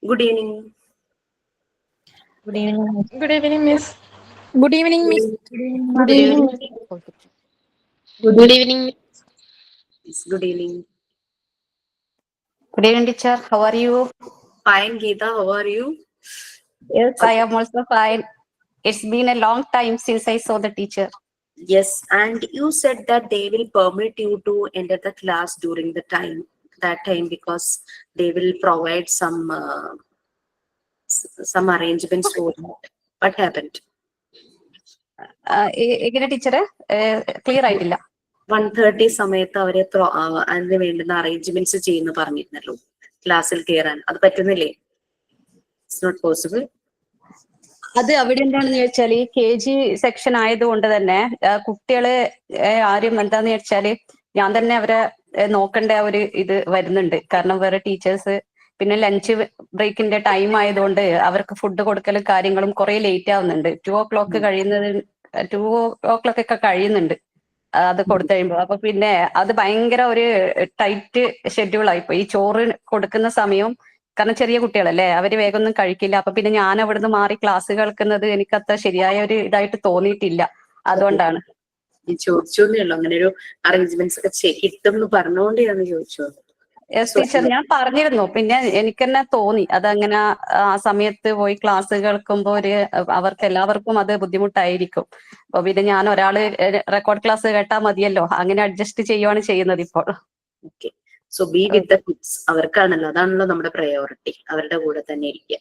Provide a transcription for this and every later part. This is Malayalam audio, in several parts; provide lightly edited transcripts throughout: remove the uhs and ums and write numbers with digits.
Good evening. Good evening. Good evening, Miss. Good evening, Miss. Good evening. Good evening. Yes, good evening. Good evening, teacher. How are you? Fine, Geeta. How are you? Yes, I am also fine. It's been a long time since I saw the teacher. Yes, and you said that they will permit you to enter the class during that time because they will provide some arrangements for that. What happened? എങ്ങനെ ടീച്ചറെ ക്ലിയർ ആയിട്ടില്ല. 1:30 സമയത്ത് അവരെ അതിന് വേണ്ടുന്ന അറേഞ്ച്മെന്റ്സ് ചെയ്യുന്നു പറഞ്ഞിരുന്നല്ലോ ക്ലാസ്സിൽ കയറാൻ. അത് പറ്റുന്നില്ലേ? It's not possible. അത് അവിടെ എന്താണെന്ന് ചോദിച്ചാൽ ഈ KG സെക്ഷൻ ആയതുകൊണ്ട് തന്നെ കുട്ടികള് ആരും എന്താന്ന് വെച്ചാല് ഞാൻ തന്നെ അവരെ നോക്കേണ്ട ഒരു ഇത് വരുന്നുണ്ട്. കാരണം വേറെ ടീച്ചേഴ്സ് പിന്നെ ലഞ്ച് ബ്രേക്കിന്റെ ടൈം ആയതുകൊണ്ട് അവർക്ക് ഫുഡ് കൊടുക്കലും കാര്യങ്ങളും കുറെ ലേറ്റ് ആവുന്നുണ്ട്. 2:00 കഴിയുന്നത് 2:00 ഒക്കെ കഴിയുന്നുണ്ട് അത് കൊടുത്തു കഴിയുമ്പോൾ. അപ്പൊ പിന്നെ അത് ഭയങ്കര ഒരു ടൈറ്റ് ഷെഡ്യൂൾ ആയിപ്പോയി. ഈ ചോറ് കൊടുക്കുന്ന സമയവും കാരണം ചെറിയ കുട്ടികളല്ലേ, അവര് വേഗം ഒന്നും കഴിക്കില്ല. അപ്പൊ പിന്നെ ഞാൻ അവിടുന്ന് മാറി ക്ലാസ് കേൾക്കുന്നത് എനിക്കത്ര ശരിയായ ഒരു ഇതായിട്ട് തോന്നിയിട്ടില്ല. അതുകൊണ്ടാണ് ചോദിച്ചോന്നേ ഉള്ളൂ. അങ്ങനെ ഒരു അറേഞ്ച്മെന്റ്സ് ഒക്കെ കിട്ടും എന്ന് പറഞ്ഞുകൊണ്ട് ഞാൻ ചോദിച്ചു. യെസ് ടീച്ചർ, ഞാൻ പറഞ്ഞിരുന്നു. പിന്നെ എനിക്ക് തന്നെ തോന്നി അതങ്ങനെ ആ സമയത്ത് പോയി ക്ലാസ് കേൾക്കുമ്പോൾ അവർക്ക് എല്ലാവർക്കും അത് ബുദ്ധിമുട്ടായിരിക്കും. അപ്പൊ പിന്നെ ഞാൻ ഒരാള് റെക്കോർഡ് ക്ലാസ് കേട്ടാൽ മതിയല്ലോ, അങ്ങനെ അഡ്ജസ്റ്റ് ചെയ്യുവാണ് ചെയ്യുന്നത് ഇപ്പോൾ. Okay, so be with the kids. അവർക്കാണല്ലോ, അതാണല്ലോ നമ്മുടെ പ്രയോറിറ്റി. അവരുടെ കൂടെ തന്നെ ഇരിക്കുക.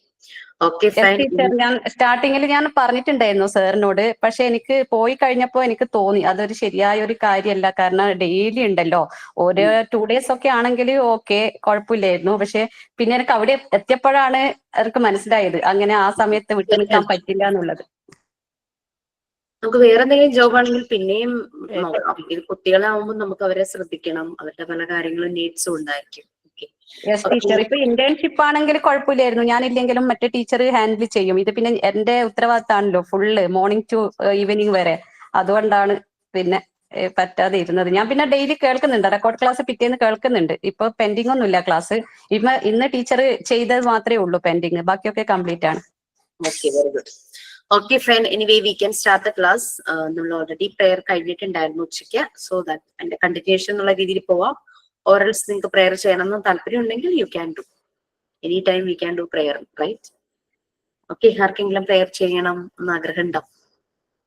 Okay fine. ടീച്ചർ, ഞാൻ സ്റ്റാർട്ടിങ്ങിൽ ഞാൻ പറഞ്ഞിട്ടുണ്ടായിരുന്നു സാറിനോട്. പക്ഷെ എനിക്ക് പോയി കഴിഞ്ഞപ്പോ എനിക്ക് തോന്നി അതൊരു ശരിയായ ഒരു കാര്യമല്ല. കാരണം ഡെയിലി ഉണ്ടല്ലോ, ഒരു 2 days ഒക്കെ ആണെങ്കിൽ ഓക്കെ, കുഴപ്പമില്ലായിരുന്നു. പക്ഷെ പിന്നെ എനിക്ക് അവിടെ എത്തിയപ്പോഴാണ് എനിക്ക് മനസ്സിലായത് അങ്ങനെ ആ സമയത്ത് വിട്ടു നിൽക്കാൻ പറ്റില്ല എന്നുള്ളത്. നമുക്ക് വേറെ എന്തെങ്കിലും ജോബ് ആണെങ്കിൽ പിന്നെയും നോക്കാം. ഇത് കുട്ടികളാവുമ്പോൾ നമുക്ക് അവരെ ശ്രദ്ധിക്കണം. അവരുടെ പല കാര്യങ്ങളും നീഡ്സും ഉണ്ടായിരിക്കും. യെസ് ടീച്ചർ, ഇപ്പൊ ഇന്റേൺഷിപ്പ് ആണെങ്കിൽ കുഴപ്പമില്ലായിരുന്നു. ഞാനില്ലെങ്കിലും മറ്റേ ടീച്ചർ ഹാൻഡിൽ ചെയ്യും. ഇത് പിന്നെ എന്റെ ഉത്തരവാദിത്തമാണല്ലോ ഫുള്ള് മോർണിംഗ് ടു ഈവനിങ് വരെ. അതുകൊണ്ടാണ് പിന്നെ പറ്റാതെ ഇരുന്നത്. ഞാൻ പിന്നെ ഡെയിലി കേൾക്കുന്നുണ്ട്, റെക്കോർഡ് ക്ലാസ് പിറ്റേന്ന് കേൾക്കുന്നുണ്ട്. ഇപ്പൊ പെൻഡിങ് ഒന്നുമില്ല ക്ലാസ്. ഇന്ന് ടീച്ചർ ചെയ്തത് മാത്രമേ ഉള്ളൂ പെൻഡിങ്, ബാക്കിയൊക്കെ കംപ്ലീറ്റ് ആണ്. Okay, very good. Okay fine. Anyway we can start the class. നമ്മൾ ഓൾറെഡി പ്രെയർ കഴിഞ്ഞിട്ടുണ്ടായിരുന്നു ഉച്ചയ്ക്ക്. സോ ദാറ്റ് അതിന്റെ കണ്ടിന്യൂഷൻ എന്നുള്ള രീതിയിൽ പോവാം. ഓറൽസ് നിങ്ങൾക്ക് പ്രെയർ ചെയ്യണമെന്ന് താല്പര്യം ഉണ്ടെങ്കിൽ you can do any time. We can do prayer, right? Okay, ആർക്കെങ്കിലും പ്രെയർ ചെയ്യണം എന്ന് ആഗ്രഹം ഉണ്ടോ?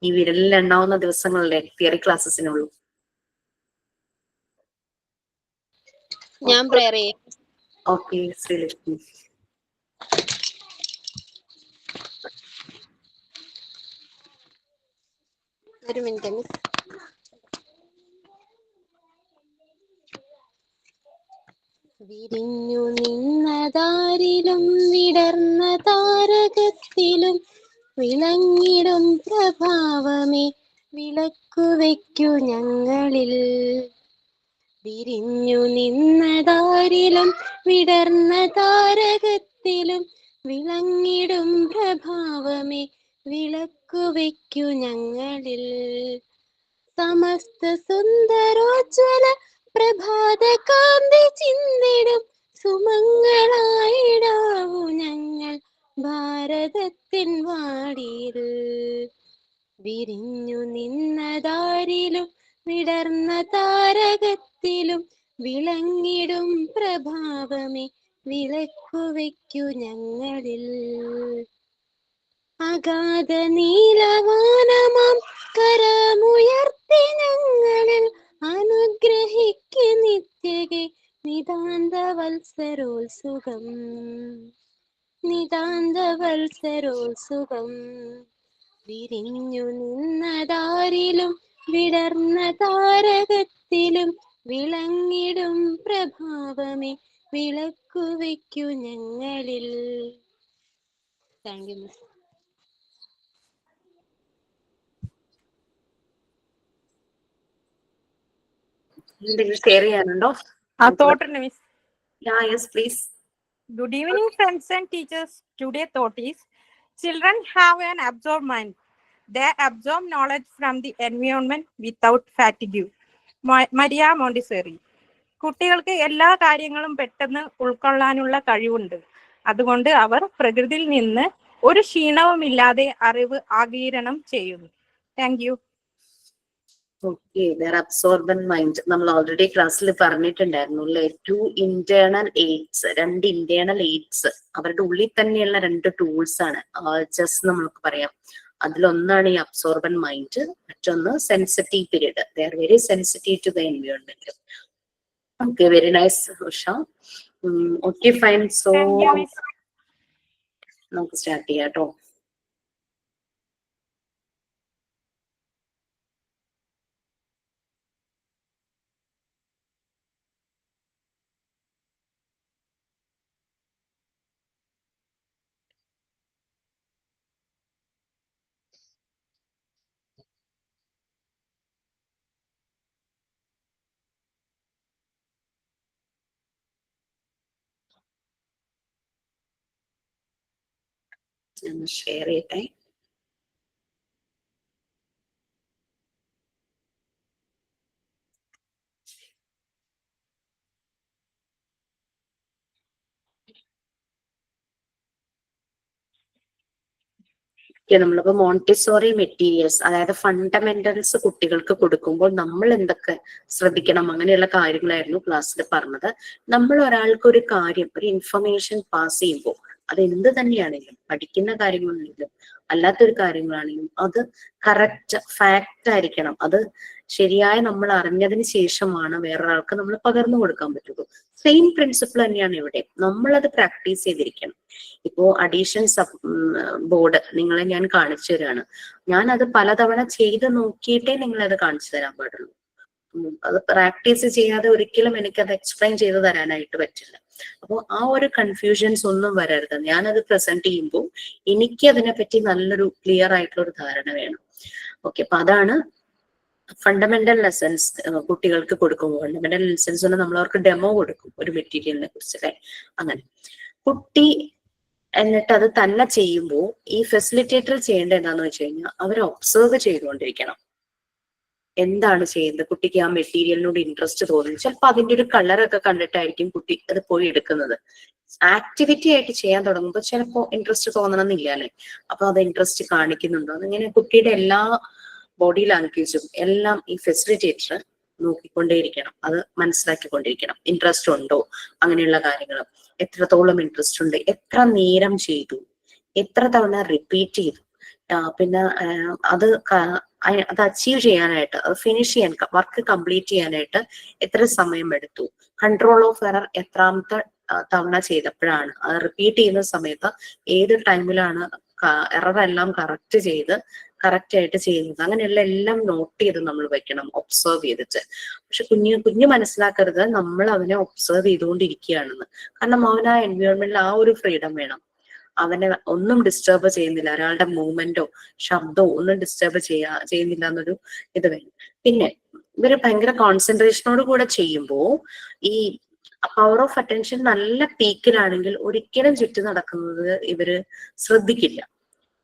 ഈ വിരലിൽ എണ്ണാവുന്ന ദിവസങ്ങളിലെ തിയറി ക്ലാസ്സസിനുള്ളൂ. ഞാൻ പ്രെയർ ചെയ്യാം. ഓക്കെ, ശ്രീലക്ഷ്മി. ഒരു മിനിറ്റ് മിസ്. വിരിഞ്ഞു നിന്നതാരിലും വിടർന്ന താരകത്തിലും വിളങ്ങിടും പ്രഭാവമേ വിളക്കുവയ്ക്കു ഞങ്ങളിൽ. വിരിഞ്ഞു നിന്നതാരിലും വിടർന്ന താരകത്തിലും വിളങ്ങിടും പ്രഭാവമേ വിളക്കുവയ്ക്കു ഞങ്ങളിൽ. സമസ്ത സുന്ദരോജ്വല പ്രഭാത കാന്തി ചിന്തിടും സുമംഗളായിടാവു ഞങ്ങൾ ഭാരതത്തിൻ വാടിയിൽ. വിരിഞ്ഞു നിന്നതാരിലും വിടർന്ന താരകത്തിലും വിളങ്ങിടും പ്രഭാവമേ വിളക്കുവയ്ക്കു ഞങ്ങളിൽ. അഗാധ നീലവാനമാം കരമുയർത്തി ഞങ്ങളിൽ അനുഗ്രഹിക്ക് നിത്യകെ നിതാന്ത വത്സരോത്സുകം. നിതാന്ത വത്സരോത്സുകം. വിരിഞ്ഞു നിന്നതാരിലും വിടർന്ന താരകത്തിലും വിളങ്ങിടും പ്രഭാവമേ വിളക്കുവയ്ക്കു ഞങ്ങളിൽ. Thank you miss. ഷെയർ ചെയ്യാനുണ്ടോ? Thought, Miss. Yes, please. Good evening, friends and teachers. Today thought is, children have an absorbed mind. They absorb knowledge from the environment without fatigue. Maria Montessori. കുട്ടികൾക്ക് എല്ലാ കാര്യങ്ങളും പെട്ടെന്ന് ഉൾക്കൊള്ളാനുള്ള കഴിവുണ്ട്. അതുകൊണ്ട് അവർ പ്രകൃതിയിൽ നിന്ന് ഒരു ക്ഷീണവുമില്ലാതെ അറിവ് ആഗിരണം ചെയ്യുന്നു. Thank you. Okay, there absorbent mind നമ്മൾ ഓൾറെഡി ക്ലാസ്സിൽ പറഞ്ഞിട്ടുണ്ടായിരുന്നു അല്ലെ. 2 ഇന്റേണൽ എയ്ഡ്സ്, 2 ഇന്റേണൽ എയ്ഡ്സ് അവരുടെ ഉള്ളിൽ തന്നെയുള്ള 2 ടൂൾസ് ആണ് ജസ്റ്റ് നമുക്ക് പറയാം. അതിലൊന്നാണ് ഈ അബ്സോർബൻ മൈൻഡ്, മറ്റൊന്ന് sensitive period. They are very sensitive to the environment. Okay, very nice Usha. Okay fine. So Thank you, Miss. നമുക്ക് സ്റ്റാർട്ട് ചെയ്യാം കേട്ടോ. ഞാൻ ഷെയർ ചെയ്യട്ടെ. നമ്മളിപ്പോ മോണ്ടിസോറി മെറ്റീരിയൽസ്, അതായത് ഫണ്ടമെന്റൽസ് കുട്ടികൾക്ക് കൊടുക്കുമ്പോൾ നമ്മൾ എന്തൊക്കെ ശ്രദ്ധിക്കണം അങ്ങനെയുള്ള കാര്യങ്ങളായിരുന്നു ക്ലാസ്സിൽ പറഞ്ഞത്. നമ്മൾ ഒരാൾക്ക് ഒരു കാര്യം, ഒരു ഇൻഫർമേഷൻ പാസ് ചെയ്യുമ്പോൾ അത് എന്ത് തന്നെയാണെങ്കിലും, പഠിക്കുന്ന കാര്യങ്ങളാണെങ്കിലും അല്ലാത്തൊരു കാര്യങ്ങളാണെങ്കിലും അത് കറക്റ്റ് ഫാക്റ്റ് ആയിരിക്കണം. അത് ശരിയായി നമ്മൾ അറിഞ്ഞതിന് ശേഷമാണ് വേറൊരാൾക്ക് നമ്മൾ പകർന്നു കൊടുക്കാൻ പറ്റുള്ളൂ. സെയിം പ്രിൻസിപ്പിൾ തന്നെയാണ് ഇവിടെ. നമ്മളത് പ്രാക്ടീസ് ചെയ്തിരിക്കണം. ഇപ്പോ അഡീഷൻ ബോർഡ് നിങ്ങളെ ഞാൻ കാണിച്ചു തരാണ്. ഞാൻ അത് പലതവണ ചെയ്ത് നോക്കിയിട്ടേ നിങ്ങളത് കാണിച്ചു തരാൻ പാടുള്ളൂ. അത് പ്രാക്ടീസ് ചെയ്യാതെ ഒരിക്കലും എനിക്കത് എക്സ്പ്ലെയിൻ ചെയ്ത് തരാനായിട്ട് പറ്റില്ല. അപ്പോൾ ആ ഒരു കൺഫ്യൂഷൻസ് ഒന്നും വരരുത്. ഞാനത് പ്രസന്റ് ചെയ്യുമ്പോൾ എനിക്ക് അതിനെപ്പറ്റി നല്ലൊരു ക്ലിയർ ആയിട്ടുള്ള ഒരു ധാരണ വേണം. ഓക്കെ, അപ്പൊ അതാണ് ഫണ്ടമെന്റൽ ലെസൺസ് കുട്ടികൾക്ക് കൊടുക്കുമ്പോൾ. ഫണ്ടമെന്റൽ ലെസൺസ് നമ്മൾ അവർക്ക് ഡെമോ കൊടുക്കും ഒരു മെറ്റീരിയലിനെ കുറിച്ച് അല്ലെ. അങ്ങനെ കുട്ടി എന്നിട്ട് അത് തന്നെ ചെയ്യുമ്പോൾ ഈ ഫെസിലിറ്റേറ്റർ ചെയ്യേണ്ടത് എന്താന്ന് വെച്ച് കഴിഞ്ഞാൽ അവർ ഒബ്സർവ് ചെയ്തുകൊണ്ടിരിക്കണം. എന്താണ് ചെയ്യുന്നത്, കുട്ടിക്ക് ആ മെറ്റീരിയലിനോട് ഇൻട്രസ്റ്റ് തോന്നുന്നു. ചിലപ്പോൾ അതിന്റെ ഒരു കളറൊക്കെ കണ്ടിട്ടായിരിക്കും കുട്ടി അത് പോയി എടുക്കുന്നത്. ആക്ടിവിറ്റി ആയിട്ട് ചെയ്യാൻ തുടങ്ങുമ്പോൾ ചിലപ്പോൾ ഇൻട്രസ്റ്റ് തോന്നണമെന്നില്ല അല്ലെ. അപ്പൊ അത് ഇൻട്രസ്റ്റ് കാണിക്കുന്നുണ്ടോ, അതിങ്ങനെ കുട്ടിയുടെ എല്ലാ ബോഡി ലാംഗ്വേജും എല്ലാം ഈ ഫെസിലിറ്റേറ്റർ നോക്കിക്കൊണ്ടേയിരിക്കണം. അത് മനസ്സിലാക്കിക്കൊണ്ടിരിക്കണം. ഇൻട്രസ്റ്റ് ഉണ്ടോ, അങ്ങനെയുള്ള കാര്യങ്ങൾ, എത്രത്തോളം ഇൻട്രസ്റ്റ് ഉണ്ട്, എത്ര നേരം ചെയ്തു, എത്ര തവണ റിപ്പീറ്റ് ചെയ്തു, പിന്നെ അത് അച്ചീവ് ചെയ്യാനായിട്ട്, അത് ഫിനിഷ് ചെയ്യാൻ, വർക്ക് കംപ്ലീറ്റ് ചെയ്യാനായിട്ട് എത്ര സമയം എടുത്തു, കൺട്രോൾ ഓഫ് എറർ എത്രാമത്തെ തവണ ചെയ്തപ്പോഴാണ്, അത് റിപ്പീറ്റ് ചെയ്യുന്ന സമയത്ത് ഏത് ടൈമിലാണ് എറർ എല്ലാം കറക്റ്റ് ചെയ്ത് കറക്റ്റ് ആയിട്ട് ചെയ്യുന്നത്, അങ്ങനെയുള്ള എല്ലാം നോട്ട് ചെയ്ത് നമ്മൾ വെക്കണം, ഒബ്സർവ് ചെയ്തിട്ട്. പക്ഷെ കുഞ്ഞ് മനസ്സിലാക്കരുത് നമ്മൾ അവനെ ഒബ്സർവ് ചെയ്തുകൊണ്ടിരിക്കുകയാണെന്ന്. കാരണം അവന് ആ എൻവയോൺമെന്റിൽ ആ ഒരു ഫ്രീഡം വേണം. അവനെ ഒന്നും ഡിസ്റ്റർബ് ചെയ്യുന്നില്ല, ഒരാളുടെ മൂവ്മെന്റോ ശബ്ദമോ ഒന്നും ഡിസ്റ്റർബ് ചെയ്യുന്നില്ല എന്നൊരു ഇത് വേണം. പിന്നെ ഇവര് ഭയങ്കര കോൺസെൻട്രേഷനോട് കൂടെ ചെയ്യുമ്പോൾ ഈ പവർ ഓഫ് അറ്റൻഷൻ നല്ല പീക്കിലാണെങ്കിൽ ഒരിക്കലും ചുറ്റി നടക്കുന്നത് ഇവര് ശ്രദ്ധിക്കില്ല.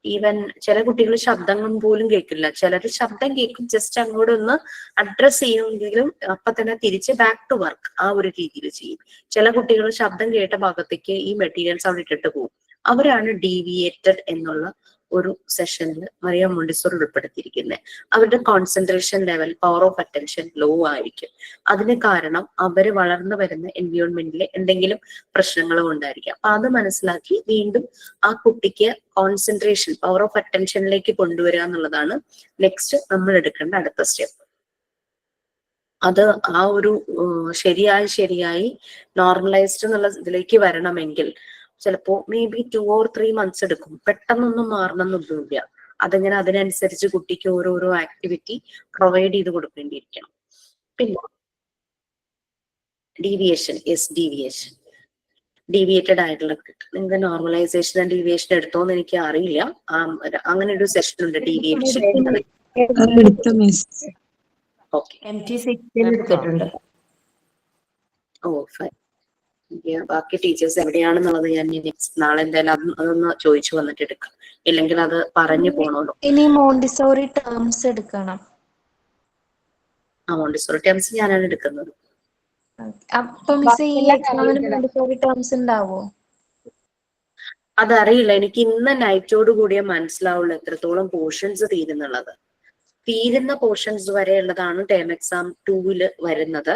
ഈവൻ ചില കുട്ടികൾ ശബ്ദങ്ങൾ പോലും കേൾക്കില്ല. ചിലർ ശബ്ദം കേൾക്കും, ജസ്റ്റ് അങ്ങോട്ട് ഒന്ന് അഡ്രസ് ചെയ്യുമെങ്കിലും അപ്പൊ തന്നെ തിരിച്ച് ബാക്ക് ടു വർക്ക് ആ ഒരു രീതിയിൽ ചെയ്യും. ചില കുട്ടികൾ ശബ്ദം കേട്ട ഭാഗത്തേക്ക് ഈ മെറ്റീരിയൽസ് അവിടെ ഇട്ടിട്ട് പോകും. അവരാണ് ഡീവിയേറ്റഡ് എന്നുള്ള ഒരു സെഷനിൽ മറിയ മോണ്ടിസോറി ഉൾപ്പെടുത്തിയിരിക്കുന്നത്. അവരുടെ concentration level, power of attention low ആയിരിക്കും. അതിന് കാരണം അവര് വളർന്നു വരുന്ന എൻവയോൺമെന്റിലെ എന്തെങ്കിലും പ്രശ്നങ്ങളും ഉണ്ടായിരിക്കാം. അപ്പൊ അത് മനസ്സിലാക്കി വീണ്ടും ആ കുട്ടിക്ക് കോൺസെൻട്രേഷൻ, പവർ ഓഫ് അറ്റൻഷനിലേക്ക് കൊണ്ടുവരിക എന്നുള്ളതാണ് നെക്സ്റ്റ് നമ്മൾ എടുക്കേണ്ട അടുത്ത സ്റ്റെപ്പ്. അത് ആ ഒരു ശരിയായി നോർമലൈസ്ഡ് എന്നുള്ള ഇതിലേക്ക് വരണമെങ്കിൽ ചിലപ്പോ മേ ബി 2 or 3 months എടുക്കും. പെട്ടെന്നൊന്നും മാറണമെന്നൊന്നുമില്ല. അതിങ്ങനെ അതിനനുസരിച്ച് കുട്ടിക്ക് ഓരോരോ ആക്ടിവിറ്റി പ്രൊവൈഡ് ചെയ്ത് കൊടുക്കേണ്ടിയിരിക്കണം. പിന്നെ ഡീവിയേഷൻ, ഡീവിയേറ്റഡ് ആയിട്ടുള്ള, നിങ്ങൾക്ക് നോർമലൈസേഷൻ ആൻഡ് ഡീവിയേഷൻ എടുത്തോന്ന് എനിക്ക് അറിയില്ല. അങ്ങനെ ഒരു സെഷൻ ഉണ്ട് ഡീവിയേഷൻ. Oh fine. ബാക്കി ടീച്ചേഴ്സ് എവിടെയാണെന്നുള്ളത് ഞാൻ നാളെ എന്തായാലും അതൊന്ന് ചോദിച്ചു വന്നിട്ട് എടുക്കാം. ഇല്ലെങ്കിൽ അത് പറഞ്ഞു പോണല്ലോ. ഇനി മോണ്ടിസോറി ടേംസ് എടുക്കണം. മോണ്ടിസോറി ടേംസ് ഞാനാണ് എടുക്കുന്നത്. അപ്പൊ മിസ് ഈ എക്സാമിന് മോണ്ടിസോറി ടേംസ് ഉണ്ടാവോ? അതറിയില്ല, എനിക്ക് ഇന്ന് നൈറ്റോട് കൂടിയേ മനസ്സിലാവുള്ളൂ എത്രത്തോളം പോർഷൻസ് തീരുന്നുള്ളത്. തീരുന്ന പോർഷൻസ് വരെയുള്ളതാണ് ടേം എക്സാം 2 വരുന്നത്.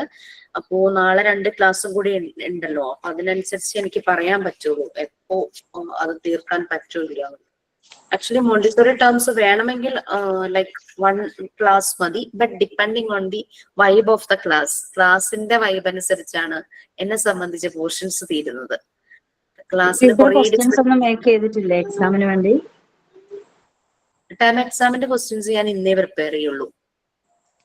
അപ്പോ നാളെ 2 ക്ലാസ്സും കൂടി ഉണ്ടല്ലോ, അതിനനുസരിച്ച് എനിക്ക് പറയാൻ പറ്റുള്ളൂ എപ്പോ അത് തീർക്കാൻ പറ്റൂല. ആക്ച്വലി മോണ്ടിസോറി ടേംസ് വേണമെങ്കിൽ ലൈക്ക് 1 ക്ലാസ് മതി, but depending on the vibe of the ക്ലാസിന്റെ വൈബ് അനുസരിച്ചാണ് എന്നെ സംബന്ധിച്ച് പോർഷൻസ് തീരുന്നത്. ക്ലാസ്സിൽ ക്വസ്റ്റ്യൻസ് ഒന്നും മേക്ക് ചെയ്തിട്ടില്ലേ എക്സാമിന് വേണ്ടി? ടേം എക്സാമിന്റെ ക്വസ്റ്റ്യൻസ് ഞാൻ ഇന്നേ പ്രിപ്പയർ ചെയ്യുള്ളൂ.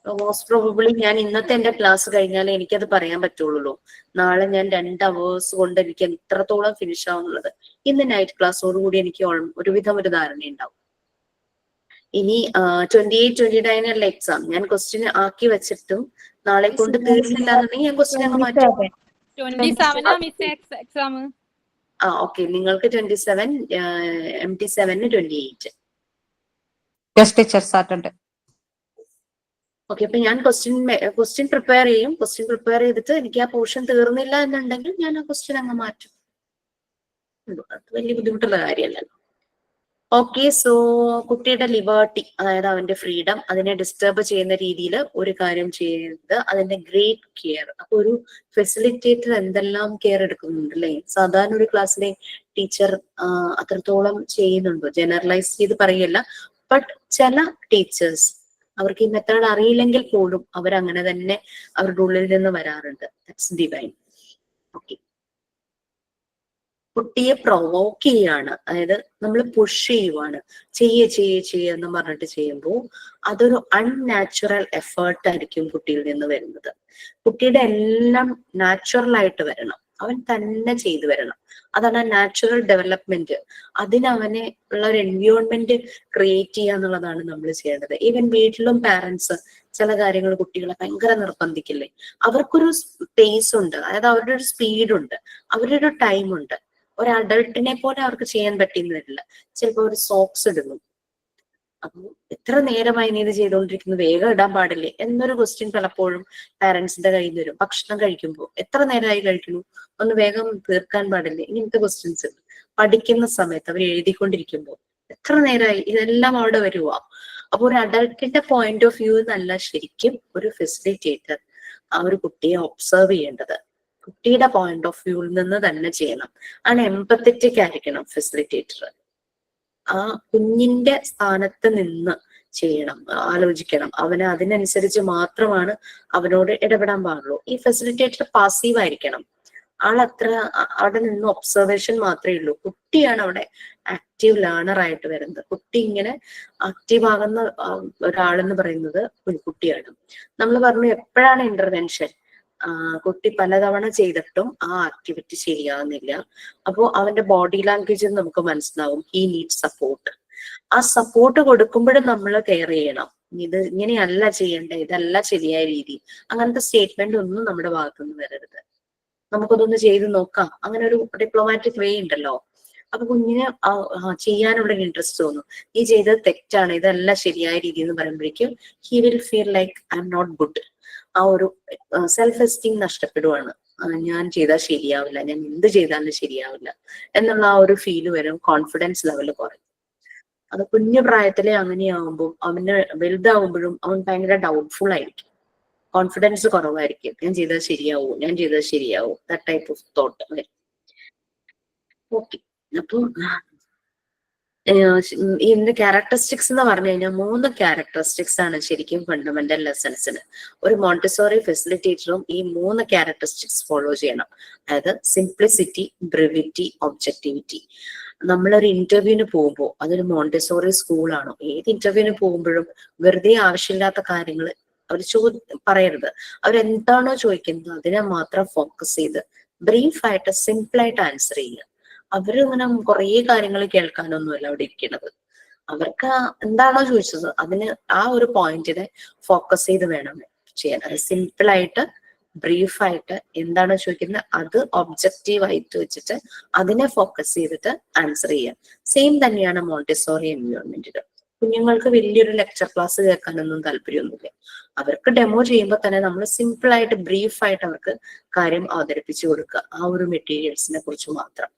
മോസ്റ്റ് പ്രോബബിളി ഞാൻ ഇന്നത്തെ എന്റെ ക്ലാസ് കഴിഞ്ഞാലേ എനിക്കത് പറയാൻ പറ്റുള്ളൂ. നാളെ ഞാൻ 2 hours കൊണ്ട് എനിക്ക് എത്രത്തോളം ഫിനിഷ് ആവുന്നുള്ളത് ഇന്ന് നൈറ്റ് ക്ലാസ്സോടുകൂടി എനിക്ക് ഒരുവിധം ഒരു ധാരണയുണ്ടാവും. ഇനി 28, 29 അല്ല എക്സാം. ഞാൻ ക്വസ്റ്റ്യൻ ആക്കി വെച്ചിട്ടും നാളെ കൊണ്ട് തീർന്നില്ല എന്നുണ്ടെങ്കിൽ ഞാൻ ക്വസ്റ്റ്യൻ അങ്ങ് മാറ്റും. 27 മിസ് എക്സാം. ഓക്കെ, നിങ്ങൾക്ക് 27, MT7 28. Teacher Saturday. ഓക്കെ, അപ്പൊ ഞാൻ ക്വസ്റ്റ്യൻ പ്രിപ്പയർ ചെയ്യും. ക്വസ്റ്റ്യൻ പ്രിപ്പയർ ചെയ്തിട്ട് എനിക്ക് ആ പോർഷൻ തീർന്നില്ല എന്നുണ്ടെങ്കിൽ ഞാൻ ആ ക്വസ്റ്റ്യൻ അങ്ങ് മാറ്റും. അത് വലിയ ബുദ്ധിമുട്ടുള്ള കാര്യമല്ലല്ലോ. ഓക്കെ, സോ കുട്ടിയുടെ ലിബർട്ടി, അതായത് അവന്റെ ഫ്രീഡം, അതിനെ ഡിസ്റ്റർബ് ചെയ്യുന്ന രീതിയിൽ ഒരു കാര്യം ചെയ്യരുത്. അതിന്റെ ഗ്രേറ്റ് കെയർ. അപ്പൊ ഒരു ഫെസിലിറ്റേറ്റർ എന്തെല്ലാം കെയർ എടുക്കുന്നുണ്ട് അല്ലേ? സാധാരണ ഒരു ക്ലാസ്സിലെ ടീച്ചർ അത്രത്തോളം ചെയ്യുന്നുണ്ടോ? ജനറലൈസ് ചെയ്ത് പറയല്ല, ബട്ട് ചില ടീച്ചേഴ്സ് അവർക്ക് ഈ മെത്തേഡ് അറിയില്ലെങ്കിൽ പോലും അവരങ്ങനെ തന്നെ അവരുടെ ഉള്ളിൽ നിന്ന് വരാറുണ്ട്. That's divine. ഓക്കെ, കുട്ടിയെ പ്രൊവോക്ക് ചെയ്യാണ്, അതായത് നമ്മൾ പുഷ് ചെയ്യുവാണ്, എന്ന് പറഞ്ഞിട്ട് ചെയ്യുമ്പോൾ അതൊരു അൺനാച്ചുറൽ എഫേർട്ട് ആയിരിക്കും കുട്ടിയിൽ നിന്ന് വരുന്നത്. കുട്ടിയുടെ എല്ലാം നാച്ചുറൽ ആയിട്ട് വരണം, അവൻ തന്നെ ചെയ്തു വരണം. അതാണ് ആ നാച്ചുറൽ ഡെവലപ്മെന്റ്. അതിനവനെ ഉള്ള ഒരു എൻവയോൺമെന്റ് ക്രിയേറ്റ് ചെയ്യുക എന്നുള്ളതാണ് നമ്മൾ ചെയ്യേണ്ടത്. ഈവൻ വീട്ടിലും പാരന്റ്സ് ചില കാര്യങ്ങൾ കുട്ടികളെ ഭയങ്കര നിർബന്ധിക്കില്ലേ? അവർക്കൊരു പേസ് ഉണ്ട്, അതായത് അവരുടെ ഒരു സ്പീഡ് ഉണ്ട്, അവരുടെ ഒരു ടൈം ഉണ്ട്. ഒരു അഡൾട്ടിനെ പോലെ അവർക്ക് ചെയ്യാൻ പറ്റിയെന്ന് വരില്ല. ചിലപ്പോ ഒരു സോക്സ് ഇടുന്നു, അപ്പൊ എത്ര നേരമായി നീ ഇത് ചെയ്തുകൊണ്ടിരിക്കുന്നത്, വേഗം ഇടാൻ പാടില്ലേ എന്നൊരു ക്വസ്റ്റ്യൻ പലപ്പോഴും പാരന്റ്സിന്റെ കയ്യിൽ നിന്ന് വരും. ഭക്ഷണം കഴിക്കുമ്പോൾ എത്ര നേരമായി കഴിക്കുന്നു, ഒന്ന് വേഗം തീർക്കാൻ പാടില്ലേ, ഇങ്ങനത്തെ ക്വസ്റ്റ്യൻസ്. പഠിക്കുന്ന സമയത്ത് അവർ എഴുതിക്കൊണ്ടിരിക്കുമ്പോൾ എത്ര നേരമായി, ഇതെല്ലാം അവിടെ വരുക. അപ്പൊ ഒരു അഡൾട്ടിന്റെ പോയിന്റ് ഓഫ് വ്യൂ എന്നല്ല ശരിക്കും ഒരു ഫെസിലിറ്റേറ്റർ ആ ഒരു കുട്ടിയെ ഒബ്സർവ് ചെയ്യേണ്ടത്. കുട്ടിയുടെ പോയിന്റ് ഓഫ് വ്യൂവിൽ നിന്ന് തന്നെ ചെയ്യണം. ആണ് എംപത്തറ്റിക് ആയിരിക്കണം ഫെസിലിറ്റേറ്റർ. ആ കുഞ്ഞിന്റെ സ്ഥാനത്ത് നിന്ന് ചെയ്യണം, ആലോചിക്കണം. അവന് അതിനനുസരിച്ച് മാത്രമാണ് അവനോട് ഇടപെടാൻ പാടുള്ളൂ. ഈ ഫെസിലിറ്റേറ്റർ പാസീവ് ആയിരിക്കണം. ആളത്ര അവിടെ നിന്ന് ഒബ്സർവേഷൻ മാത്രമേ ഉള്ളൂ. കുട്ടിയാണ് അവിടെ ആക്റ്റീവ് ലേണർ ആയിട്ട് വരുന്നത്. കുട്ടി ഇങ്ങനെ ആക്റ്റീവ് ആകുന്ന ഒരാളെന്ന് പറയുന്നത് കുട്ടിയാണ്. നമ്മൾ പറഞ്ഞു എപ്പോഴാണ് ഇന്റർവെൻഷൻ? കുട്ടി പലതവണ ചെയ്തിട്ടും ആ ആക്ടിവിറ്റി ശരിയാകുന്നില്ല. അപ്പോ അവന്റെ ബോഡി ലാംഗ്വേജ് നമുക്ക് മനസ്സിലാവും, ഹി നീഡ് സപ്പോർട്ട്. ആ സപ്പോർട്ട് കൊടുക്കുമ്പോഴും നമ്മൾ കെയർ ചെയ്യണം. ഇത് ഇങ്ങനെയല്ല ചെയ്യേണ്ടത്, ഇതല്ല ശരിയായ രീതി, അങ്ങനത്തെ സ്റ്റേറ്റ്മെന്റ് ഒന്നും നമ്മുടെ ഭാഗത്തുനിന്ന് വരരുത്. നമുക്കതൊന്ന് ചെയ്ത് നോക്കാം, അങ്ങനെ ഒരു ഡിപ്ലോമാറ്റിക് വേ ഉണ്ടല്ലോ. അപ്പൊ കുഞ്ഞിന് ചെയ്യാനുള്ള ഇൻട്രസ്റ്റ് തോന്നും. ഈ ചെയ്തത് തെറ്റാണ്, ഇതല്ല ശരിയായ രീതി എന്ന് പറയുമ്പോഴേക്കും he will feel like I am not good. ആ ഒരു സെൽഫ് എസ്റ്റീം നഷ്ടപ്പെടുവാണ്. ഞാൻ ചെയ്താൽ ശരിയാവില്ല, ഞാൻ എന്ത് ചെയ്താലും ശരിയാവില്ല എന്നുള്ള ആ ഒരു ഫീല് വരും. കോൺഫിഡൻസ് ലെവൽ കുറയും. അത് കുഞ്ഞു പ്രായത്തിലെ അങ്ങനെയാവുമ്പോൾ അവന് വലുതാവുമ്പോഴും അവൻ ഭയങ്കര ഡൗട്ട്ഫുൾ ആയിരിക്കും, കോൺഫിഡൻസ് കുറവായിരിക്കും. ഞാൻ ചെയ്താൽ ശരിയാവും, ഞാൻ ചെയ്താൽ ശരിയാവും, ദാറ്റ് ടൈപ്പ് ഓഫ് തോട്ട് വരും. ഓക്കെ, അപ്പൊ ഇതിന്റെ ക്യാരക്ടറിസ്റ്റിക്സ് എന്ന് പറഞ്ഞു കഴിഞ്ഞാൽ 3 ക്യാരക്ടറിസ്റ്റിക്സ് ആണ് ശരിക്കും ഫണ്ടമെന്റൽ ലെസൺസിന്. ഒരു മോണ്ടിസോറി ഫെസിലിറ്റേറ്ററും ഈ 3 ക്യാരക്ടറിസ്റ്റിക്സ് ഫോളോ ചെയ്യണം. അതായത് സിംപ്ലിസിറ്റി, ബ്രെവിറ്റി, ഒബ്ജക്ടിവിറ്റി. നമ്മളൊരു ഇന്റർവ്യൂവിന് പോകുമ്പോൾ അതൊരു മോണ്ടിസോറി സ്കൂളാണോ, ഏത് ഇന്റർവ്യൂവിന് പോകുമ്പോഴും വെറുതെ ആവശ്യമില്ലാത്ത കാര്യങ്ങൾ അവർ പറയരുത്. അവരെന്താണോ ചോദിക്കുന്നത് അതിനെ മാത്രം ഫോക്കസ് ചെയ്ത് ബ്രീഫായിട്ട് സിമ്പിളായിട്ട് ആൻസർ ചെയ്യുക. അവരിങ്ങനെ കുറേ കാര്യങ്ങൾ കേൾക്കാനൊന്നുമല്ല അവിടെ ഇരിക്കുന്നത്. അവർക്ക് എന്താണോ ചോദിച്ചത് അതിന് ആ ഒരു പോയിന്റിനെ ഫോക്കസ് ചെയ്ത് വേണം ചെയ്യാൻ. അത് സിമ്പിളായിട്ട് ബ്രീഫായിട്ട് എന്താണോ ചോദിക്കുന്നത് അത് ഒബ്ജക്റ്റീവ് ആയിട്ട് വെച്ചിട്ട് അതിനെ ഫോക്കസ് ചെയ്തിട്ട് ആൻസർ ചെയ്യാം. സെയിം തന്നെയാണ് മോണ്ടിസോറി എൻവയോൺമെന്റിൽ. കുഞ്ഞുങ്ങൾക്ക് വലിയൊരു ലെക്ചർ ക്ലാസ് കേൾക്കാനൊന്നും താല്പര്യമൊന്നുമില്ല. അവർക്ക് ഡെമോ ചെയ്യുമ്പോൾ തന്നെ നമ്മൾ സിമ്പിളായിട്ട് ബ്രീഫായിട്ട് അവർക്ക് കാര്യം അവതരിപ്പിച്ചു കൊടുക്കുക, ആ ഒരു മെറ്റീരിയൽസിനെ കുറിച്ച് മാത്രം.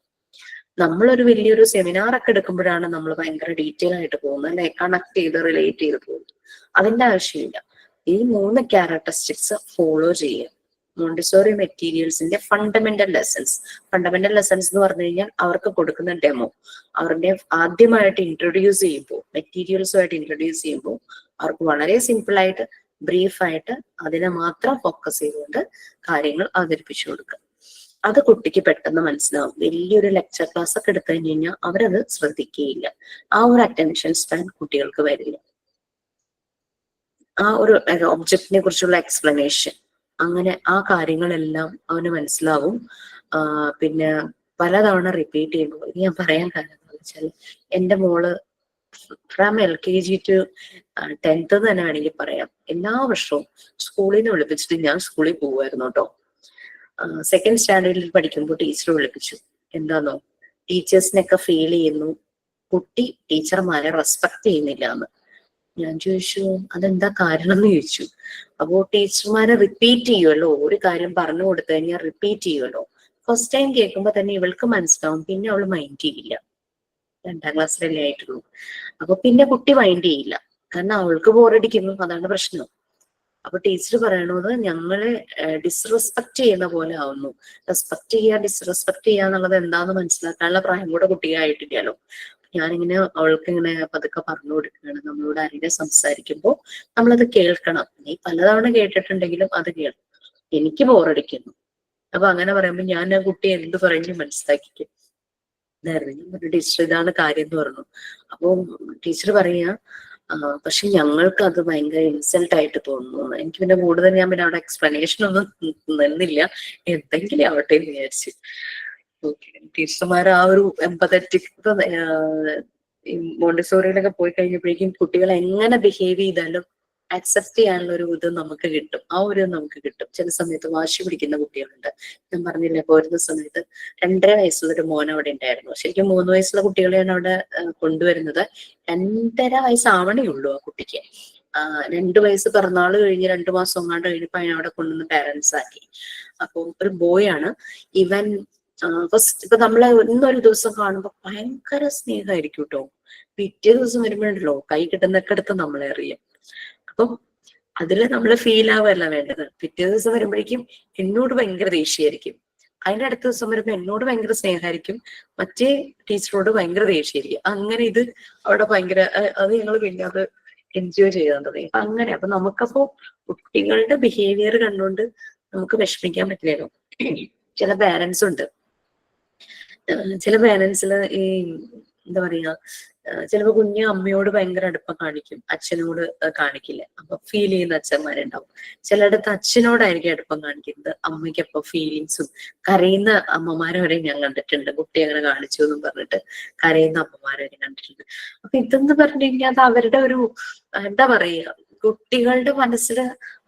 നമ്മളൊരു വലിയൊരു സെമിനാർ ഒക്കെ എടുക്കുമ്പോഴാണ് നമ്മൾ ഭയങ്കര ഡീറ്റെയിൽ ആയിട്ട് പോകുന്നത്, അല്ലെ, കണക്ട് ചെയ്ത് റിലേറ്റ് ചെയ്ത് പോകുന്നത്. അതിന്റെ ആവശ്യമില്ല. ഈ 3 ക്യാരക്ടറിസ്റ്റിക്സ് ഫോളോ ചെയ്യുക. മോണ്ടിസോറി മെറ്റീരിയൽസിന്റെ ഫണ്ടമെന്റൽ ലെസൺസ് എന്ന് പറഞ്ഞു കഴിഞ്ഞാൽ അവർക്ക് കൊടുക്കുന്ന ഡെമോ, അവരുടെ ആദ്യമായിട്ട് ഇൻട്രൊഡ്യൂസ് ചെയ്യുമ്പോൾ, മെറ്റീരിയൽസുമായിട്ട് ഇൻട്രൊഡ്യൂസ് ചെയ്യുമ്പോൾ അവർക്ക് വളരെ സിമ്പിൾ ആയിട്ട് ബ്രീഫായിട്ട് അതിനെ മാത്രം ഫോക്കസ് ചെയ്തുകൊണ്ട് കാര്യങ്ങൾ അവതരിപ്പിച്ചു കൊടുക്കുക. അത് കുട്ടിക്ക് പെട്ടെന്ന് മനസ്സിലാവും. വലിയൊരു ലെക്ചർ ക്ലാസ് ഒക്കെ എടുത്തു കഴിഞ്ഞ് കഴിഞ്ഞാൽ അവരത് ശ്രദ്ധിക്കുകയില്ല. ആ ഒരു അറ്റൻഷൻ സ്പാൻ കുട്ടികൾക്ക് വരില്ല. ആ ഒരു ഒബ്ജക്റ്റിനെ കുറിച്ചുള്ള എക്സ്പ്ലനേഷൻ, അങ്ങനെ ആ കാര്യങ്ങളെല്ലാം അവന് മനസ്സിലാവും. പിന്നെ പലതവണ റിപ്പീറ്റ് ചെയ്യുമ്പോൾ, ഞാൻ പറയാൻ കാരണം എന്താ വെച്ചാൽ, എന്റെ മോള് ഫ്രം LKG to 10th തന്നെ വേണമെങ്കിൽ പറയാം, എല്ലാ വർഷവും സ്കൂളിൽ നിന്ന് വിളിപ്പിച്ചിട്ട് ഞാൻ സ്കൂളിൽ പോകുമായിരുന്നു കേട്ടോ. 2nd സ്റ്റാൻഡേർഡിൽ പഠിക്കുമ്പോൾ ടീച്ചർ വിളിപ്പിച്ചു. എന്താന്നോ, ടീച്ചേഴ്സിനൊക്കെ ഫീൽ ചെയ്യുന്നു കുട്ടി ടീച്ചർമാരെ റെസ്പെക്ട് ചെയ്യുന്നില്ല എന്ന്. ഞാൻ ചോദിച്ചു അതെന്താ കാരണം എന്ന് ചോദിച്ചു. അപ്പോ ടീച്ചർമാരെ റിപ്പീറ്റ് ചെയ്യുമല്ലോ, ഒരു കാര്യം പറഞ്ഞു കൊടുത്തു കഴിഞ്ഞാൽ റിപ്പീറ്റ് ചെയ്യുമല്ലോ. ഫസ്റ്റ് ടൈം കേൾക്കുമ്പോ തന്നെ ഇവൾക്ക് മനസ്സിലാവും, പിന്നെ അവള് മൈൻഡ് ചെയ്യില്ല. 2ാം ക്ലാസ്സിലല്ലേ ആയിട്ടുള്ളൂ. അപ്പൊ പിന്നെ കുട്ടി മൈൻഡ് ചെയ്യില്ല, കാരണം അവൾക്ക് ബോറടിക്കുന്നു, അതാണ് പ്രശ്നം. അപ്പൊ ടീച്ചർ പറയണത് ഞങ്ങളെ ഡിസ്റെസ്പെക്ട് ചെയ്യുന്ന പോലെ ആവുന്നു. റെസ്പെക്ട് ചെയ്യുക, ഡിസ്റെസ്പെക്ട് ചെയ്യുക എന്നുള്ളത് എന്താന്ന് മനസ്സിലാക്കാനുള്ള പ്രായം കൂടെ കുട്ടിയെ ആയിട്ടില്ലല്ലോ. ഞാനിങ്ങനെ അവൾക്ക് ഇങ്ങനെ പതുക്കെ പറഞ്ഞു കൊടുക്കുകയാണ്, നമ്മളോട് ആരെങ്കിലും സംസാരിക്കുമ്പോൾ നമ്മളത് കേൾക്കണം. നീ പലതവണ കേട്ടിട്ടുണ്ടെങ്കിലും അത് കേൾക്കണം. എനിക്ക് ബോറടിക്കുന്നു. അപ്പൊ അങ്ങനെ പറയുമ്പോൾ ഞാൻ ആ കുട്ടി എന്ത് പറഞ്ഞു മനസ്സിലാക്കിക്കും. ടീച്ചർ ഇതാണ് കാര്യം എന്ന് പറഞ്ഞു. അപ്പൊ ടീച്ചർ പറയാ, പക്ഷെ ഞങ്ങൾക്ക് അത് ഭയങ്കര ഇൻസൾട്ട് ആയിട്ട് തോന്നുന്നു. എനിക്ക് പിന്നെ കൂടുതൽ ഞാൻ പിന്നെ അവിടെ എക്സ്പ്ലനേഷൻ ഒന്നും നിന്നില്ല, എന്തെങ്കിലും ആവട്ടെ എന്ന് വിചാരിച്ചു. ഓക്കെ, ടീച്ചർമാർ ആ ഒരു എംപതറ്റിക്, മോണ്ടിസോറിയിലൊക്കെ പോയി കഴിഞ്ഞപ്പോഴേക്കും കുട്ടികൾ എങ്ങനെ ബിഹേവ് ചെയ്താലും അക്സെപ്റ്റ് ചെയ്യാനുള്ള ഒരു ഇത് നമുക്ക് കിട്ടും. ആ ഒരു നമുക്ക് കിട്ടും. ചില സമയത്ത് വാശി പിടിക്കുന്ന കുട്ടികളുണ്ട്. ഞാൻ പറഞ്ഞില്ലേ, പോരുന്ന സമയത്ത് 2.5 വയസ്സുള്ള ഒരു മോൻ അവിടെ ഉണ്ടായിരുന്നു. ശരിക്കും 3 വയസ്സുള്ള കുട്ടികളെയാണ് അവിടെ കൊണ്ടുവരുന്നത്. 2.5 വയസ്സാവണേ ഉള്ളൂ ആ കുട്ടിക്ക്. 2 വയസ്സ് പിറന്നാള് കഴിഞ്ഞ് 2 മാസം എങ്ങാണ്ട് കഴിഞ്ഞപ്പോ അവിടെ കൊണ്ടുവന്ന് പാരന്റ്സ് ആക്കി. അപ്പൊ ഒരു ബോയ് ആണ് ഇവൻ. ഫസ്റ്റ് ഇപ്പൊ നമ്മളെ ഇന്നൊരു ദിവസം കാണുമ്പോ ഭയങ്കര സ്നേഹമായിരിക്കും കേട്ടോ. പിറ്റേ ദിവസം വരുമ്പോഴല്ലോ കൈ കിട്ടുന്നൊക്കെ നമ്മളെ അറിയാം. അപ്പം അതില് നമ്മൾ ഫീൽ ആവല്ല വേണ്ടത്. പിറ്റേ ദിവസം വരുമ്പോഴേക്കും എന്നോട് ഭയങ്കര ദേഷ്യമായിരിക്കും. അതിന്റെ അടുത്ത ദിവസം വരുമ്പോ എന്നോട് ഭയങ്കര സ്നേഹമായിരിക്കും, മറ്റേ ടീച്ചറോട് ഭയങ്കര ദേഷ്യമായിരിക്കും. അങ്ങനെ ഇത് അവിടെ ഭയങ്കര, അത് ഞങ്ങൾ പിന്നെ അത് എൻജോയ് ചെയ്യാൻ തുടങ്ങി. അങ്ങനെ അപ്പൊ നമുക്കപ്പോ കുട്ടികളുടെ ബിഹേവിയർ കണ്ടുകൊണ്ട് നമുക്ക് വിഷമിക്കാൻ പറ്റില്ലല്ലോ. ചില പാരന്റ്സ് ഉണ്ട്, ചില പാരന്റ്സില് ഈ എന്താ പറയാ, ചിലപ്പോ കുഞ്ഞ് അമ്മയോട് ഭയങ്കര അടുപ്പം കാണിക്കും, അച്ഛനോട് കാണിക്കില്ല. അപ്പൊ ഫീൽ ചെയ്യുന്ന അച്ഛന്മാരുണ്ടാവും. ചിലയിടത്ത് അച്ഛനോടായിരിക്കും അടുപ്പം കാണിക്കുന്നത്, അമ്മയ്ക്കപ്പൊ ഫീലിങ്സും. കരയുന്ന അമ്മമാരെ വരെ ഞാൻ കണ്ടിട്ടുണ്ട്. കുട്ടി അങ്ങനെ കാണിച്ചു എന്നും പറഞ്ഞിട്ട് കരയുന്ന അമ്മമാരെ വരെ കണ്ടിട്ടുണ്ട്. അപ്പൊ ഇതെന്ന് പറഞ്ഞു കഴിഞ്ഞാൽ അത് അവരുടെ ഒരു എന്താ പറയാ, കുട്ടികളുടെ മനസ്സിൽ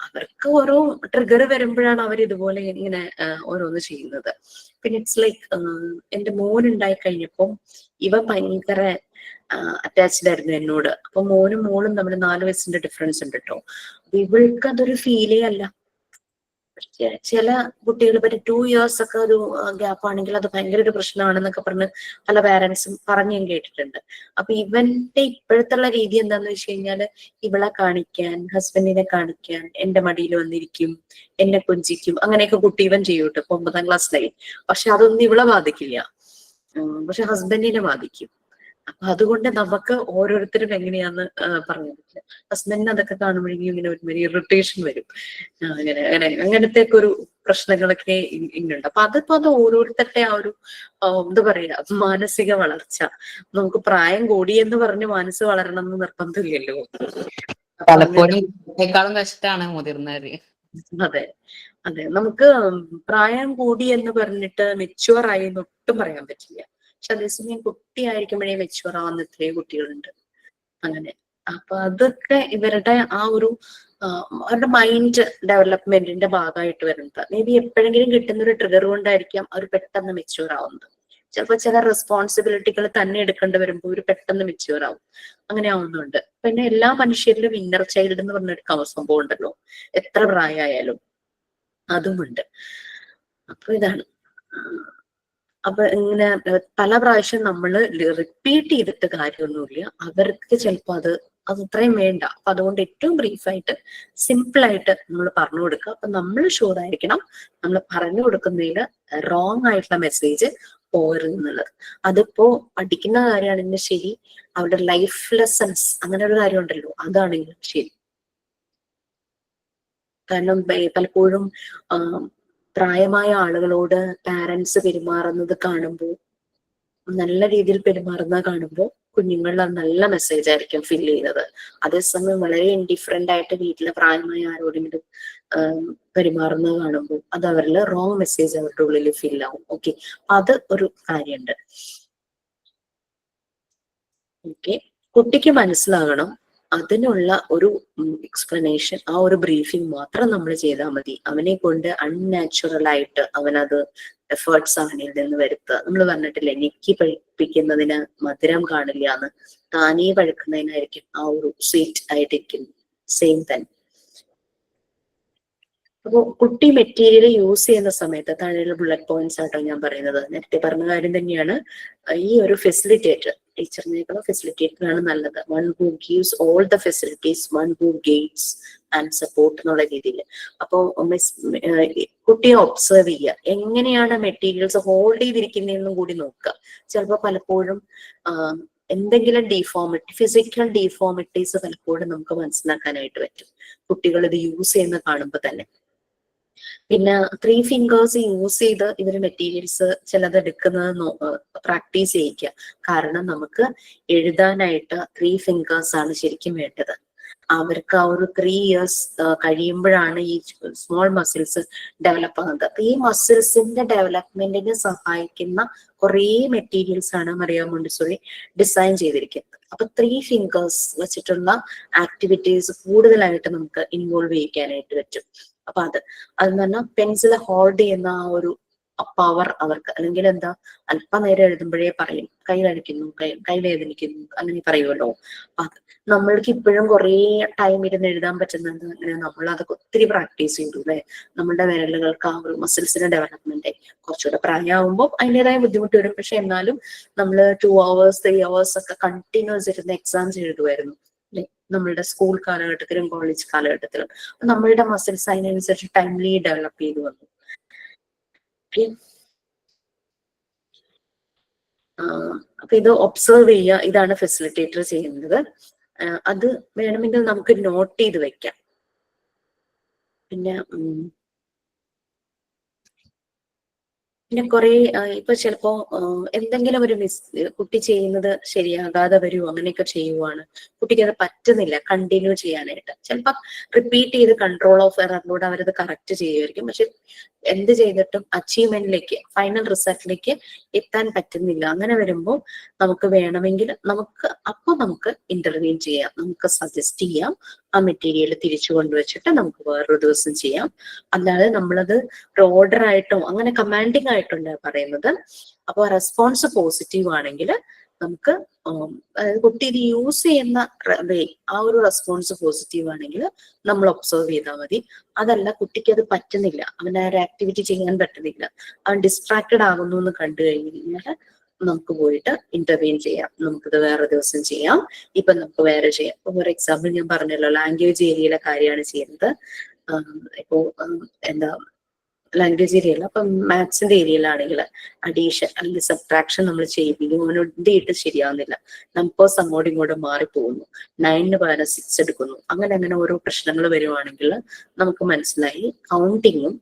അവർക്ക് ഓരോ ട്രിഗർ വരുമ്പോഴാണ് അവർ ഇതുപോലെ ഇങ്ങനെ ഓരോന്ന് ചെയ്യുന്നത്. പിന്നെ ഇറ്റ്സ് ലൈക്ക്, എന്റെ മോൻ ഉണ്ടായി കഴിഞ്ഞപ്പം ഇവ ഭയങ്കര അറ്റാച്ച്ഡ് ആയിരുന്നു എന്നോട്. അപ്പൊ മോനും മോളും തമ്മിൽ 4 വയസ്സിന്റെ ഡിഫറൻസ് ഉണ്ട് കേട്ടോ. അപ്പൊ ഇവൾക്ക് അതൊരു ഫീലേ അല്ല. ചില കുട്ടികൾ പറ്റി 2 years ഒക്കെ ഒരു ഗ്യാപ്പ് ആണെങ്കിൽ അത് ഭയങ്കര ഒരു പ്രശ്നമാണെന്നൊക്കെ പറഞ്ഞ് പല പാരന്റ്സും പറഞ്ഞു ഞാൻ കേട്ടിട്ടുണ്ട്. അപ്പൊ ഇവന്റെ ഇപ്പോഴത്തുള്ള രീതി എന്താന്ന് വെച്ച് കഴിഞ്ഞാല്, ഇവളെ കാണിക്കാൻ, ഹസ്ബൻഡിനെ കാണിക്കാൻ എന്റെ മടിയിൽ വന്നിരിക്കും, എന്നെ കൊഞ്ചിക്കും, അങ്ങനെയൊക്കെ കുട്ടി ഇവൻ ചെയ്യൂട്ടോ. ഇപ്പൊ 9ാം ക്ലാസ്സിലായി. പക്ഷെ അതൊന്നും ഇവളെ ബാധിക്കില്ല, പക്ഷെ ഹസ്ബൻഡിനെ ബാധിക്കും. അപ്പൊ അതുകൊണ്ട് നമുക്ക് ഓരോരുത്തരും എങ്ങനെയാന്ന് പറയാൻ പറ്റില്ല. ഹസ്ബൻഡിന് അതൊക്കെ കാണുമ്പോഴേക്കും ഇങ്ങനെ ഒരു ഇറിറ്റേഷൻ വരും. അങ്ങനത്തെ ഒക്കെ ഒരു പ്രശ്നങ്ങളൊക്കെ ഇങ്ങുണ്ട്. അപ്പൊ അത് ഓരോരുത്തരുടെ ആ ഒരു എന്താ പറയാ, മാനസിക വളർച്ച. നമുക്ക് പ്രായം കൂടി എന്ന് പറഞ്ഞ് മനസ്സ് വളരണം എന്ന് നിർബന്ധമില്ലല്ലോ. പലപ്പോഴും ഇതിനേക്കാളും കഷ്ടാണ് മുതിർന്നവര്. അതെ അതെ, നമുക്ക് പ്രായം കൂടി എന്ന് പറഞ്ഞിട്ട് മെച്യൂർ ആയി എന്നൊട്ടും പറയാൻ പറ്റില്ല. പക്ഷെ അതേസമയം കുട്ടിയായിരിക്കുമ്പോഴേ മെച്യൂർ ആവുന്ന എത്രയോ കുട്ടികളുണ്ട് അങ്ങനെ. അപ്പൊ അതൊക്കെ ഇവരുടെ ആ ഒരു അവരുടെ മൈൻഡ് ഡെവലപ്മെന്റിന്റെ ഭാഗമായിട്ട് വരുന്നത്. മേ ബി എപ്പോഴെങ്കിലും കിട്ടുന്ന ഒരു ട്രിഗർ കൊണ്ടായിരിക്കാം അവർ പെട്ടെന്ന് മെച്യൂർ ആവുന്നത്. ചിലപ്പോൾ ചില റെസ്പോൺസിബിലിറ്റികൾ തന്നെ എടുക്കേണ്ടി വരുമ്പോൾ ഒരു പെട്ടെന്ന് മെച്യൂർ ആവും. അങ്ങനെ ആവുന്നുണ്ട്. പിന്നെ എല്ലാ മനുഷ്യരിലും ഇന്നർ ചൈൽഡ് എന്ന് പറഞ്ഞൊരു സംഭവം ഉണ്ടല്ലോ, എത്ര പ്രായമായാലും അതുമുണ്ട്. അപ്പൊ ഇതാണ് അപ്പൊ ഇങ്ങനെ പല പ്രാവശ്യം നമ്മൾ റിപ്പീറ്റ് ചെയ്തിട്ട് കാര്യമൊന്നുമില്ല. അവർക്ക് ചിലപ്പോൾ അത് അത്രയും വേണ്ട. അപ്പൊ അതുകൊണ്ട് ഏറ്റവും ബ്രീഫായിട്ട് സിമ്പിൾ ആയിട്ട് നമ്മൾ പറഞ്ഞു കൊടുക്കുക. അപ്പൊ നമ്മൾ ഷുവർ ആയിരിക്കണം നമ്മൾ പറഞ്ഞു കൊടുക്കുന്നതിൽ റോങ് ആയിട്ടുള്ള മെസ്സേജ് പോരുത് എന്നുള്ളത്. അതിപ്പോ പഠിക്കുന്ന കാര്യമാണെങ്കിലും ശരി, അവരുടെ ലൈഫ് ലെസൺസ് അങ്ങനെ ഒരു കാര്യം ഉണ്ടല്ലോ, അതാണെങ്കിലും ശരി. കാരണം പലപ്പോഴും പ്രായമായ ആളുകളോട് പാരന്റ്സ് പെരുമാറുന്നത് കാണുമ്പോൾ, നല്ല രീതിയിൽ പെരുമാറുന്നത് കാണുമ്പോൾ കുഞ്ഞുങ്ങളിൽ അത് നല്ല മെസ്സേജ് ആയിരിക്കും ഫീൽ ചെയ്യുന്നത്. അതേസമയം വളരെ ഇൻഡിഫറന്റ് ആയിട്ട് വീട്ടിലെ പ്രായമായ ആരോടെങ്കിലും പെരുമാറുന്നത് കാണുമ്പോൾ അത് അവരിൽ റോങ് മെസ്സേജ് അവരുടെ ഉള്ളിൽ ഫീൽ ആവും. ഓക്കെ, അത് ഒരു കാര്യമുണ്ട്. ഓക്കെ, കുട്ടിക്ക് മനസ്സിലാകണം, അതിനുള്ള ഒരു എക്സ്പ്ലനേഷൻ, ആ ഒരു ബ്രീഫിംഗ് മാത്രം നമ്മൾ ചെയ്താൽ മതി. അവനെ കൊണ്ട് അൺനാച്ചുറൽ ആയിട്ട് അവനത് എഫേർട്സ് അവനിൽ നിന്ന് വരുത്തുക. നമ്മൾ പറഞ്ഞിട്ടില്ലേ, ഞെക്കി പഴിപ്പിക്കുന്നതിന് മധുരം കാണില്ല എന്ന്, താനേ പഴുക്കുന്നതിനായിരിക്കും ആ ഒരു സ്വീറ്റ് ആയിട്ടിരിക്കുന്നു. സെയിം തന്നെ. അപ്പോൾ കുട്ടി മെറ്റീരിയൽ യൂസ് ചെയ്യുന്ന സമയത്ത് താഴെയുള്ള ബുള്ളറ്റ് പോയിന്റ്സ് ആട്ടോ ഞാൻ പറയുന്നത്. നേരത്തെ പറഞ്ഞ കാര്യം തന്നെയാണ്. ഈ ഒരു ഫെസിലിറ്റേറ്റർ, ടീച്ചറിനേക്കാളും ഫെസിലിറ്റേറ്ററാണ് നല്ലത്. One who gives all the facilities, one who guides and support എന്നുള്ള രീതിയിൽ. അപ്പോൾ കുട്ടിയെ ഒബ്സർവ് ചെയ്യുക, എങ്ങനെയാണ് മെറ്റീരിയൽസ് ഹോൾഡ് ചെയ്തിരിക്കുന്നതെന്നും കൂടി നോക്കുക. ചിലപ്പോൾ പലപ്പോഴും എന്തെങ്കിലും ഡീഫോമിറ്റി, ഫിസിക്കൽ ഡീഫോമിറ്റീസ് പലപ്പോഴും നമുക്ക് മനസ്സിലാക്കാനായിട്ട് പറ്റും കുട്ടികൾ ഇത് യൂസ് ചെയ്യുന്ന കാണുമ്പോൾ തന്നെ. പിന്നെ 3 ഫിംഗേഴ്സ് യൂസ് ചെയ്ത് ഇവര് മെറ്റീരിയൽസ് ചിലത് എടുക്കുന്നത് പ്രാക്ടീസ് ചെയ്യിക്കുക. കാരണം നമുക്ക് എഴുതാനായിട്ട് 3 ഫിംഗേഴ്സ് ആണ് ശരിക്കും വേണ്ടത്. അവർക്ക് ആ ഒരു 3 ഇയേഴ്സ് കഴിയുമ്പോഴാണ് ഈ സ്മോൾ മസിൽസ് ഡെവലപ്പ് ആകുന്നത്. അപ്പൊ ഈ മസിൽസിന്റെ ഡെവലപ്മെന്റിന് സഹായിക്കുന്ന കുറേ മെറ്റീരിയൽസ് ആണ് മറിയ മോണ്ടിസോറി ഡിസൈൻ ചെയ്തിരിക്കുന്നത്. അപ്പൊ 3 ഫിംഗേഴ്സ് വെച്ചിട്ടുള്ള ആക്ടിവിറ്റീസ് കൂടുതലായിട്ട് നമുക്ക് ഇൻവോൾവ് ചെയ്യിക്കാനായിട്ട് പറ്റും. അപ്പൊ അതെന്ന് പറഞ്ഞാൽ പെൻസിൽ ഹോൾഡ് ചെയ്യുന്ന ആ ഒരു പവർ അവർക്ക്, അല്ലെങ്കിൽ എന്താ, അല്പനേരം എഴുതുമ്പോഴേ പറയും കൈ കഴിക്കുന്നു, കൈ വേദനിക്കുന്നു, അങ്ങനെ പറയുമല്ലോ. അപ്പൊ അത് നമ്മൾക്ക് ഇപ്പോഴും കുറേ ടൈം ഇരുന്ന് എഴുതാൻ പറ്റുന്നത് അങ്ങനെ നമ്മൾ അതൊക്കെ ഒത്തിരി പ്രാക്ടീസ് ചെയ്തു അല്ലെ. നമ്മളുടെ വിരലുകൾക്ക് ആ ഒരു മസിൽസിന്റെ ഡെവലപ്മെന്റ് കുറച്ചുകൂടെ പ്രായമാകുമ്പോൾ അതിൻ്റെതായ ബുദ്ധിമുട്ട് വരും. പക്ഷെ എന്നാലും നമ്മൾ 2 hours 3 hours ഒക്കെ കണ്ടിന്യൂസ് ഇരുന്ന് എക്സാംസ് എഴുതുമായിരുന്നു അല്ലെ, നമ്മളുടെ സ്കൂൾ കാലഘട്ടത്തിലും കോളേജ് കാലഘട്ടത്തിലും. നമ്മളുടെ മസിൽസ് അതിനനുസരിച്ച് ടൈംലി ഡെവലപ്പ് ചെയ്തു വന്നു. അപ്പൊ ഇത് ഒബ്സർവ് ചെയ്യുക, ഇതാണ് ഫെസിലിറ്റേറ്റർ ചെയ്യുന്നത്. അത് വേണമെങ്കിൽ നമുക്ക് നോട്ട് ചെയ്ത് വെക്കാം. പിന്നെ കുറെ ഇപ്പൊ ചിലപ്പോ എന്തെങ്കിലും ഒരു കുട്ടി ചെയ്യുന്നത് ശരിയാകാതെ വരുമോ, അങ്ങനെയൊക്കെ ചെയ്യുവാണ്, കുട്ടിക്ക് അത് പറ്റുന്നില്ല കണ്ടിന്യൂ ചെയ്യാനായിട്ട്. ചിലപ്പോ റിപ്പീറ്റ് ചെയ്ത് കൺട്രോൾ ഓഫ് എററിലൂടെ അവരത് കറക്റ്റ് ചെയ്യുമായിരിക്കും. പക്ഷെ എന്ത് ചെയ്തിട്ടും അച്ചീവ്മെന്റിലേക്ക്, ഫൈനൽ റിസൾട്ടിലേക്ക് എത്താൻ പറ്റുന്നില്ല. അങ്ങനെ വരുമ്പോൾ നമുക്ക് വേണമെങ്കിൽ നമുക്ക് ഇന്റർവ്യൂ ചെയ്യാം, നമുക്ക് സജസ്റ്റ് ചെയ്യാം, ആ മെറ്റീരിയൽ തിരിച്ചു കൊണ്ടുവച്ചിട്ട് നമുക്ക് വേറൊരു ദിവസം ചെയ്യാം. അല്ലാതെ നമ്മളത് ഒരു ഓർഡർ ആയിട്ടോ അങ്ങനെ കമാൻഡിങ് ആയിട്ടുണ്ട് പറയുന്നത്. അപ്പൊ റെസ്പോൺസ് പോസിറ്റീവ് ആണെങ്കിൽ നമുക്ക് അതായത് കുട്ടി ഇത് യൂസ് ചെയ്യുന്ന വേ, ആ ഒരു റെസ്പോൺസ് പോസിറ്റീവ് ആണെങ്കിൽ നമ്മൾ ഒബ്സർവ് ചെയ്താൽ മതി. അതല്ല കുട്ടിക്ക് അത് പറ്റുന്നില്ല, അവന് ഒരു ആക്ടിവിറ്റി ചെയ്യാൻ പറ്റുന്നില്ല, അവൻ ഡിസ്ട്രാക്റ്റഡ് ആകുന്നു എന്ന് കണ്ടു കഴിഞ്ഞു കഴിഞ്ഞാൽ നമുക്ക് പോയിട്ട് ഇന്റർവ്യൂ ചെയ്യാം, നമുക്കിത് വേറെ ദിവസം ചെയ്യാം, ഇപ്പൊ നമുക്ക് വേറെ ചെയ്യാം. ഇപ്പൊ ഫോർ എക്സാമ്പിൾ ഞാൻ പറഞ്ഞല്ലോ, ലാംഗ്വേജ് ഏരിയയിലെ കാര്യമാണ് ചെയ്യുന്നത്. ഇപ്പോ എന്താ ലാംഗ്വേജ് ഏരിയയിൽ, അപ്പൊ മാത്സിന്റെ ഏരിയയിലാണെങ്കിൽ അഡീഷൻ അല്ലെങ്കിൽ സബ്ട്രാക്ഷൻ നമ്മൾ ചെയ്യിപ്പിക്കും, അവനൊട്ടിയിട്ട് ശരിയാവുന്നില്ല, നമ്പേഴ്സ് അങ്ങോട്ടും ഇങ്ങോട്ടും മാറിപ്പോകുന്നു, 9 പകരം 6 എടുക്കുന്നു, അങ്ങനെ ഓരോ പ്രശ്നങ്ങൾ വരുവാണെങ്കിൽ നമുക്ക് മനസ്സിലായി കൗണ്ടിങ്ങും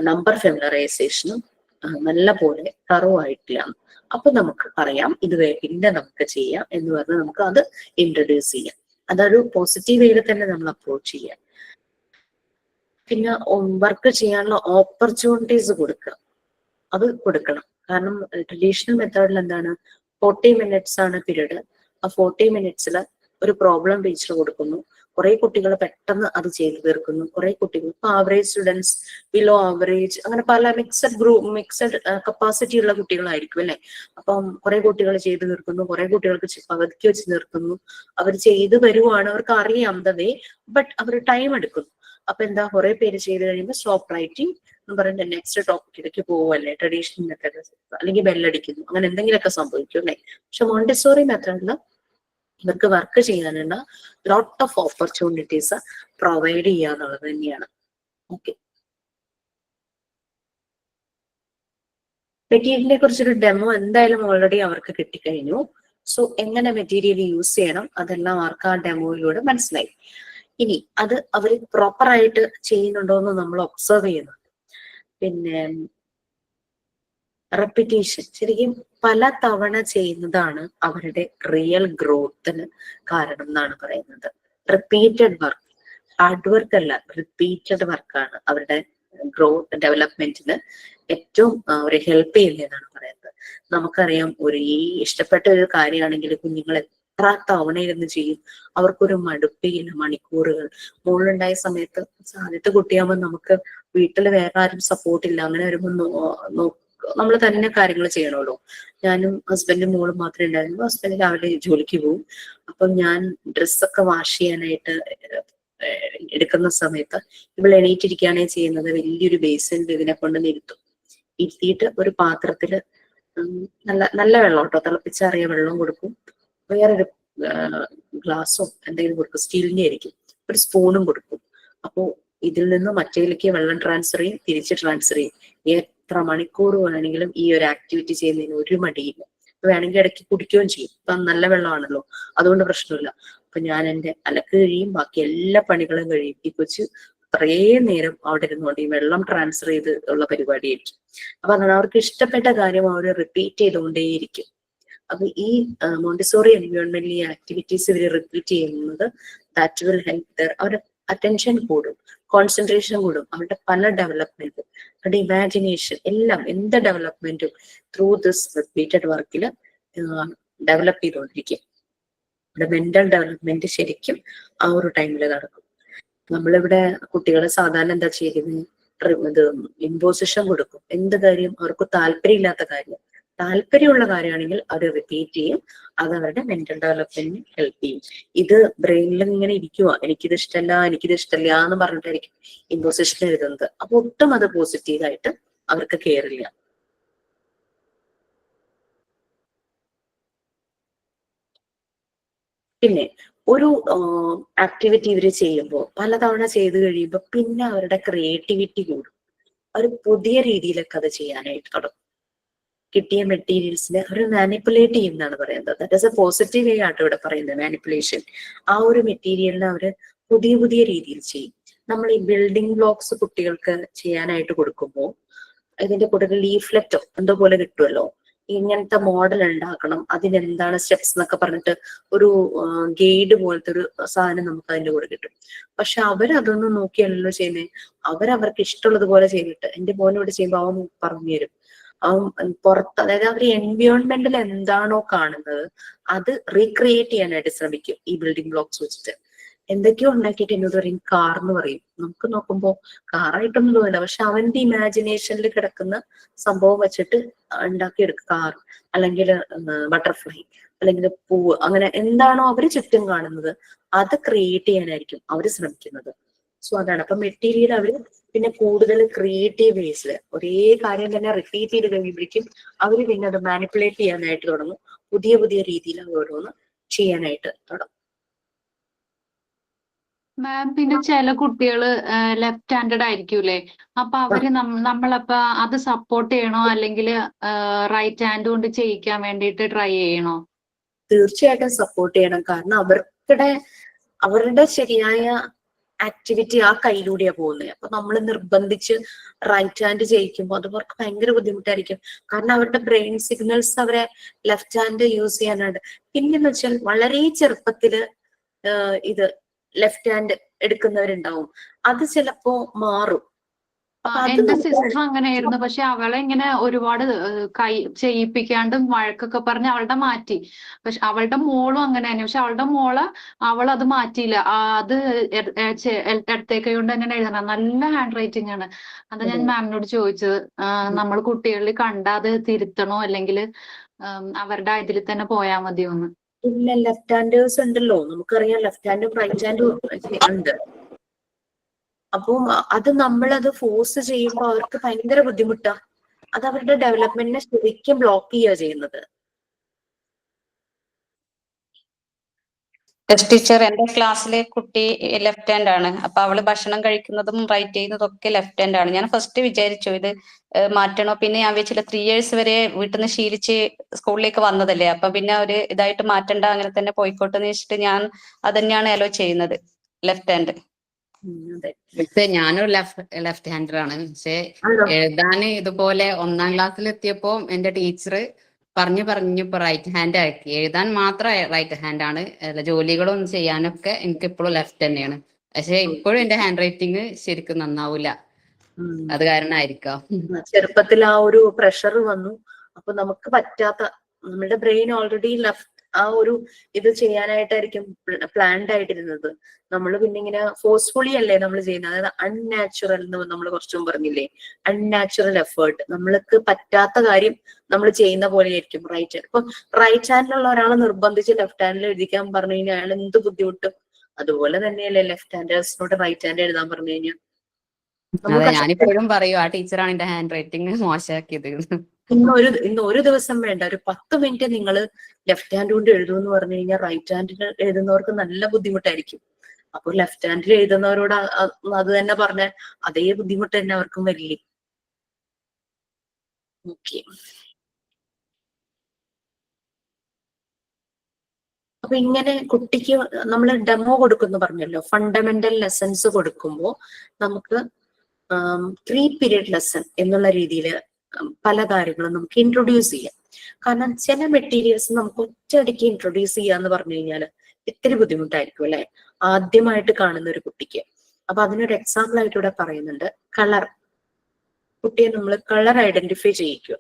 നമ്പർ ഫെമിലറൈസേഷനും നല്ല പോലെ തറവായിട്ടില്ല. അപ്പൊ നമുക്ക് പറയാം ഇത് പിന്നെ നമുക്ക് ചെയ്യാം എന്ന് പറഞ്ഞ് നമുക്ക് അത് ഇൻട്രൊഡ്യൂസ് ചെയ്യാം. അതൊരു പോസിറ്റീവ് വേയിൽ തന്നെ നമ്മൾ അപ്രോച്ച് ചെയ്യാം. പിന്നെ വർക്ക് ചെയ്യാനുള്ള ഓപ്പർച്യൂണിറ്റീസ് കൊടുക്കുക, അത് കൊടുക്കണം. കാരണം ട്രഡീഷണൽ മെത്തേഡിൽ എന്താണ്, 40 minutes ആണ് പീരീഡ്. ആ 40 minutes ഒരു പ്രോബ്ലം ടീച്ചർ കൊടുക്കുന്നു, കുറെ കുട്ടികൾ പെട്ടെന്ന് അത് ചെയ്തു തീർക്കുന്നു, കുറെ കുട്ടികൾ ആവറേജ് സ്റ്റുഡൻസ്, ബിലോ ആവറേജ്, അങ്ങനെ പല മിക്സഡ് കപ്പാസിറ്റി ഉള്ള കുട്ടികളായിരിക്കും അല്ലെ. അപ്പം കുറെ കുട്ടികൾ ചെയ്തു തീർക്കുന്നു, കുറെ കുട്ടികൾക്ക് പകുതിക്ക് വെച്ച് നിർത്തുന്നു. അവർ ചെയ്തു വരുവാണ്, അവർക്ക് അറിയാം ദ വേ, ബട്ട് അവർ ടൈം എടുക്കുന്നു. അപ്പൊ എന്താ കുറെ പേര് ചെയ്ത് കഴിയുമ്പോൾ സ്റ്റോപ്പ് റൈറ്റിംഗ് എന്ന് പറയുന്നത് നെക്സ്റ്റ് ടോപ്പിക്കിലേക്ക് പോവല്ലേ, ട്രഡീഷണൽ മെത്തേഡ് അല്ലെങ്കിൽ ബെല്ലടിക്കുന്നു, അങ്ങനെ എന്തെങ്കിലുമൊക്കെ സംഭവിക്കും അല്ലെ. പക്ഷെ മോണ്ടിസോറി മെത്തേഡിൽ ഇവർക്ക് വർക്ക് ചെയ്യാനുള്ള ലോട്ട് ഓഫ് ഓപ്പർച്യൂണിറ്റീസ് പ്രൊവൈഡ് ചെയ്യുക എന്നുള്ളത് തന്നെയാണ്. ഓക്കെ, മെറ്റീരിയലിനെ കുറിച്ചൊരു ഡെമോ എന്തായാലും ഓൾറെഡി അവർക്ക് കിട്ടിക്കഴിഞ്ഞു. സോ എങ്ങനെ മെറ്റീരിയൽ യൂസ് ചെയ്യണം അതെല്ലാം അവർക്ക് ആ ഡെമോയിലൂടെ മനസ്സിലായി. ഇനി അത് അവർ പ്രോപ്പർ ആയിട്ട് ചെയ്യുന്നുണ്ടോ എന്ന് നമ്മൾ ഒബ്സർവ് ചെയ്യുന്നുണ്ട്. പിന്നെ റെപ്പിറ്റേഷൻ, ശരിക്കും പല തവണ ചെയ്യുന്നതാണ് അവരുടെ റിയൽ ഗ്രോത്തിന് കാരണം എന്നാണ് പറയുന്നത്. റിപ്പീറ്റഡ് വർക്ക്, ഹാർഡ് വർക്ക് അല്ല, റിപ്പീറ്റഡ് വർക്കാണ് അവരുടെ ഗ്രോത്ത് ഡെവലപ്മെന്റിന് ഏറ്റവും ഒരു ഹെൽപ്പ് ചെയ്യുന്നതെന്നാണ് പറയുന്നത്. നമുക്കറിയാം, ഒരു ഈ ഇഷ്ടപ്പെട്ട ഒരു കാര്യമാണെങ്കിൽ കുഞ്ഞുങ്ങൾ എത്ര തവണ ഇരുന്ന് ചെയ്യും, അവർക്കൊരു മടുപ്പില്ല. മണിക്കൂറുകൾ മോളുണ്ടായ സമയത്ത്, ആദ്യത്തെ കുട്ടിയാകുമ്പോൾ നമുക്ക് വീട്ടിൽ വേറെ ആരും സപ്പോർട്ടില്ല, അങ്ങനെ വരുമ്പോൾ നമ്മൾ തന്നെ കാര്യങ്ങൾ ചെയ്യണമല്ലോ. ഞാനും ഹസ്ബൻഡും മോളും മാത്രമേ ഉണ്ടായിരുന്നു. ഹസ്ബൻഡ് രാവിലെ ജോലിക്ക് പോകും. അപ്പം ഞാൻ ഡ്രസ്സൊക്കെ വാഷ് ചെയ്യാനായിട്ട് എടുക്കുന്ന സമയത്ത് ഇവൾ എണീറ്റിരിക്കുകയാണെ ചെയ്യുന്നത്, വലിയൊരു ബേസിനിൽ ഇതിനെ കൊണ്ട് ഇരുത്തിയിട്ട് ഒരു പാത്രത്തില് നല്ല നല്ല വെള്ളം കേട്ടോ, തിളപ്പിച്ചാറിയ വെള്ളം കൊടുക്കും, വേറൊരു ഗ്ലാസ്സോ എന്തെങ്കിലും കൊടുക്കും, സ്റ്റീലിന്റെ ആയിരിക്കും, ഒരു സ്പൂണും കൊടുക്കും. അപ്പോ ഇതിൽ നിന്ന് മറ്റേലേക്ക് വെള്ളം ട്രാൻസ്ഫർ ചെയ്യും, തിരിച്ച് ട്രാൻസ്ഫർ ചെയ്യും. എത്ര മണിക്കൂർ വേണമെങ്കിലും ഈ ഒരു ആക്ടിവിറ്റി ചെയ്യുന്നതിന് ഒരു മടിയില്ല. വേണമെങ്കിൽ ഇടയ്ക്ക് കുടിക്കുകയും ചെയ്യും. ഇപ്പൊ നല്ല വെള്ളമാണല്ലോ, അതുകൊണ്ട് പ്രശ്നമില്ല. അപ്പൊ ഞാൻ എന്റെ അലക്ക് കഴിയും, ബാക്കി എല്ലാ പണികളും കഴിയും. ഈ കൊച്ച് കുറേ നേരം അവിടെ ഇരുന്നുകൊണ്ട് ഈ വെള്ളം ട്രാൻസ്ഫർ ചെയ്ത് ഉള്ള പരിപാടിയായിരിക്കും. അപ്പൊ അങ്ങനെ അവർക്ക് ഇഷ്ടപ്പെട്ട കാര്യം അവർ റിപ്പീറ്റ് ചെയ്തുകൊണ്ടേയിരിക്കും. അപ്പൊ ഈ മോണ്ടിസോറി എൻവയോൺമെന്റിൽ ഈ ആക്ടിവിറ്റീസ് ഇവർ റിപ്പീറ്റ് ചെയ്യുന്നത് ദാറ്റ് വിൽ ഹെൽപ്പ് അവരുടെ അറ്റൻഷൻ കൂടും, കോൺസെൻട്രേഷൻ കൂടും, അവരുടെ പല ഡെവലപ്മെന്റും, അവരുടെ ഇമാജിനേഷൻ എല്ലാം, എന്ത് ഡെവലപ്മെന്റും ത്രൂ ദിസ് റിപ്പീറ്റഡ് വർക്കിൽ ഡെവലപ്പ് ചെയ്തുകൊണ്ടിരിക്കും. അവരുടെ മെന്റൽ ഡെവലപ്മെന്റ് ശരിക്കും ആ ഒരു ടൈമിൽ നടക്കും. നമ്മളിവിടെ കുട്ടികളെ സാധാരണ എന്താ ചെയ്യുന്നത്, ഇത് ഇമ്പോസിഷൻ കൊടുക്കും. എന്ത് കാര്യം അവർക്ക് താല്പര്യമില്ലാത്ത കാര്യം, താല്പര്യമുള്ള കാര്യമാണെങ്കിൽ അവർ റിപ്പീറ്റ് ചെയ്യും. അത് അവരുടെ മെന്റൽ ഡെവലപ്മെന്റിന് ഹെൽപ്പ് ചെയ്യും. ഇത് ബ്രെയിനിൽ ഇങ്ങനെ ഇരിക്കുക, എനിക്കിത് ഇഷ്ടല്ല എന്ന് പറഞ്ഞിട്ടായിരിക്കും ഇമ്പോസിഷൻ എഴുതുന്നത്. അപ്പൊ ഒട്ടും അത് പോസിറ്റീവായിട്ട് അവർക്ക് കെയറില്ല. പിന്നെ ഒരു ആക്ടിവിറ്റി ഇവർ ചെയ്യുമ്പോൾ പലതവണ ചെയ്ത് കഴിയുമ്പോൾ പിന്നെ അവരുടെ ക്രിയേറ്റിവിറ്റി കൂടും. അവർ പുതിയ രീതിയിലൊക്കെ അത് ചെയ്യാനായിട്ട് തുടങ്ങും. കിട്ടിയ മെറ്റീരിയൽസിനെ അവർ മാനിപ്പുലേറ്റ് ചെയ്യുന്നതാണ് പറയുന്നത്. ദാറ്റ് ഈസ് എ പോസിറ്റീവ് വേ ആട്ടോ ഇവിടെ പറയുന്നത്, മാനിപ്പുലേഷൻ. ആ ഒരു മെറ്റീരിയലിനെ അവര് പുതിയ പുതിയ രീതിയിൽ ചെയ്യും. നമ്മൾ ഈ ബിൽഡിംഗ് ബ്ലോക്സ് കുട്ടികൾക്ക് ചെയ്യാനായിട്ട് കൊടുക്കുമ്പോൾ ഇതിന്റെ കൂടെ ലീഫ്ലെറ്റോ എന്തോ പോലെ കിട്ടുമല്ലോ, ഇങ്ങനത്തെ മോഡൽ ഉണ്ടാക്കണം, അതിനെന്താണ് സ്റ്റെപ്സ് എന്നൊക്കെ പറഞ്ഞിട്ട് ഒരു ഗൈഡ് പോലത്തെ ഒരു സാധനം നമുക്ക് അതിന്റെ കൂടെ കിട്ടും. പക്ഷെ അവരതൊന്നും നോക്കിയല്ലോ ചെയ്യുന്നത്. അവർക്ക് ഇഷ്ടമുള്ളതുപോലെ ചെയ്തിട്ട്, എന്റെ മോനോട് ചെയ്യുമ്പോൾ അവൻ പറഞ്ഞു തരും. പുറത്ത്, അതായത് അവർ എൻവയോൺമെന്റിൽ എന്താണോ കാണുന്നത് അത് റീക്രിയേറ്റ് ചെയ്യാനായിട്ട് ശ്രമിക്കും ഈ ബിൽഡിംഗ് ബ്ലോക്സ് വെച്ചിട്ട്. എന്തൊക്കെയോ ഉണ്ടാക്കിയിട്ട് എന്നോട് പറയും കാർ എന്ന് പറയും. നമുക്ക് നോക്കുമ്പോ കാറായിട്ടൊന്നും തോന്നില്ല, പക്ഷെ അവന്റെ ഇമാജിനേഷനിൽ കിടക്കുന്ന സംഭവം വെച്ചിട്ട് ഉണ്ടാക്കിയെടുക്കും. കാർ അല്ലെങ്കിൽ ബട്ടർഫ്ലൈ അല്ലെങ്കിൽ പൂവ്, അങ്ങനെ എന്താണോ അവര് ചുറ്റും കാണുന്നത് അത് ക്രിയേറ്റ് ചെയ്യാനായിരിക്കും അവര് ശ്രമിക്കുന്നത്. സോ അതാണ്. അപ്പൊ മെറ്റീരിയൽ അവര് പിന്നെ കൂടുതൽ ക്രിയേറ്റീവ് വേസിൽ ഒരേ കാര്യം തന്നെ റിപ്പീറ്റ് ചെയ്ത് കഴിയുമ്പോഴേക്കും അവര് പിന്നെ അത് മാനിപ്പുലേറ്റ് ചെയ്യാനായിട്ട് തുടങ്ങും. പുതിയ പുതിയ രീതിയിൽ ഓരോന്ന് ചെയ്യാനായിട്ട് തുടങ്ങും. മാം, പിന്നെ ചില കുട്ടികള് ലെഫ്റ്റ് ഹാൻഡഡ് ആയിരിക്കൂലേ, അപ്പൊ അവര് നമ്മളപ്പോ അത് സപ്പോർട്ട് ചെയ്യണോ അല്ലെങ്കിൽ റൈറ്റ് ഹാൻഡ് കൊണ്ട് ചെയ്യിക്കാൻ വേണ്ടിയിട്ട് ട്രൈ ചെയ്യണോ? തീർച്ചയായിട്ടും സപ്പോർട്ട് ചെയ്യണം. കാരണം അവരുടെ ശരിയായ ആക്ടിവിറ്റി ആ കയ്യിലൂടെയാ പോകുന്നത്. അപ്പൊ നമ്മൾ നിർബന്ധിച്ച് റൈറ്റ് ഹാൻഡ് ചെയ്യിക്കുമ്പോൾ അത് അവർക്ക് ഭയങ്കര ബുദ്ധിമുട്ടായിരിക്കും. കാരണം അവരുടെ ബ്രെയിൻ സിഗ്നൽസ് അവരെ ലെഫ്റ്റ് ഹാൻഡ് യൂസ് ചെയ്യാനായിട്ട്. പിന്നെന്ന് വെച്ചാൽ വളരെ ചെറുപ്പത്തില് ഇത് ലെഫ്റ്റ് ഹാൻഡ് എടുക്കുന്നവരുണ്ടാവും, അത് ചിലപ്പോ മാറും. എന്റെ സിസ്റ്റർ അങ്ങനെയായിരുന്നു. പക്ഷെ അവളെ ഇങ്ങനെ ഒരുപാട് കൈ ചെയ്യിപ്പിക്കാണ്ടും വഴക്കൊക്കെ പറഞ്ഞ് അവളുടെ മാറ്റി. പക്ഷെ അവളുടെ മോളും അങ്ങനെ തന്നെ. പക്ഷെ അവളുടെ മോള് അവളത് മാറ്റിയില്ല. അത് ഇടത്തേക്ക് കൊണ്ട് തന്നെ എഴുതണം. നല്ല ഹാൻഡ് റൈറ്റിംഗ് ആണ്. അത് ഞാൻ മാമിനോട് ചോദിച്ചത്, നമ്മൾ കുട്ടികളിൽ കണ്ടാ അത് തിരുത്തണോ അല്ലെങ്കിൽ അവരുടെ ഇതിൽ തന്നെ പോയാ മതിയോന്ന്. ഇല്ല, ലെഫ്റ്റ് ഹാൻഡേഴ്സ് ഉണ്ടല്ലോ, നമുക്കറിയാം ലെഫ്റ്റ് ഹാൻഡും റൈറ്റ് ഹാൻഡും ഉണ്ട്. അപ്പം അത് നമ്മളത് ഫോഴ്സ് ചെയ്യുമ്പോൾ അവർക്ക് ഭയങ്കര ബുദ്ധിമുട്ടാ. അത് അവരുടെ ഡെവലപ്മെന്റിനെ ശരിക്കും ബ്ലോക്ക് ചെയ്യുക ചെയ്യുന്നത്. ടീച്ചർ, എന്റെ ക്ലാസ്സിലെ കുട്ടി ലെഫ്റ്റ് ഹാൻഡ് ആണ്. അപ്പൊ അവള് ഭക്ഷണം കഴിക്കുന്നതും റൈറ്റ് ചെയ്യുന്നതും ഒക്കെ ലെഫ്റ്റ് ഹാൻഡ് ആണ്. ഞാൻ ഫസ്റ്റ് വിചാരിച്ചു ഇത് മാറ്റണോ. പിന്നെ ഞാൻ വെച്ചില്ല, 3 years വരെ വീട്ടിൽ നിന്ന് ശീലിച്ച് സ്കൂളിലേക്ക് വന്നതല്ലേ, അപ്പൊ പിന്നെ ഒരു ഇതായിട്ട് മാറ്റണ്ട, അങ്ങനെ തന്നെ പോയിക്കോട്ടെ എന്ന് വെച്ചിട്ട് ഞാൻ അതന്നെയാണ് അലോ ചെയ്യുന്നത്, ലെഫ്റ്റ് ഹാൻഡ്. അതെ. പക്ഷെ ഞാനൊരു ലെഫ്റ്റ് ഹാൻഡർ ആണ്. പക്ഷെ ആണോ? എഴുതാന് ഇതുപോലെ 1ാം ക്ലാസ്സിൽ എത്തിയപ്പോ എന്റെ ടീച്ചർ പറഞ്ഞു ഇപ്പൊ റൈറ്റ് ഹാൻഡ് ആക്കി. എഴുതാൻ മാത്രം റൈറ്റ് ഹാൻഡ് ആണ്, ജോലികളൊന്നും ചെയ്യാനൊക്കെ എനിക്ക് ഇപ്പോഴും ലെഫ്റ്റ് തന്നെയാണ്. പക്ഷെ ഇപ്പോഴും എന്റെ ഹാൻഡ് റൈറ്റിംഗ് ശരിക്കും നന്നാവൂല. അത് കാരണമായിരിക്കാം. ചെറുപ്പത്തിൽ ആ ഒരു പ്രഷർ വന്നു. അപ്പൊ നമുക്ക് പറ്റാത്ത, നമ്മുടെ ബ്രെയിൻ ഓൾറെഡി ലെഫ്റ്റ് ആ ഒരു ഇത് ചെയ്യാനായിട്ടായിരിക്കും പ്ലാൻഡ് ആയിട്ടിരുന്നത്. നമ്മൾ പിന്നെ ഇങ്ങനെ ഫോഴ്സ്ഫുള്ളി അല്ലേ നമ്മൾ ചെയ്യുന്നത്. അതായത് അൺനാച്ചുറൽ എന്ന് നമ്മൾ കുറച്ചു മുമ്പ് പറഞ്ഞില്ലേ, അൺനാച്ചുറൽ എഫേർട്ട്. നമ്മൾക്ക് പറ്റാത്ത കാര്യം നമ്മൾ ചെയ്യുന്ന പോലെ ആയിരിക്കും റൈറ്റ് ഹാൻഡ്. ഇപ്പൊ റൈറ്റ് ഹാൻഡിലുള്ള ഒരാളെ നിർബന്ധിച്ച് ലെഫ്റ്റ് ഹാൻഡിൽ എഴുതിക്കാൻ പറഞ്ഞു കഴിഞ്ഞാൽ അയാൾ എന്ത് ബുദ്ധിമുട്ടും. അതുപോലെ തന്നെയല്ലേ ലെഫ്റ്റ് ഹാൻഡേഴ്സിനോട് റൈറ്റ് ഹാൻഡ് എഴുതാൻ പറഞ്ഞു കഴിഞ്ഞാൽ. അതെ, ഞാനിപ്പോഴും പറയും ആ ടീച്ചറാണ് എന്റെ ഹാൻഡ് റൈറ്റിംഗ് മോശമാക്കിയത്. ഇന്ന് ഒരു ദിവസം വേണ്ട, ഒരു 10 മിനിറ്റ് നിങ്ങൾ ലെഫ്റ്റ് ഹാൻഡ് കൊണ്ട് എഴുതുമെന്ന് പറഞ്ഞു കഴിഞ്ഞാൽ റൈറ്റ് ഹാൻഡിൽ എഴുതുന്നവർക്ക് നല്ല ബുദ്ധിമുട്ടായിരിക്കും. അപ്പൊ ലെഫ്റ്റ് ഹാൻഡിൽ എഴുതുന്നവരോട് അത് തന്നെ പറഞ്ഞ അതേ ബുദ്ധിമുട്ട് തന്നെ അവർക്കും വരില്ലേ. ഓക്കെ. അപ്പൊ ഇങ്ങനെ കുട്ടിക്ക് നമ്മൾ ഡെമോ കൊടുക്കുന്നു പറഞ്ഞല്ലോ, ഫണ്ടമെന്റൽ ലെസൺസ് കൊടുക്കുമ്പോൾ നമുക്ക് 3 period ലെസൺ എന്നുള്ള രീതിയിൽ പല കാര്യങ്ങളും നമുക്ക് ഇൻട്രൊഡ്യൂസ് ചെയ്യാം. കാരണം ചില മെറ്റീരിയൽസ് നമുക്ക് ഒറ്റയടിക്ക് ഇൻട്രൊഡ്യൂസ് ചെയ്യാന്ന് പറഞ്ഞു കഴിഞ്ഞാൽ ഇത്തിരി ബുദ്ധിമുട്ടായിരിക്കും അല്ലെ, ആദ്യമായിട്ട് കാണുന്ന ഒരു കുട്ടിക്ക്. അപ്പൊ അതിനൊരു എക്സാമ്പിൾ ആയിട്ട് ഇവിടെ പറയുന്നുണ്ട്, കളർ. കുട്ടിയെ നമ്മൾ കളർ ഐഡന്റിഫൈ ചെയ്യിക്കുക.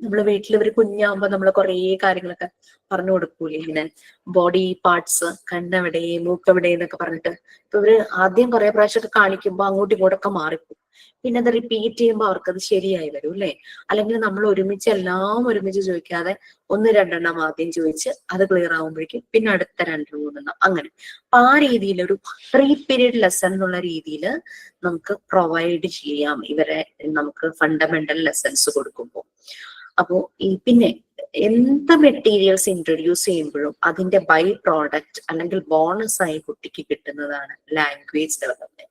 നമ്മൾ വീട്ടിൽ ഒരു കുഞ്ഞാകുമ്പോ നമ്മൾ കുറേ കാര്യങ്ങളൊക്കെ പറഞ്ഞു കൊടുക്കൂലേ, ഇങ്ങനെ ബോഡി പാർട്സ്, കണ്ണെവിടെ, മൂക്കെവിടെ എന്നൊക്കെ പറഞ്ഞിട്ട്. ഇപ്പൊ ഇവര് ആദ്യം കുറെ പ്രാവശ്യമൊക്കെ കാണിക്കുമ്പോൾ അങ്ങോട്ടും ഇങ്ങോട്ടൊക്കെ മാറിപ്പോകും. പിന്നെ അത് റിപ്പീറ്റ് ചെയ്യുമ്പോൾ അവർക്കത് ശരിയായി വരും അല്ലെ. അല്ലെങ്കിൽ നമ്മൾ എല്ലാം ഒരുമിച്ച് ചോദിക്കാതെ 1-2 ആദ്യം ചോദിച്ച് അത് ക്ലിയർ ആകുമ്പോഴേക്കും പിന്നെ അടുത്ത 2-3 അങ്ങനെ. അപ്പൊ ആ രീതിയിൽ ഒരു 3 period ലെസൺ എന്നുള്ള രീതിയിൽ നമുക്ക് പ്രൊവൈഡ് ചെയ്യാം ഇവരെ, നമുക്ക് ഫണ്ടമെന്റൽ ലെസൺസ് കൊടുക്കുമ്പോൾ. അപ്പോ പിന്നെ എന്ത് മെറ്റീരിയൽസ് ഇൻട്രൊഡ്യൂസ് ചെയ്യുമ്പോഴും അതിന്റെ ബൈ പ്രോഡക്റ്റ് അല്ലെങ്കിൽ ബോണസ് ആയി കുട്ടിക്ക് കിട്ടുന്നതാണ് ലാംഗ്വേജ് ഡെവലപ്മെന്റ്.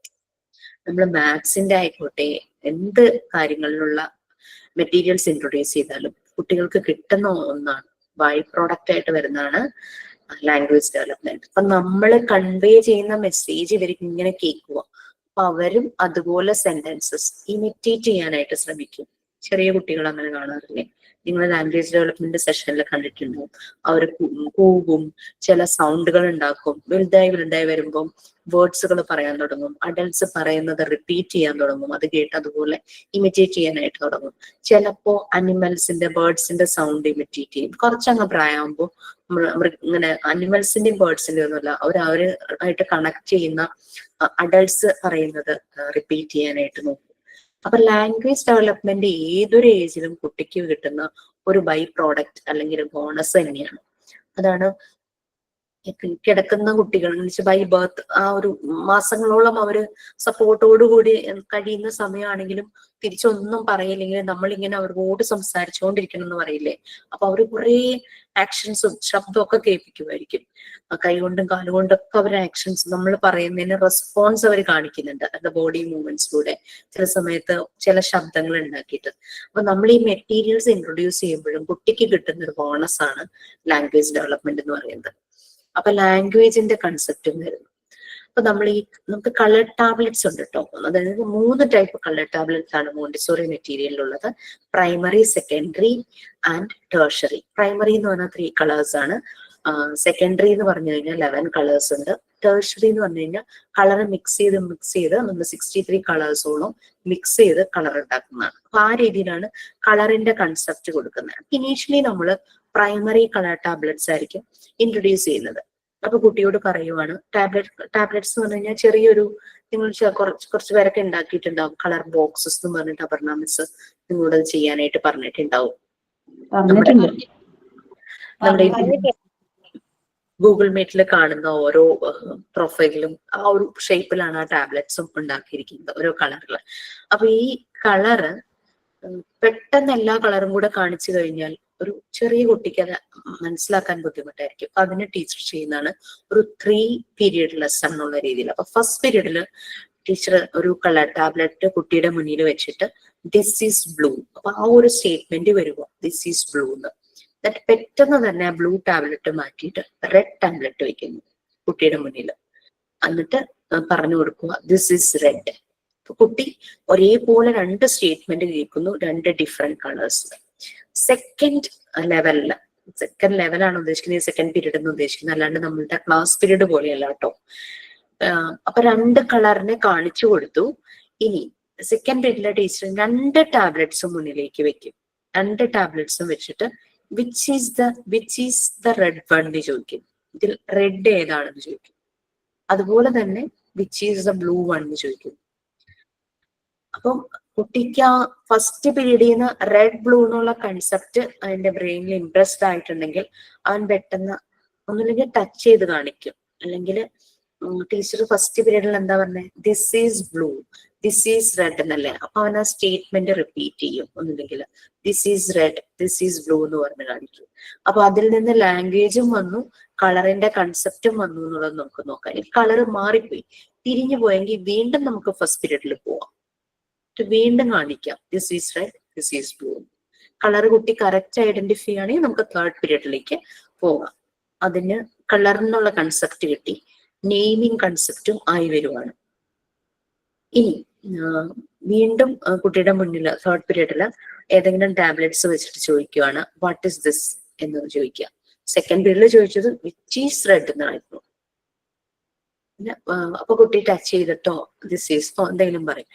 നമ്മൾ മാത്സിന്റെ ആയിക്കോട്ടെ എന്ത് കാര്യങ്ങളിലുള്ള മെറ്റീരിയൽസ് ഇൻട്രൊഡ്യൂസ് ചെയ്താലും കുട്ടികൾക്ക് കിട്ടുന്ന ഒന്നാണ്, ബൈ പ്രോഡക്റ്റ് ആയിട്ട് വരുന്നതാണ് ലാംഗ്വേജ് ഡെവലപ്മെന്റ്. അപ്പൊ നമ്മൾ കൺവേ ചെയ്യുന്ന മെസ്സേജ് ഇവർക്ക് ഇങ്ങനെ കേൾക്കുക. അപ്പൊ അവരും അതുപോലെ സെന്റൻസസ് ഇമിറ്റേറ്റ് ചെയ്യാനായിട്ട് ശ്രമിക്കും. ചെറിയ കുട്ടികൾ അങ്ങനെ കാണാറില്ലേ, നിങ്ങൾ ലാംഗ്വേജ് ഡെവലപ്മെന്റ് സെഷനിൽ കണ്ടിട്ടുണ്ടാവും. അവർ കൂവും, ചില സൗണ്ടുകൾ ഉണ്ടാക്കും. വലുതായി വരുമ്പോൾ വേർഡ്സുകൾ പറയാൻ തുടങ്ങും. അഡൽട്സ് പറയുന്നത് റിപ്പീറ്റ് ചെയ്യാൻ തുടങ്ങും. അത് കേട്ട് അതുപോലെ ഇമിറ്റേറ്റ് ചെയ്യാനായിട്ട് തുടങ്ങും. ചിലപ്പോ അനിമൽസിന്റെ, ബേർഡ്സിന്റെ സൗണ്ട് ഇമിറ്റേറ്റ് ചെയ്യും. കുറച്ചങ്ങ് പ്രായമാകുമ്പോൾ ഇങ്ങനെ അനിമൽസിന്റെയും ബേർഡ്സിന്റെയും ഒന്നുമല്ല, അവരായിട്ട് കണക്ട് ചെയ്യുന്ന അഡൽട്സ് പറയുന്നത് റിപ്പീറ്റ് ചെയ്യാനായിട്ട് നോക്കും. അപ്പൊ ലാംഗ്വേജ് ഡെവലപ്മെന്റ് ഏതൊരു ഏജിലും കുട്ടിക്ക് കിട്ടുന്ന ഒരു ബൈ പ്രോഡക്റ്റ് അല്ലെങ്കിൽ ബോണസ് തന്നെയാണ്. അതാണ് കിടക്കുന്ന കുട്ടികൾ ബൈ ബർത്ത് ആ ഒരു മാസങ്ങളോളം അവര് സപ്പോർട്ടോടുകൂടി കഴിയുന്ന സമയമാണെങ്കിലും തിരിച്ചൊന്നും പറയില്ലെങ്കിൽ നമ്മളിങ്ങനെ അവരോട് സംസാരിച്ചുകൊണ്ടിരിക്കണം എന്ന് പറയില്ലേ. അപ്പൊ അവര് കുറെ ആക്ഷൻസും ശബ്ദമൊക്കെ കേൾപ്പിക്കുമായിരിക്കും. കൈകൊണ്ടും കാലുകൊണ്ടൊക്കെ അവരുടെ ആക്ഷൻസ്, നമ്മൾ പറയുന്നതിന് റെസ്പോൺസ് അവർ കാണിക്കുന്നുണ്ട് അവരുടെ ബോഡി മൂവ്മെന്റ്സിലൂടെ, ചില സമയത്ത് ചില ശബ്ദങ്ങൾ ഉണ്ടാക്കിയിട്ട്. അപ്പൊ നമ്മൾ ഈ മെറ്റീരിയൽസ് ഇൻട്രൊഡ്യൂസ് ചെയ്യുമ്പോഴും കുട്ടിക്ക് കിട്ടുന്ന ഒരു ബോണസ് ആണ് ലാംഗ്വേജ് ഡെവലപ്മെന്റ് എന്ന് പറയുന്നത്. അപ്പൊ ലാംഗ്വേജിന്റെ കൺസെപ്റ്റും വരുന്നു. അപ്പൊ നമുക്ക് കളർ ടാബ്ലറ്റ്സ് ഉണ്ട് കേട്ടോ. അതായത് 3 ടൈപ്പ് കളർ ടാബ്ലറ്റ്സ് ആണ് മോണ്ടിസോറി മെറ്റീരിയലിലുള്ളത്, primary, secondary and tertiary. Primary എന്ന് പറഞ്ഞാൽ 3 കളേഴ്സ് ആണ്. സെക്കൻഡറി എന്ന് പറഞ്ഞു കഴിഞ്ഞാൽ 11 കളേഴ്സ് ഉണ്ട്. ടേർഷറി എന്ന് പറഞ്ഞു കഴിഞ്ഞാൽ കളർ മിക്സ് ചെയ്ത് നമ്മൾ 63 കളേഴ്സോളം മിക്സ് ചെയ്ത് കളർ ഉണ്ടാക്കുന്നതാണ്. അപ്പൊ ആ രീതിയിലാണ് കളറിന്റെ കൺസെപ്റ്റ് കൊടുക്കുന്നത്. ഇനീഷ്യലി നമ്മൾ പ്രൈമറി കളർ ടാബ്ലറ്റ്സ് ആയിരിക്കും ഇൻട്രൊഡ്യൂസ് ചെയ്യുന്നത്. അപ്പൊ കുട്ടിയോട് പറയുവാണ്, ടാബ്ലറ്റ്സ് എന്ന് പറഞ്ഞു കഴിഞ്ഞാൽ ചെറിയൊരു, നിങ്ങൾ കുറച്ച് പേരൊക്കെ ഉണ്ടാക്കിയിട്ടുണ്ടാവും കളർ ബോക്സസ് എന്ന് പറഞ്ഞിട്ട് അപർണ മിസ് നിങ്ങളോട് ചെയ്യാനായിട്ട് പറഞ്ഞിട്ടുണ്ടാവും. നമ്മുടെ ഗൂഗിൾ മീറ്റിൽ കാണുന്ന ഓരോ പ്രൊഫൈലും ആ ഒരു ഷേപ്പിലാണ് ആ ടാബ്ലറ്റ്സും ഉണ്ടാക്കിയിരിക്കുന്നത്, ഓരോ കളറില്. അപ്പൊ ഈ കളറ് പെട്ടെന്ന് എല്ലാ കളറും കൂടെ കാണിച്ചു കഴിഞ്ഞാൽ ഒരു ചെറിയ കുട്ടിക്ക് അത് മനസ്സിലാക്കാൻ ബുദ്ധിമുട്ടായിരിക്കും. അപ്പൊ അതിന് ടീച്ചർ ചെയ്യുന്നതാണ് ഒരു 3 പീരിയഡ് ലെസൺ എന്നുള്ള രീതിയിൽ. അപ്പൊ ഫസ്റ്റ് പീരീഡില് ടീച്ചർ ഒരു കളർ ടാബ്ലറ്റ് കുട്ടിയുടെ മുന്നിൽ വെച്ചിട്ട് ദിസ് ഈസ് ബ്ലൂ, അപ്പൊ ആ ഒരു സ്റ്റേറ്റ്മെന്റ് വരുമോ ദിസ് ഈസ് ബ്ലൂ എന്ന്. എന്നിട്ട് പെട്ടെന്ന് തന്നെ ആ ബ്ലൂ ടാബ്ലറ്റ് മാറ്റിയിട്ട് റെഡ് ടാബ്ലറ്റ് വെക്കുന്നു കുട്ടിയുടെ മുന്നിൽ. എന്നിട്ട് പറഞ്ഞു കൊടുക്കുക ദിസ് ഈസ് റെഡ്. കുട്ടി ഒരേപോലെ 2 സ്റ്റേറ്റ്മെന്റ് കേൾക്കുന്നു, 2 ഡിഫറെന്റ് കളേഴ്സ്. സെക്കൻഡ് ലെവലാണ് ഉദ്ദേശിക്കുന്നത്, സെക്കൻഡ് പീരീഡ് എന്ന് ഉദ്ദേശിക്കുന്നത്, അല്ലാണ്ട് നമ്മളുടെ ക്ലാസ് പീരീഡ് പോലെയല്ല കേട്ടോ. അപ്പൊ 2 കളറിനെ കാണിച്ചു കൊടുത്തു. ഇനി സെക്കൻഡ് പീരീഡിലെ ടീച്ചർ 2 ടാബ്ലറ്റ്സും മുന്നിലേക്ക് വെക്കും. 2 ടാബ്ലറ്റ്സും വെച്ചിട്ട് which is the red one എന്ന് ചോദിക്കും. ഇതിൽ റെഡ് ഏതാണെന്ന് ചോദിക്കും. അതുപോലെ തന്നെ which is the blue one എന്ന് ചോദിക്കും. അപ്പം കുട്ടിക്ക് ആ ഫസ്റ്റ് പീരീഡിൽ നിന്ന് റെഡ് ബ്ലൂ എന്നുള്ള കൺസെപ്റ്റ് അതിന്റെ ബ്രെയിനിൽ ഇംപ്രസ്ഡ് ആയിട്ടുണ്ടെങ്കിൽ അവൻ പെട്ടെന്ന് ഒന്നുമില്ലെങ്കിൽ ടച്ച് ചെയ്ത് കാണിക്കും. അല്ലെങ്കിൽ ടീച്ചർ ഫസ്റ്റ് പീരീഡിൽ എന്താ പറഞ്ഞത് this is blue this is red എന്നല്ലേ, അപ്പൊ അവൻ ആ സ്റ്റേറ്റ്മെന്റ് റിപ്പീറ്റ് ചെയ്യും. ഒന്നുമില്ലെങ്കിൽ this is red this is blue എന്ന് പറഞ്ഞ് കാണിക്കും. അപ്പൊ അതിൽ നിന്ന് ലാംഗ്വേജും വന്നു, കളറിന്റെ കൺസെപ്റ്റും വന്നു എന്നുള്ളത് നമുക്ക് നോക്കാം. ഈ കളർ മാറിപ്പോയി തിരിഞ്ഞു പോയെങ്കിൽ വീണ്ടും നമുക്ക് ഫസ്റ്റ് പീരീഡിൽ പോവാം, വീണ്ടും കാണിക്കാം this is red this is blue. Colour കുട്ടി കറക്റ്റ് ഐഡന്റിഫൈ ആണെങ്കിൽ നമുക്ക് തേർഡ് പീരീഡിലേക്ക് പോകാം. അതിന് കളറിനുള്ള കൺസെപ്റ്റ് കിട്ടി, നെയിമിങ് കൺസെപ്റ്റും ആയി വരുവാണ്. ഇനി വീണ്ടും കുട്ടിയുടെ മുന്നിൽ തേർഡ് പീരീഡിൽ ഏതെങ്കിലും ടാബ്ലറ്റ്സ് വെച്ചിട്ട് ചോദിക്കുവാണ് വാട്ട് ഇസ് ദിസ് എന്ന് ചോദിക്കുക. സെക്കൻഡ് പീരീഡിൽ ചോദിച്ചത് വിച്ച് ഈസ് റെഡ് എന്നായിരുന്നു. അപ്പൊ കുട്ടി ടച്ച് ചെയ്തിട്ടോ ദിസ് ഈസ് എന്തെങ്കിലും പറയും.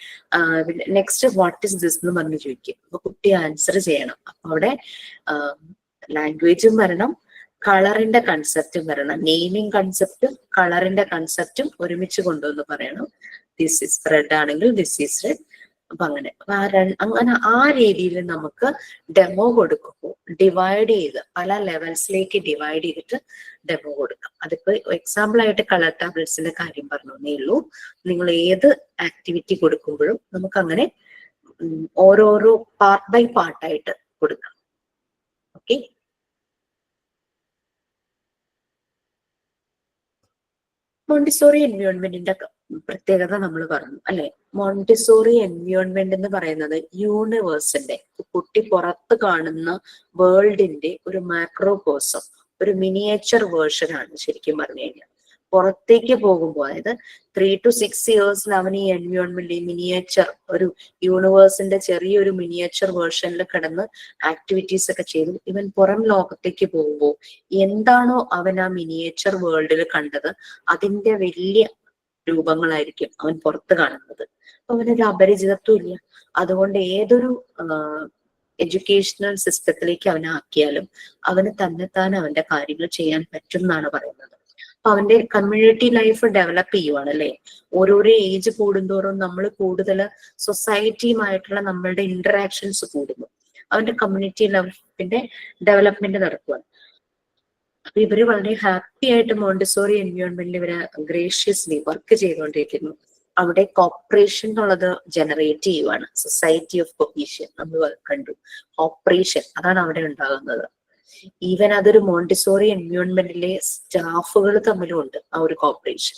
പിന്നെ നെക്സ്റ്റ് വാട്ട് ഇസ് ദിസ് എന്ന് പറഞ്ഞ് ചോദിക്കും. അപ്പൊ കുട്ടി ആൻസർ ചെയ്യണം. അപ്പൊ അവിടെ ലാംഗ്വേജും വരണം, കളറിന്റെ കൺസെപ്റ്റും വരണം. നെയിമിങ് കൺസെപ്റ്റും കളറിന്റെ കൺസെപ്റ്റും ഒരുമിച്ച് കൊണ്ടുവന്ന് പറയണം. ദിസ് ഈസ് റെഡ് ആണെങ്കിൽ ദിസ് ഈസ് റെഡ്. അപ്പൊ അങ്ങനെ ആ രീതിയിൽ നമുക്ക് ഡെമോ കൊടുക്കുമ്പോൾ ഡിവൈഡ് ചെയ്ത് പല ലെവൽസിലേക്ക് ഡിവൈഡ് ചെയ്തിട്ട് ഡെമോ കൊടുക്കാം. അതിപ്പോ എക്സാമ്പിൾ ആയിട്ട് കളർ ടാബ്ലറ്റ്സിന്റെ കാര്യം പറഞ്ഞേ ഉള്ളൂ. നിങ്ങൾ ഏത് ആക്ടിവിറ്റി കൊടുക്കുമ്പോഴും നമുക്ക് അങ്ങനെ ഓരോരോ പാർട്ട് ബൈ പാർട്ടായിട്ട് കൊടുക്കാം. ഓക്കെ, മോണ്ടിസോറി എൻവയോൺമെന്റിന്റെ പ്രത്യേകത നമ്മൾ പറഞ്ഞു അല്ലെ. മോണ്ടിസോറി എൻവയോൺമെന്റ് എന്ന് പറയുന്നത് യൂണിവേഴ്സിന്റെ, കുട്ടി പുറത്ത് കാണുന്ന വേൾഡിന്റെ ഒരു മാക്രോകോസം, ഒരു മിനിയേച്ചർ വേർഷൻ ആണ് ശരിക്കും പറഞ്ഞു കഴിഞ്ഞാൽ. പുറത്തേക്ക് പോകുമ്പോൾ അതായത് 3 to 6 years അവൻ ഈ എൻവയോൺമെന്റ്, ഈ മിനിയേച്ചർ ഒരു യൂണിവേഴ്സിന്റെ ചെറിയൊരു മിനിയേച്ചർ വേർഷനിൽ കിടന്ന് ആക്ടിവിറ്റീസ് ഒക്കെ ചെയ്തു ഇവൻ പുറം ലോകത്തേക്ക് പോകുമ്പോൾ എന്താണോ അവൻ ആ മിനിയേച്ചർ വേൾഡിൽ കണ്ടത് അതിന്റെ വലിയ രൂപങ്ങളായിരിക്കും അവൻ പുറത്ത് കാണുന്നത്. അപ്പൊ അവനൊരു അപരിചിതത്വം ഇല്ല. അതുകൊണ്ട് ഏതൊരു എഡ്യൂക്കേഷണൽ സിസ്റ്റത്തിലേക്ക് അവനെ ആക്കിയാലും അവന് തന്നെത്താൻ അവന്റെ കാര്യങ്ങൾ ചെയ്യാൻ പറ്റും എന്നാണ് പറയുന്നത്. അപ്പൊ അവന്റെ കമ്മ്യൂണിറ്റി ലൈഫ് ഡെവലപ്പ് ചെയ്യുവാണ് അല്ലെ. ഓരോരോ ഏജ് കൂടുന്തോറും നമ്മൾ കൂടുതൽ സൊസൈറ്റിയുമായിട്ടുള്ള നമ്മളുടെ ഇന്ററാക്ഷൻസ് കൂടുന്നു, അവന്റെ കമ്മ്യൂണിറ്റി ലൈഫിന്റെ ഡെവലപ്മെന്റ് നടക്കുകയാണ്. അപ്പൊ ഇവര് വളരെ ഹാപ്പി ആയിട്ട് മോണ്ടിസോറി എൻവയോൺമെന്റിൽ ഇവര് ഗ്രേഷ്യസ്ലി വർക്ക് ചെയ്തുകൊണ്ടിരിക്കുന്നു. അവിടെ കോപ്പറേഷൻ എന്നുള്ളത് ജനറേറ്റ് ചെയ്യുവാണ്. സൊസൈറ്റി ഓഫ് കൊഹീഷൻ നമ്മൾ കണ്ടു. കോപ്പറേഷൻ അതാണ് അവിടെ ഉണ്ടാകുന്നത്. ഈവൻ അതൊരു മോണ്ടിസോറി എൻവയോൺമെന്റിലെ സ്റ്റാഫുകൾ തമ്മിലും ഉണ്ട് ആ ഒരു കോപ്പറേഷൻ.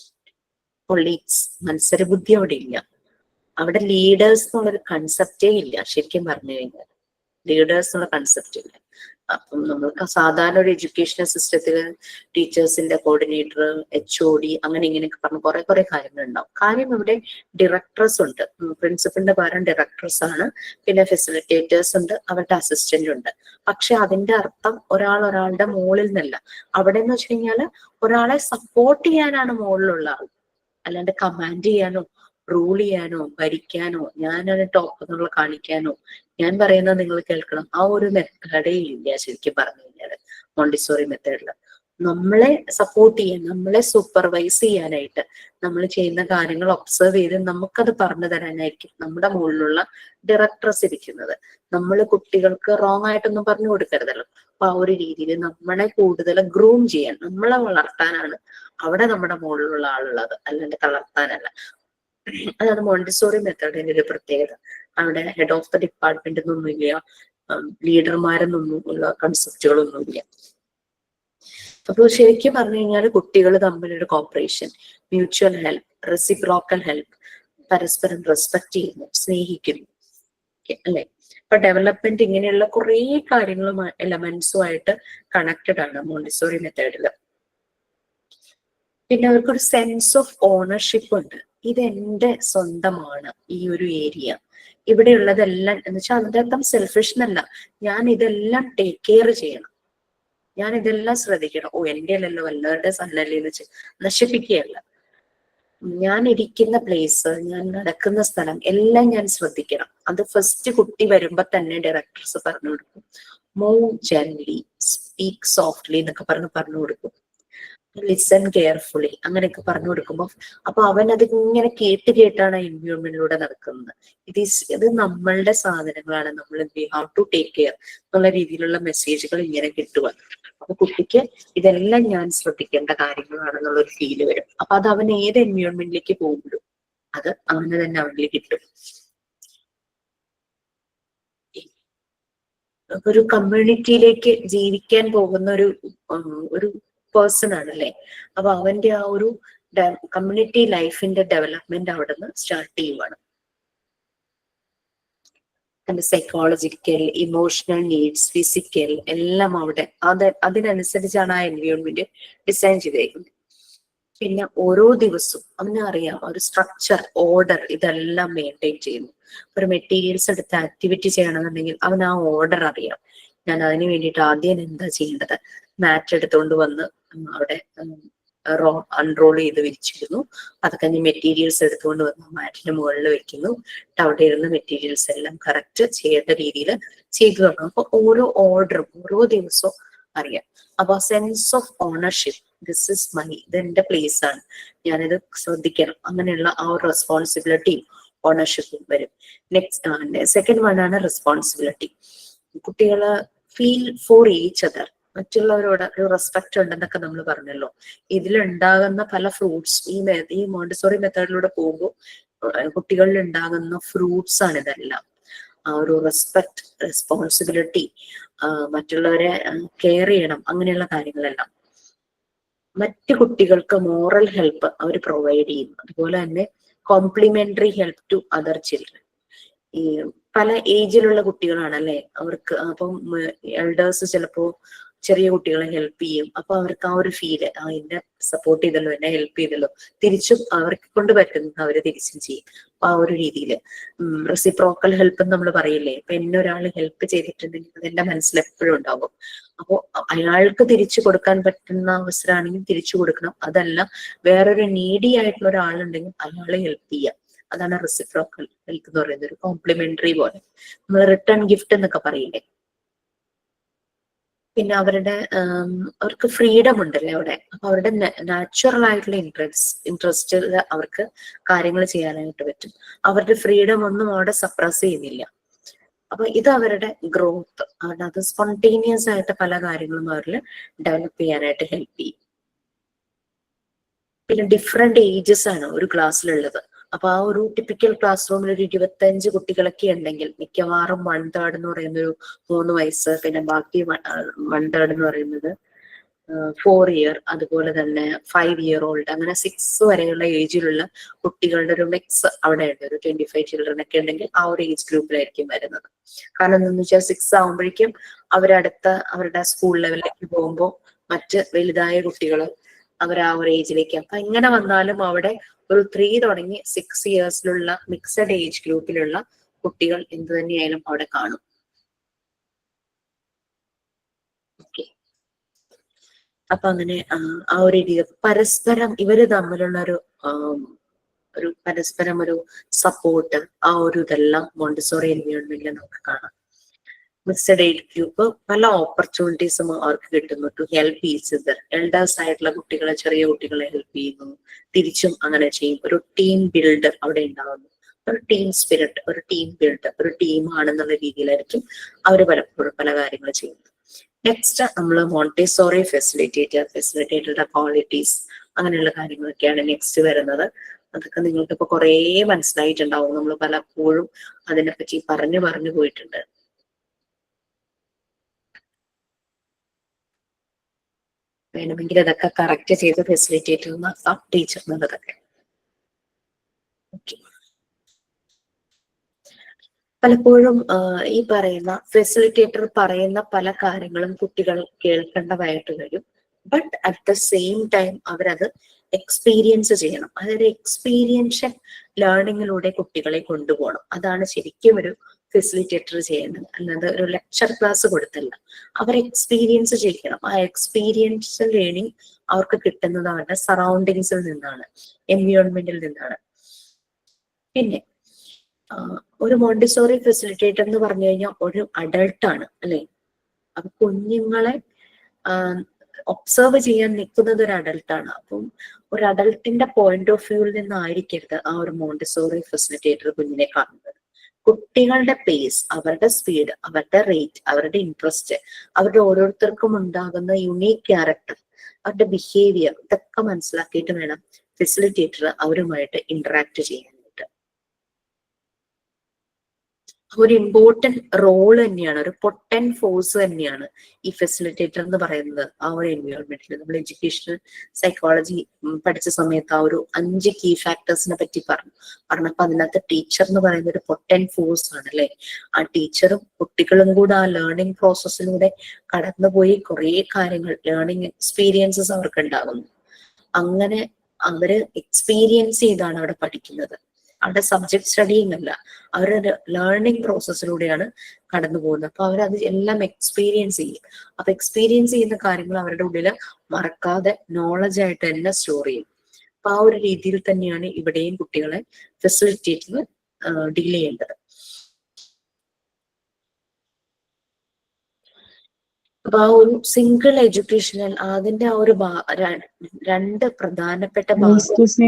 കൊളീഗ്സ്, മത്സരബുദ്ധി അവിടെ ഇല്ല. അവിടെ ലീഡേഴ്സ് എന്നുള്ളൊരു കൺസെപ്റ്റേ ഇല്ല. ശരിക്കും പറഞ്ഞു കഴിഞ്ഞാൽ ലീഡേഴ്സ് എന്നുള്ള കൺസെപ്റ്റ് ഇല്ല. അപ്പം നമ്മൾക്ക് സാധാരണ ഒരു എഡ്യൂക്കേഷണൽ സിസ്റ്റത്തിൽ ടീച്ചേഴ്സിന്റെ കോർഡിനേറ്റർ, HOD അങ്ങനെ ഇങ്ങനെയൊക്കെ പറഞ്ഞ കുറെ കാര്യങ്ങൾ ഉണ്ടാവും. കാര്യം ഇവിടെ ഡയറക്ടേഴ്സ് ഉണ്ട്. പ്രിൻസിപ്പലിന്റെ പകരം ഡയറക്ടേഴ്സ് ആണ്. പിന്നെ ഫെസിലിറ്റേറ്റേഴ്സ് ഉണ്ട്, അവരുടെ അസിസ്റ്റന്റ് ഉണ്ട്. പക്ഷെ അതിന്റെ അർത്ഥം ഒരാളുടെ മുകളിൽ നിന്നല്ല. അവിടെ എന്ന് വെച്ച് കഴിഞ്ഞാല് ഒരാളെ സപ്പോർട്ട് ചെയ്യാനാണ് മുകളിലുള്ള ആൾ, അല്ലാണ്ട് കമാൻഡ് ചെയ്യാനോ റൂൾ ചെയ്യാനോ ഭരിക്കാനോ ഞാനൊരു ടോപ്പ് എന്നുള്ള കാണിക്കാനോ ഞാൻ പറയുന്നത് നിങ്ങൾ കേൾക്കണം ആ ഒരു മെത്തേഡേ ഇല്ല ശരിക്കും പറഞ്ഞു കഴിഞ്ഞാല് മോണ്ടിസോറി മെത്തേഡില്. നമ്മളെ സപ്പോർട്ട് ചെയ്യാൻ, നമ്മളെ സൂപ്പർവൈസ് ചെയ്യാനായിട്ട്, നമ്മൾ ചെയ്യുന്ന കാര്യങ്ങൾ ഒബ്സർവ് ചെയ്ത് നമുക്കത് പറഞ്ഞു തരാനായിരിക്കും നമ്മുടെ മുകളിലുള്ള ഡയറക്ടർസ് ഇരിക്കുന്നത്. നമ്മൾ കുട്ടികൾക്ക് റോങ് ആയിട്ടൊന്നും പറഞ്ഞു കൊടുക്കരുതല്ലോ. അപ്പൊ ആ ഒരു രീതിയിൽ നമ്മളെ കൂടുതൽ ഗ്രൂം ചെയ്യാൻ, നമ്മളെ വളർത്താനാണ് അവിടെ നമ്മുടെ മുകളിലുള്ള ആളുള്ളത്, അല്ലാണ്ട് തളർത്താനല്ല. അതാണ് മോണ്ടിസോറി മെത്തേഡിന്റെ ഒരു പ്രത്യേകത. അവിടെ ഹെഡ് ഓഫ് ദ ഡിപ്പാർട്ട്മെന്റ് എന്നൊന്നുമില്ല, ലീഡർമാരെന്നൊന്നും ഉള്ള കൺസെപ്റ്റുകളൊന്നുമില്ല. അപ്പോൾ ശരിക്കും പറഞ്ഞു കഴിഞ്ഞാൽ കുട്ടികൾ തമ്മിലൊരു corporation, mutual help, reciprocal help, പരസ്പരം റെസ്പെക്ട് ചെയ്യുന്നു, സ്നേഹിക്കുന്നു, അല്ലെ? അപ്പൊ ഡെവലപ്മെന്റ് ഇങ്ങനെയുള്ള കുറെ കാര്യങ്ങളും എലമെന്റ്സുമായിട്ട് കണക്റ്റഡ് ആണ് മോണ്ടിസോറി മെത്തേഡിൽ. പിന്നെ അവർക്കൊരു സെൻസ് ഓഫ് ഓണർഷിപ്പ് ഉണ്ട്. ഇതെന്റെ സ്വന്തമാണ് ഈ ഒരു ഏരിയ, ഇവിടെയുള്ളതെല്ലാം എന്ന് വെച്ചാൽ അതിന്റെ അർത്ഥം സെൽഫിഷ് എന്നല്ല, ഞാൻ ഇതെല്ലാം ടേക്ക് കെയർ ചെയ്യണം, ഞാൻ ഇതെല്ലാം ശ്രദ്ധിക്കണം. ഓ എന്റെ അല്ലല്ലോ വല്ലവരുടെ സാധനല്ലേ എന്ന് വെച്ച് നശിപ്പിക്കുകയല്ല. ഞാൻ ഇരിക്കുന്ന പ്ലേസ്, ഞാൻ നടക്കുന്ന സ്ഥലം എല്ലാം ഞാൻ ശ്രദ്ധിക്കണം. അത് ഫസ്റ്റ് കുട്ടി വരുമ്പോ തന്നെ ഡയറക്ടേഴ്സ് പറഞ്ഞു കൊടുക്കും. മൂവ് ജെന്റ്ലി, സ്പീക്ക് സോഫ്റ്റ്ലി എന്നൊക്കെ പറഞ്ഞു കൊടുക്കും. ലിസൺ കെയർഫുള്ളി അങ്ങനെയൊക്കെ പറഞ്ഞു കൊടുക്കുമ്പോൾ അപ്പൊ അവൻ അത് ഇങ്ങനെ കേട്ടാണ് എൻവയോൺമെന്റിലൂടെ നടക്കുന്നത്. ഇത് നമ്മളുടെ സാധനങ്ങളാണ്, നമ്മൾ ഹാവ് ടു ടേക്ക് കെയർ എന്നുള്ള രീതിയിലുള്ള മെസ്സേജുകൾ ഇങ്ങനെ കിട്ടുക. അപ്പൊ കുട്ടിക്ക് ഇതെല്ലാം ഞാൻ ശ്രദ്ധിക്കേണ്ട കാര്യങ്ങളാണെന്നുള്ളൊരു ഫീല് വരും. അപ്പൊ അത് അവൻ ഏത് എൻവയോൺമെന്റിലേക്ക് പോകുമ്പോഴും അത് അങ്ങനെ തന്നെ അവനിൽ കിട്ടും. ഒരു കമ്മ്യൂണിറ്റിയിലേക്ക് ജീവിക്കാൻ പോകുന്ന ഒരു പേഴ്സൺ ആണല്ലേ. അപ്പൊ അവന്റെ ആ ഒരു കമ്മ്യൂണിറ്റി ലൈഫിന്റെ ഡെവലപ്മെന്റ് അവിടെ നിന്ന് സ്റ്റാർട്ട് ചെയ്യുവാണ്. സൈക്കോളജിക്കൽ, ഇമോഷണൽ നീഡ്സ്, ഫിസിക്കൽ എല്ലാം അവിടെ അതിനനുസരിച്ചാണ് ആ എൻവയോൺമെന്റ് ഡിസൈൻ ചെയ്തേക്കുന്നത്. പിന്നെ ഓരോ ദിവസവും അവനറിയാം ഒരു സ്ട്രക്ചർ, ഓർഡർ ഇതെല്ലാം മെയിൻറ്റെയിൻ ചെയ്യുന്നു. ഒരു മെറ്റീരിയൽസ് എടുത്ത് ആക്ടിവിറ്റി ചെയ്യണമെന്നുണ്ടെങ്കിൽ അവൻ ആ ഓർഡർ അറിയാം. ഞാൻ അതിന് വേണ്ടിയിട്ട് ആദ്യം എന്താ ചെയ്യേണ്ടത്, മാറ്റ് എടുത്തുകൊണ്ട് വന്ന് അവിടെ അൺറോൾ ചെയ്ത് വിരിച്ചിരുന്നു. അത് കഴിഞ്ഞ് മെറ്റീരിയൽസ് എടുത്തുകൊണ്ട് വന്ന് മാറ്റിന് മുകളിൽ വെക്കുന്നു. അവിടെ ഇരുന്ന് മെറ്റീരിയൽസ് എല്ലാം കറക്റ്റ് ചെയ്യേണ്ട രീതിയിൽ ചെയ്തു തുടങ്ങും. അപ്പൊ ഓരോ ഓർഡറും ഓരോ ദിവസവും അറിയാം. അപ്പൊ sense of ownership, this is my, ഇത് എന്റെ പ്ലേസ് ആണ്, ഞാനിത് ശ്രദ്ധിക്കണം, അങ്ങനെയുള്ള ആ ഒരു റെസ്പോൺസിബിലിറ്റിയും ഓണർഷിപ്പും വരും. നെക്സ്റ്റ് സെക്കൻഡ് വൺ ആണ് റെസ്പോൺസിബിലിറ്റി. കുട്ടികള് ഫീൽ ഫോർ ഈച്ച് അതർ, മറ്റുള്ളവരോട് ഒരു റെസ്പെക്ട് ഉണ്ടെന്നൊക്കെ നമ്മൾ പറഞ്ഞല്ലോ. ഇതിലുണ്ടാകുന്ന പല ഫ്രൂട്ട്സ് ഈ മോണ്ടിസോറി മെത്തേഡിലൂടെ പോകുമ്പോൾ കുട്ടികളിൽ ഉണ്ടാകുന്ന ഫ്രൂട്ട്സ് ആണ് ഇതെല്ലാം. ആ ഒരു റെസ്പെക്ട്, റെസ്പോൺസിബിലിറ്റി, മറ്റുള്ളവരെ കെയർ ചെയ്യണം, അങ്ങനെയുള്ള കാര്യങ്ങളെല്ലാം. മറ്റു കുട്ടികൾക്ക് മോറൽ ഹെൽപ്പ് അവർ പ്രൊവൈഡ് ചെയ്യും. അതുപോലെ തന്നെ complimentary help to other children. ഈ പല ഏജിലുള്ള കുട്ടികളാണല്ലേ, അവർക്ക് അപ്പം എൽഡേഴ്സ് ചിലപ്പോ ചെറിയ കുട്ടികളെ ഹെൽപ്പ് ചെയ്യും. അപ്പൊ അവർക്ക് ആ ഒരു ഫീല്, എന്നെ സപ്പോർട്ട് ചെയ്തല്ലോ, എന്നെ ഹെൽപ്പ് ചെയ്തല്ലോ, തിരിച്ചും അവർക്ക് കൊണ്ട് പറ്റുന്നത് അവര് തിരിച്ചും ചെയ്യും. അപ്പൊ ആ ഒരു രീതിയില് റെസിപ്രോക്കൽ ഹെൽപ്പ് എന്ന് നമ്മൾ പറയില്ലേ. അപ്പൊ എന്നെ ഒരാൾ ഹെൽപ്പ് ചെയ്തിട്ടുണ്ടെങ്കിൽ അത് എന്റെ മനസ്സിൽ എപ്പോഴും ഉണ്ടാവും. അപ്പോ അയാൾക്ക് തിരിച്ചു കൊടുക്കാൻ പറ്റുന്ന അവസരമാണെങ്കിൽ തിരിച്ചു കൊടുക്കണം. അതല്ല വേറൊരു നീഡി ആയിട്ടുള്ള ഒരാളുണ്ടെങ്കിൽ അയാളെ ഹെൽപ്പ് ചെയ്യാം. അതാണ് റെസിപ്രോക്കൽ ഹെൽപ്പ് എന്ന് പറയുന്നത്. ഒരു കോംപ്ലിമെന്ററി പോലെ, നമ്മൾ റിട്ടേൺ ഗിഫ്റ്റ് എന്നൊക്കെ പറയില്ലേ. പിന്നെ അവർക്ക് ഫ്രീഡം ഉണ്ടല്ലേ അവിടെ. അപ്പൊ അവരുടെ നാച്ചുറൽ ആയിട്ടുള്ള ഇൻട്രസ്റ്റ് അവർക്ക് കാര്യങ്ങൾ ചെയ്യാനായിട്ട് പറ്റും. അവരുടെ ഫ്രീഡം ഒന്നും അവിടെ സപ്രസ് ചെയ്യുന്നില്ല. അപ്പൊ ഇത് അവരുടെ ഗ്രോത്ത്, അത് സ്പോണ്ടേനിയസ് ആയിട്ട് പല കാര്യങ്ങളും അവരിൽ ഡെവലപ്പ് ചെയ്യാനായിട്ട് ഹെൽപ്പ് ചെയ്യും. പിന്നെ ഡിഫറെന്റ് ഏജസ് ആണ് ഒരു ക്ലാസ്സിലുള്ളത്. അപ്പൊ ആ ഒരു ടിപ്പിക്കൽ ക്ലാസ് റൂമിൽ ഒരു 25 കുട്ടികളൊക്കെ ഉണ്ടെങ്കിൽ മിക്കവാറും 1/3 എന്ന് പറയുന്ന ഒരു 3 വയസ്സ്, പിന്നെ ബാക്കി 1/3 എന്ന് പറയുന്നത് 4 ഇയർ, അതുപോലെ തന്നെ 5 ഇയർ ഓൾഡ്, അങ്ങനെ 6 വരെയുള്ള ഏജിലുള്ള കുട്ടികളുടെ ഒരു മിക്സ് അവിടെ ഉണ്ട്. ഒരു 25 ചിൽഡ്രൻ ഒക്കെ ഉണ്ടെങ്കിൽ ആ ഒരു ഏജ് ഗ്രൂപ്പിലായിരിക്കും വരുന്നത്. കാരണം എന്താണെന്ന് വെച്ചാൽ 6 ആകുമ്പോഴേക്കും അവരുടെ സ്കൂൾ ലെവലിലേക്ക് പോകുമ്പോൾ മറ്റ് വലുതായ കുട്ടികള് അവർ ആ ഒരു ഏജിലേക്ക്. അപ്പൊ എങ്ങനെ വന്നാലും അവിടെ ഒരു 3 തുടങ്ങി 6 ഇയേഴ്സിലുള്ള മിക്സഡ് ഏജ് ഗ്രൂപ്പിലുള്ള കുട്ടികൾ എന്ത് തന്നെയായാലും അവിടെ കാണും. ഓക്കെ, അപ്പൊ അങ്ങനെ ആ ഒരു രീതി പരസ്പരം ഇവര് തമ്മിലുള്ള ഒരു പരസ്പരം ഒരു സപ്പോർട്ട്, ആ ഒരു ഇതെല്ലാം മോണ്ടിസോറി എൻവയോൺമെന്റിൽ നമുക്ക് കാണാം. മിക്സഡ് എയ്ഡ് ഗ്രൂപ്പ്, പല ഓപ്പർച്യൂണിറ്റീസും അവർക്ക് കിട്ടുന്നു to help each other. Elders ആയിട്ടുള്ള കുട്ടികളെ, ചെറിയ കുട്ടികളെ ഹെൽപ്പ് ചെയ്യുന്നു, തിരിച്ചും അങ്ങനെ ചെയ്യും. ഒരു ടീം ബിൽഡ് അവിടെ ഉണ്ടാകുന്നു, ഒരു ടീം സ്പിരിറ്റ്, ഒരു ടീം ബിൽഡ്, ഒരു ടീം ആണെന്നുള്ള രീതിയിലായിരിക്കും അവർ പലപ്പോഴും പല കാര്യങ്ങൾ ചെയ്യുന്നത്. നെക്സ്റ്റ് നമ്മൾ മോണ്ടിസോറി ഫെസിലിറ്റേറ്ററുടെ ക്വാളിറ്റീസ്, അങ്ങനെയുള്ള കാര്യങ്ങളൊക്കെയാണ് നെക്സ്റ്റ് വരുന്നത്. അതൊക്കെ നിങ്ങൾക്ക് ഇപ്പൊ കുറേ മനസ്സിലായിട്ടുണ്ടാവും. നമ്മൾ പലപ്പോഴും അതിനെപ്പറ്റി പറഞ്ഞു പോയിട്ടുണ്ട്. വേണമെങ്കിൽ അതൊക്കെ കറക്റ്റ് ചെയ്ത് ഫെസിലിറ്റേറ്റർ ടീച്ചർ എന്നുള്ളതൊക്കെ. ഓക്കെ, പലപ്പോഴും ഈ പറയുന്ന ഫെസിലിറ്റേറ്റർ പറയുന്ന പല കാര്യങ്ങളും കുട്ടികൾ കേൾക്കേണ്ടതായിട്ട് വരും. But at the same time അവരത് എക്സ്പീരിയൻസ് ചെയ്യണം. അതായത് എക്സ്പീരിയൻഷ്യൽ ലേണിങ്ങിലൂടെ കുട്ടികളെ കൊണ്ടുപോകണം. അതാണ് ശരിക്കും ഒരു ഫെസിലിറ്റേറ്റർ ചെയ്യേണ്ടത്. അല്ലാതെ ഒരു ലെക്ചർ ക്ലാസ് കൊടുത്തല്ല, അവർ എക്സ്പീരിയൻസ് ചെയ്യണം. ആ എക്സ്പീരിയൻഷ്യൽ ലേണിംഗ് അവർക്ക് കിട്ടുന്നത് അവരുടെ സറൗണ്ടിങ്സിൽ നിന്നാണ്, എൻവിയോൺമെന്റിൽ നിന്നാണ്. പിന്നെ ഒരു മോണ്ടിസോറി ഫെസിലിറ്റേറ്റർ എന്ന് പറഞ്ഞു കഴിഞ്ഞാൽ ഒരു അഡൾട്ടാണ് അല്ലെ. അപ്പൊ കുഞ്ഞുങ്ങളെ ഒബ്സർവ് ചെയ്യാൻ നിൽക്കുന്നത് ഒരു അഡൾട്ടാണ്. അപ്പം ഒരു അഡൾട്ടിന്റെ പോയിന്റ് ഓഫ് വ്യൂവിൽ നിന്നായിരിക്കരുത് ആ ഒരു മോണ്ടിസോറി ഫെസിലിറ്റേറ്റർ കുഞ്ഞിനെ കാണുന്നത്. കുട്ടികളുടെ പേസ്, അവരുടെ സ്പീഡ്, അവരുടെ റേറ്റ്, അവരുടെ ഇൻട്രസ്റ്റ്, അവരുടെ ഓരോരുത്തർക്കും ഉണ്ടാകുന്ന യുണീക്ക് ക്യാരക്ടർ, അവരുടെ ബിഹേവിയർ, ഇതൊക്കെ മനസ്സിലാക്കിയിട്ട് വേണം ഫെസിലിറ്റേറ്റർ അവരുമായിട്ട് ഇന്ററാക്ട് ചെയ്യാൻ. ഒരു ഇമ്പോർട്ടന്റ് റോൾ തന്നെയാണ്, ഒരു പൊട്ടന്റ് ഫോഴ്സ് തന്നെയാണ് ഈ ഫെസിലിറ്റേറ്റർ എന്ന് പറയുന്നത്. ആ ഒരു എൻവയോൺമെന്റിൽ നമ്മൾ എഡ്യൂക്കേഷണൽ സൈക്കോളജി പഠിച്ച സമയത്ത് ആ ഒരു 5 കീ ഫാക്ടേഴ്സിനെ പറ്റി പറഞ്ഞപ്പോ അതിനകത്ത് ടീച്ചർ എന്ന് പറയുന്ന ഒരു പൊട്ടന്റ് ഫോഴ്സ് ആണ് അല്ലെ. ആ ടീച്ചറും കുട്ടികളും കൂടെ ആ ലേണിംഗ് പ്രോസസ്സിലൂടെ കടന്നുപോയി കുറെ കാര്യങ്ങൾ, ലേണിംഗ് എക്സ്പീരിയൻസസ് അവർക്ക് ഉണ്ടാകുന്നു. അങ്ങനെ അവര് എക്സ്പീരിയൻസ് ചെയ്താണ് അവിടെ പഠിക്കുന്നത്. അവിടെ സബ്ജക്ട് സ്റ്റഡിയും അല്ല, അവരൊരു ലേണിംഗ് പ്രോസസ്സിലൂടെയാണ് കടന്നു പോകുന്നത്. അപ്പൊ അവരത് എല്ലാം എക്സ്പീരിയൻസ് ചെയ്യും. അപ്പൊ എക്സ്പീരിയൻസ് ചെയ്യുന്ന കാര്യങ്ങൾ അവരുടെ ഉള്ളിൽ മറക്കാതെ നോളജ് ആയിട്ട് തന്നെ സ്റ്റോർ ചെയ്യും. അപ്പൊ ആ ഒരു രീതിയിൽ തന്നെയാണ് ഇവിടെയും കുട്ടികളെ ഫെസിലിറ്റേറ്റർ ഡീൽ ചെയ്യേണ്ടത്. അപ്പൊ ആ ഒരു സിംഗിൾ എഡ്യൂക്കേഷണൽ അതിന്റെ ആ ഒരു 2 പ്രധാനപ്പെട്ട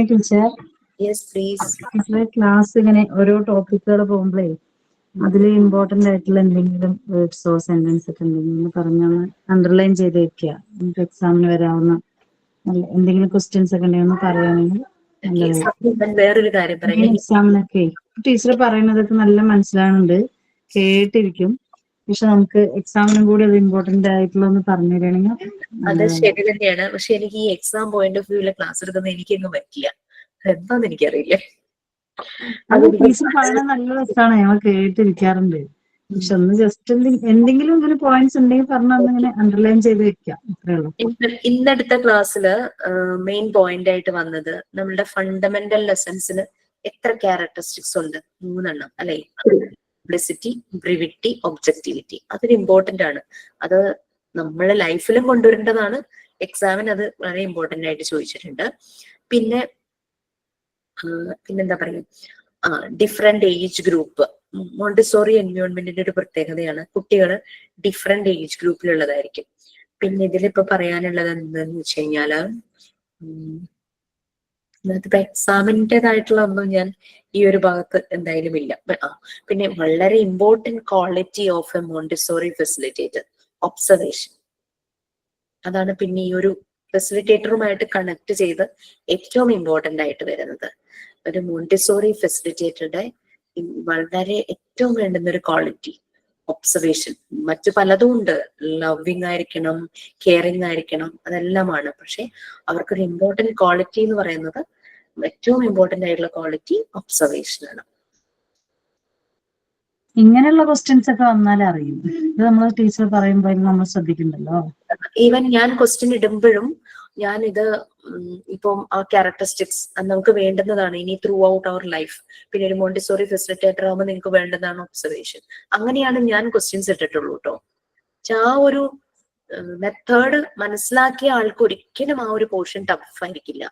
ടീച്ചർ, യെസ് പ്ലീസ്. ക്ലാസ് ഇങ്ങനെ ഓരോ ടോപ്പിക്കുകൾ പോകുമ്പോഴേ അതിൽ ഇമ്പോർട്ടന്റ് ആയിട്ടുള്ള എന്തെങ്കിലും വേർഡ്സോ സെന്റൻസ് ഒക്കെ ഉണ്ടെങ്കിൽ പറഞ്ഞൊന്ന് അണ്ടർലൈൻ ചെയ്ത് വെക്കുക. നമുക്ക് എക്സാമിന് വരാവുന്ന എന്തെങ്കിലും ക്വസ്റ്റ്യൻസ് ഒക്കെ ഉണ്ടെങ്കിൽ ഒന്ന് പറയുകയാണെങ്കിൽ വേറൊരു കാര്യം പറയാം. എക്സാമിനൊക്കെ ടീച്ചർ പറയുന്നതൊക്കെ നല്ല മനസ്സിലാവുന്നുണ്ട്, കേട്ടിരിക്കും. പക്ഷെ നമുക്ക് എക്സാമിനും കൂടി അത് ഇമ്പോർട്ടന്റ് ആയിട്ടുള്ള ഒന്ന് പറഞ്ഞു തരികയാണെങ്കിൽ. അത് ശരി തന്നെയാണ്. പക്ഷെ എനിക്ക് ഈ എക്സാം പോയിന്റ് ഓഫ് വ്യൂവിലെ ക്ലാസ് എടുക്കുന്നത് എനിക്കൊന്നും പറ്റില്ല. എന്താന്ന് എനിക്കറിയില്ല. അത് ടീച്ചർ പറയുന്നത് നല്ല രസമാണ്, ഞങ്ങൾ കേട്ടിരിക്കാറുണ്ട്. പക്ഷെ ഒന്ന് ജസ്റ്റ് എന്തെങ്കിലും ഇങ്ങനെ പോയിന്റ്സ് ഉണ്ടെങ്കിൽ പറഞ്ഞിങ്ങനെ അണ്ടർലൈൻ ചെയ്ത് വെക്കാം, അത്രേ ഉള്ളൂ. ഇന്നടുത്ത ക്ലാസ്സില് മെയിൻ പോയിന്റ് ആയിട്ട് വന്നത് നമ്മളുടെ ഫണ്ടമെന്റൽ ലെസൺസിന് എത്ര ക്യാരക്ടറിസ്റ്റിക്സ് ഉണ്ട്? 3 എണ്ണം അല്ലെ. Simplicity, brevity, objectivity. അതൊരു ഇമ്പോർട്ടന്റ് ആണ്. അത് നമ്മളെ ലൈഫിലും കൊണ്ടുവരേണ്ടതാണ്. എക്സാമിന് അത് വളരെ ഇമ്പോർട്ടന്റ് ആയിട്ട് ചോദിച്ചിട്ടുണ്ട്. പിന്നെന്താ പറയുക, ഡിഫറെന്റ് ഏജ് ഗ്രൂപ്പ്. മോണ്ടിസോറി എൻവയോൺമെന്റിന്റെ ഒരു പ്രത്യേകതയാണ് കുട്ടികൾ ഡിഫറെന്റ് ഏജ് ഗ്രൂപ്പിലുള്ളതായിരിക്കും. പിന്നെ ഇതിലിപ്പോ പറയാനുള്ളത് എന്താന്ന് വെച്ച് കഴിഞ്ഞാല് ഇതിപ്പോ എക്സാമിൻ്റെതായിട്ടുള്ള ഒന്നും ഞാൻ ഈ ഒരു ഭാഗത്ത് എന്തായാലും ഇല്ല. പിന്നെ വളരെ important quality of A Montessori facilitator, observation. അതാണ് പിന്നെ ഈ ഒരു ഫെസിലിറ്റേറ്ററുമായിട്ട് കണക്ട് ചെയ്ത് ഏറ്റവും ഇമ്പോർട്ടന്റ് ആയിട്ട് വരുന്നത്. ഒരു മോണ്ടിസോറി ഫെസിലിറ്റേറ്ററുടെ വളരെ ഏറ്റവും വേണ്ടുന്ന ഒരു ക്വാളിറ്റി ഒബ്സർവേഷൻ. മറ്റു പലതും ഉണ്ട്, ലവിങ് ആയിരിക്കണം, കെയറിങ് ആയിരിക്കണം, അതെല്ലാമാണ്. പക്ഷെ അവർക്കൊരു ഇമ്പോർട്ടന്റ് ക്വാളിറ്റി എന്ന് പറയുന്നത്, ഏറ്റവും ഇമ്പോർട്ടന്റ് ആയിട്ടുള്ള ക്വാളിറ്റി ഒബ്സർവേഷൻ ആണ്. ഇങ്ങനെയുള്ള ക്വസ്റ്റ്യൻസ് ഒക്കെ വന്നാൽ അറിയും. ഇത് നമ്മൾ ടീച്ചർ പറയുമ്പോൾ നമ്മൾ ശ്രദ്ധിക്കണ്ടല്ലോ. ഈവൻ ഞാൻ ക്വസ്റ്റ്യൻ ഇടുമ്പോഴും ഞാൻ ഇത് ഇപ്പം ആ ക്യാരക്ടറിസ്റ്റിക്സ് നമുക്ക് വേണ്ടുന്നതാണ് ഇനി ത്രൂ ഔട്ട് അവർ ലൈഫ്. പിന്നെ ഒരു മോണ്ടിസോറി ഫെസിലിറ്റേറ്റർ ആകുമ്പോൾ നിങ്ങൾക്ക് വേണ്ടതാണ് ഒബ്സർവേഷൻ. അങ്ങനെയാണ് ഞാൻ ക്വസ്റ്റ്യൻസ് ഇട്ടിട്ടുള്ളൂ കേട്ടോ. ആ ഒരു മെത്തേഡ് മനസ്സിലാക്കിയ ആൾക്ക് ഒരിക്കലും ആ ഒരു പോർഷൻ ടഫ് ആയിരിക്കില്ല.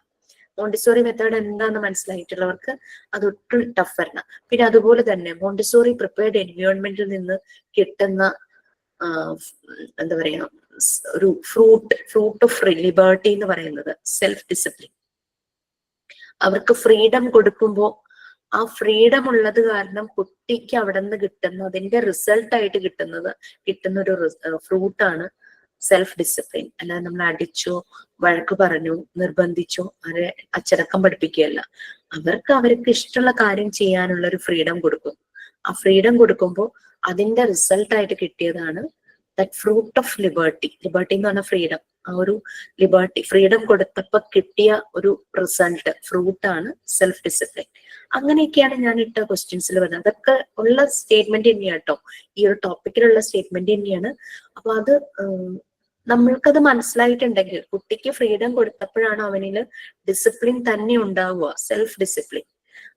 മോണ്ടിസോറി മെത്തേഡ് എന്താന്ന് മനസ്സിലായിട്ടുള്ളവർക്ക് അതൊട്ടും ടഫ് അല്ല. പിന്നെ അതുപോലെ തന്നെ മോണ്ടിസോറി പ്രിപ്പയർഡ് എൻവയോൺമെന്റിൽ നിന്ന് കിട്ടുന്ന എന്താ പറയാ, ഒരു ഫ്രൂട്ട് ഓഫ് ലിബർട്ടി എന്ന് പറയുന്നത് സെൽഫ് ഡിസിപ്ലിൻ. അവർക്ക് ഫ്രീഡം കൊടുക്കുമ്പോൾ ആ ഫ്രീഡം ഉള്ളത് കാരണം കുട്ടിക്ക് അവിടെ നിന്ന് കിട്ടുന്ന അതിന്റെ റിസൾട്ട് ആയിട്ട് കിട്ടുന്ന ഒരു ഫ്രൂട്ടാണ് സെൽഫ് ഡിസിപ്ലിൻ. അല്ലാതെ നമ്മൾ അടിച്ചോ വഴക്ക് പറഞ്ഞോ നിർബന്ധിച്ചോ അവരെ അച്ചടക്കം പഠിപ്പിക്കുകയല്ല. അവർക്ക് ഇഷ്ടമുള്ള കാര്യം ചെയ്യാനുള്ള ഒരു ഫ്രീഡം കൊടുക്കും. ആ ഫ്രീഡം കൊടുക്കുമ്പോൾ അതിന്റെ റിസൾട്ട് ആയിട്ട് കിട്ടിയതാണ് that fruit of liberty. Liberty എന്ന് പറഞ്ഞ ഫ്രീഡം. ആ ഒരു ലിബർട്ടി ഫ്രീഡം കൊടുത്തപ്പോ കിട്ടിയ ഒരു റിസൾട്ട് ഫ്രൂട്ടാണ് സെൽഫ് ഡിസിപ്ലിൻ. അങ്ങനെയൊക്കെയാണ് ഞാൻ ഇട്ട ക്വസ്റ്റ്യൻസിൽ വരുന്നത്. അതൊക്കെ ഉള്ള സ്റ്റേറ്റ്മെന്റ് തന്നെയാണ് കേട്ടോ, ഈ ഒരു ടോപ്പിക്കിലുള്ള സ്റ്റേറ്റ്മെന്റ് തന്നെയാണ്. അപ്പൊ അത് നമ്മൾക്കത് മനസ്സിലായിട്ടുണ്ടെങ്കിൽ, കുട്ടിക്ക് ഫ്രീഡം കൊടുത്തപ്പോഴാണ് അവനിൽ ഡിസിപ്ലിൻ തന്നെ ഉണ്ടാവുക, സെൽഫ് ഡിസിപ്ലിൻ.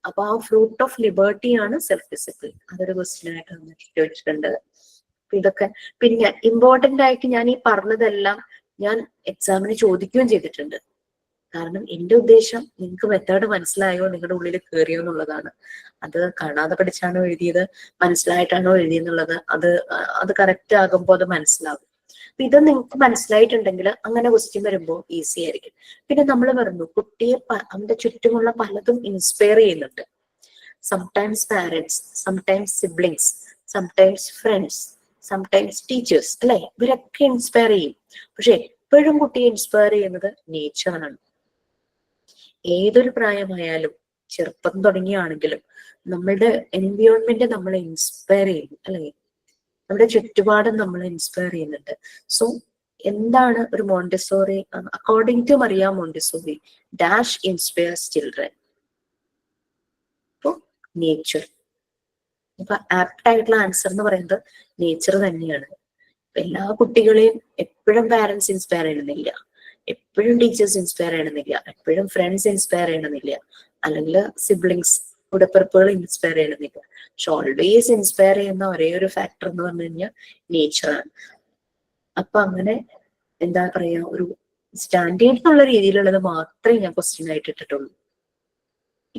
അപ്പൊ ആ ഫ്രൂട്ട് ഓഫ് ലിബർട്ടി ആണ് സെൽഫ് ഡിസിപ്ലിൻ. അതൊരു ക്വസ്റ്റ്യൻ ആയിട്ട് ചോദിച്ചിട്ടുണ്ട്. ഇതൊക്കെ പിന്നെ ഇമ്പോർട്ടന്റ് ആയിട്ട് ഞാൻ ഈ പറഞ്ഞതെല്ലാം ഞാൻ എക്സാമിന് ചോദിക്കുകയും ചെയ്തിട്ടുണ്ട്. കാരണം എന്റെ ഉദ്ദേശം നിങ്ങൾക്ക് മെത്തേഡ് മനസ്സിലായോ, നിങ്ങളുടെ ഉള്ളിൽ കയറിയോ എന്നുള്ളതാണ്. അത് കാണാതെ പഠിച്ചാണോ എഴുതിയത്, മനസ്സിലായിട്ടാണോ എഴുതിയെന്നുള്ളത് അത് കറക്റ്റ് ആകുമ്പോൾ അത് മനസ്സിലാവും. ഇത് നിങ്ങൾക്ക് മനസ്സിലായിട്ടുണ്ടെങ്കിൽ അങ്ങനെ ക്വസ്റ്റ്യൻ വരുമ്പോൾ ഈസി ആയിരിക്കും. പിന്നെ നമ്മൾ പറഞ്ഞു കുട്ടിയെ അവന്റെ ചുറ്റുമുള്ള പലതും ഇൻസ്പയർ ചെയ്യുന്നുണ്ട്. Sometimes parents, sometimes siblings, sometimes friends, sometimes teachers, അല്ലെ? ഇവരൊക്കെ ഇൻസ്പയർ ചെയ്യും. പക്ഷെ എപ്പോഴും കുട്ടിയെ ഇൻസ്പയർ ചെയ്യുന്നത് നേച്ചറാണ്. ഏതൊരു പ്രായമായാലും ചെറുപ്പം തുടങ്ങിയാണെങ്കിലും നമ്മളുടെ എൻവിയോൺമെന്റ് നമ്മളെ ഇൻസ്പയർ ചെയ്യും, അല്ലെ? നമ്മുടെ ചുറ്റുപാടും നമ്മളെ ഇൻസ്പയർ ചെയ്യുന്നുണ്ട്. സോ എന്താണ് ഒരു Montessori? According to Maria Montessori, dash inspires children. അപ്പോ നേച്ചർ. അപ്പൊ ആപ്റ്റ് ആയിട്ടുള്ള ആൻസർ എന്ന് പറയുന്നത് നേച്ചർ തന്നെയാണ്. എല്ലാ കുട്ടികളെയും എപ്പോഴും പാരന്റ്സ് ഇൻസ്പയർ ചെയ്യണമെന്നില്ല, എപ്പോഴും ടീച്ചേഴ്സ് ഇൻസ്പയർ ചെയ്യണമെന്നില്ല, എപ്പോഴും ഫ്രണ്ട്സ് ഇൻസ്പയർ ചെയ്യണമെന്നില്ല, അല്ലെങ്കിൽ സിബ്ലിങ്സ് ഉടപ്പിറപ്പുകൾ ഇൻസ്പയർ ചെയ്യണമെന്നില്ല. പക്ഷെ ഓൾവേസ് ഇൻസ്പയർ ചെയ്യുന്ന ഒരേ ഒരു ഫാക്ടർ എന്ന് പറഞ്ഞു കഴിഞ്ഞാൽ നേച്ചറാണ്. അപ്പൊ അങ്ങനെ എന്താ പറയാ, ഒരു സ്റ്റാൻഡേർഡ് എന്നുള്ള രീതിയിലുള്ളത് മാത്രമേ ഞാൻ ക്വസ്റ്റ്യൻ ആയിട്ട് ഇട്ടിട്ടുള്ളൂ.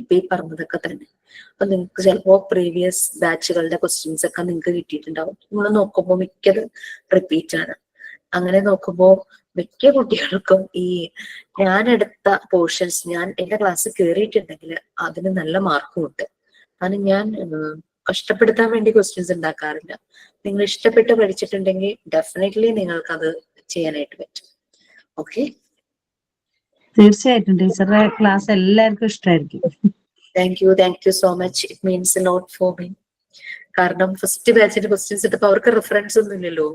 ഇപ്പൊ ഈ പറഞ്ഞതൊക്കെ തന്നെ. അപ്പൊ നിങ്ങൾക്ക് ചിലപ്പോ പ്രീവിയസ് ബാച്ചുകളുടെ ക്വസ്റ്റ്യൻസ് ഒക്കെ നിങ്ങൾക്ക് കിട്ടിയിട്ടുണ്ടാവും. നിങ്ങൾ നോക്കുമ്പോൾ മിക്കത് റിപ്പീറ്റ് ആണ്. അങ്ങനെ നോക്കുമ്പോൾ മിക്ക കുട്ടികൾക്കും ഈ ഞാൻ എടുത്ത പോർഷൻസ് ഞാൻ എന്റെ ക്ലാസ്സിൽ കയറിയിട്ടുണ്ടെങ്കിൽ അതിന് നല്ല മാർക്കും ഉണ്ട്. കാരണം ഞാൻ കഷ്ടപ്പെടുത്താൻ വേണ്ടി ക്വസ്റ്റ്യൻസ് ഉണ്ടാക്കാറില്ല. നിങ്ങൾ ഇഷ്ടപ്പെട്ട് പഠിച്ചിട്ടുണ്ടെങ്കിൽ ഡെഫിനറ്റ്ലി നിങ്ങൾക്ക് അത് ചെയ്യാനായിട്ട് പറ്റും. ഓക്കെ, തീർച്ചയായിട്ടും ടീച്ചറുടെ ക്ലാസ് എല്ലാവർക്കും ഇഷ്ടമായിരിക്കും. Thank you so much. It means a lot for me. കാരണം ഫസ്റ്റ് ബാച്ചിന്റെ ക്വസ്റ്റ്യൻസ് ഇട്ടപ്പോ അവർക്ക് റെഫറൻസ് ഒന്നും ഇല്ലല്ലോ.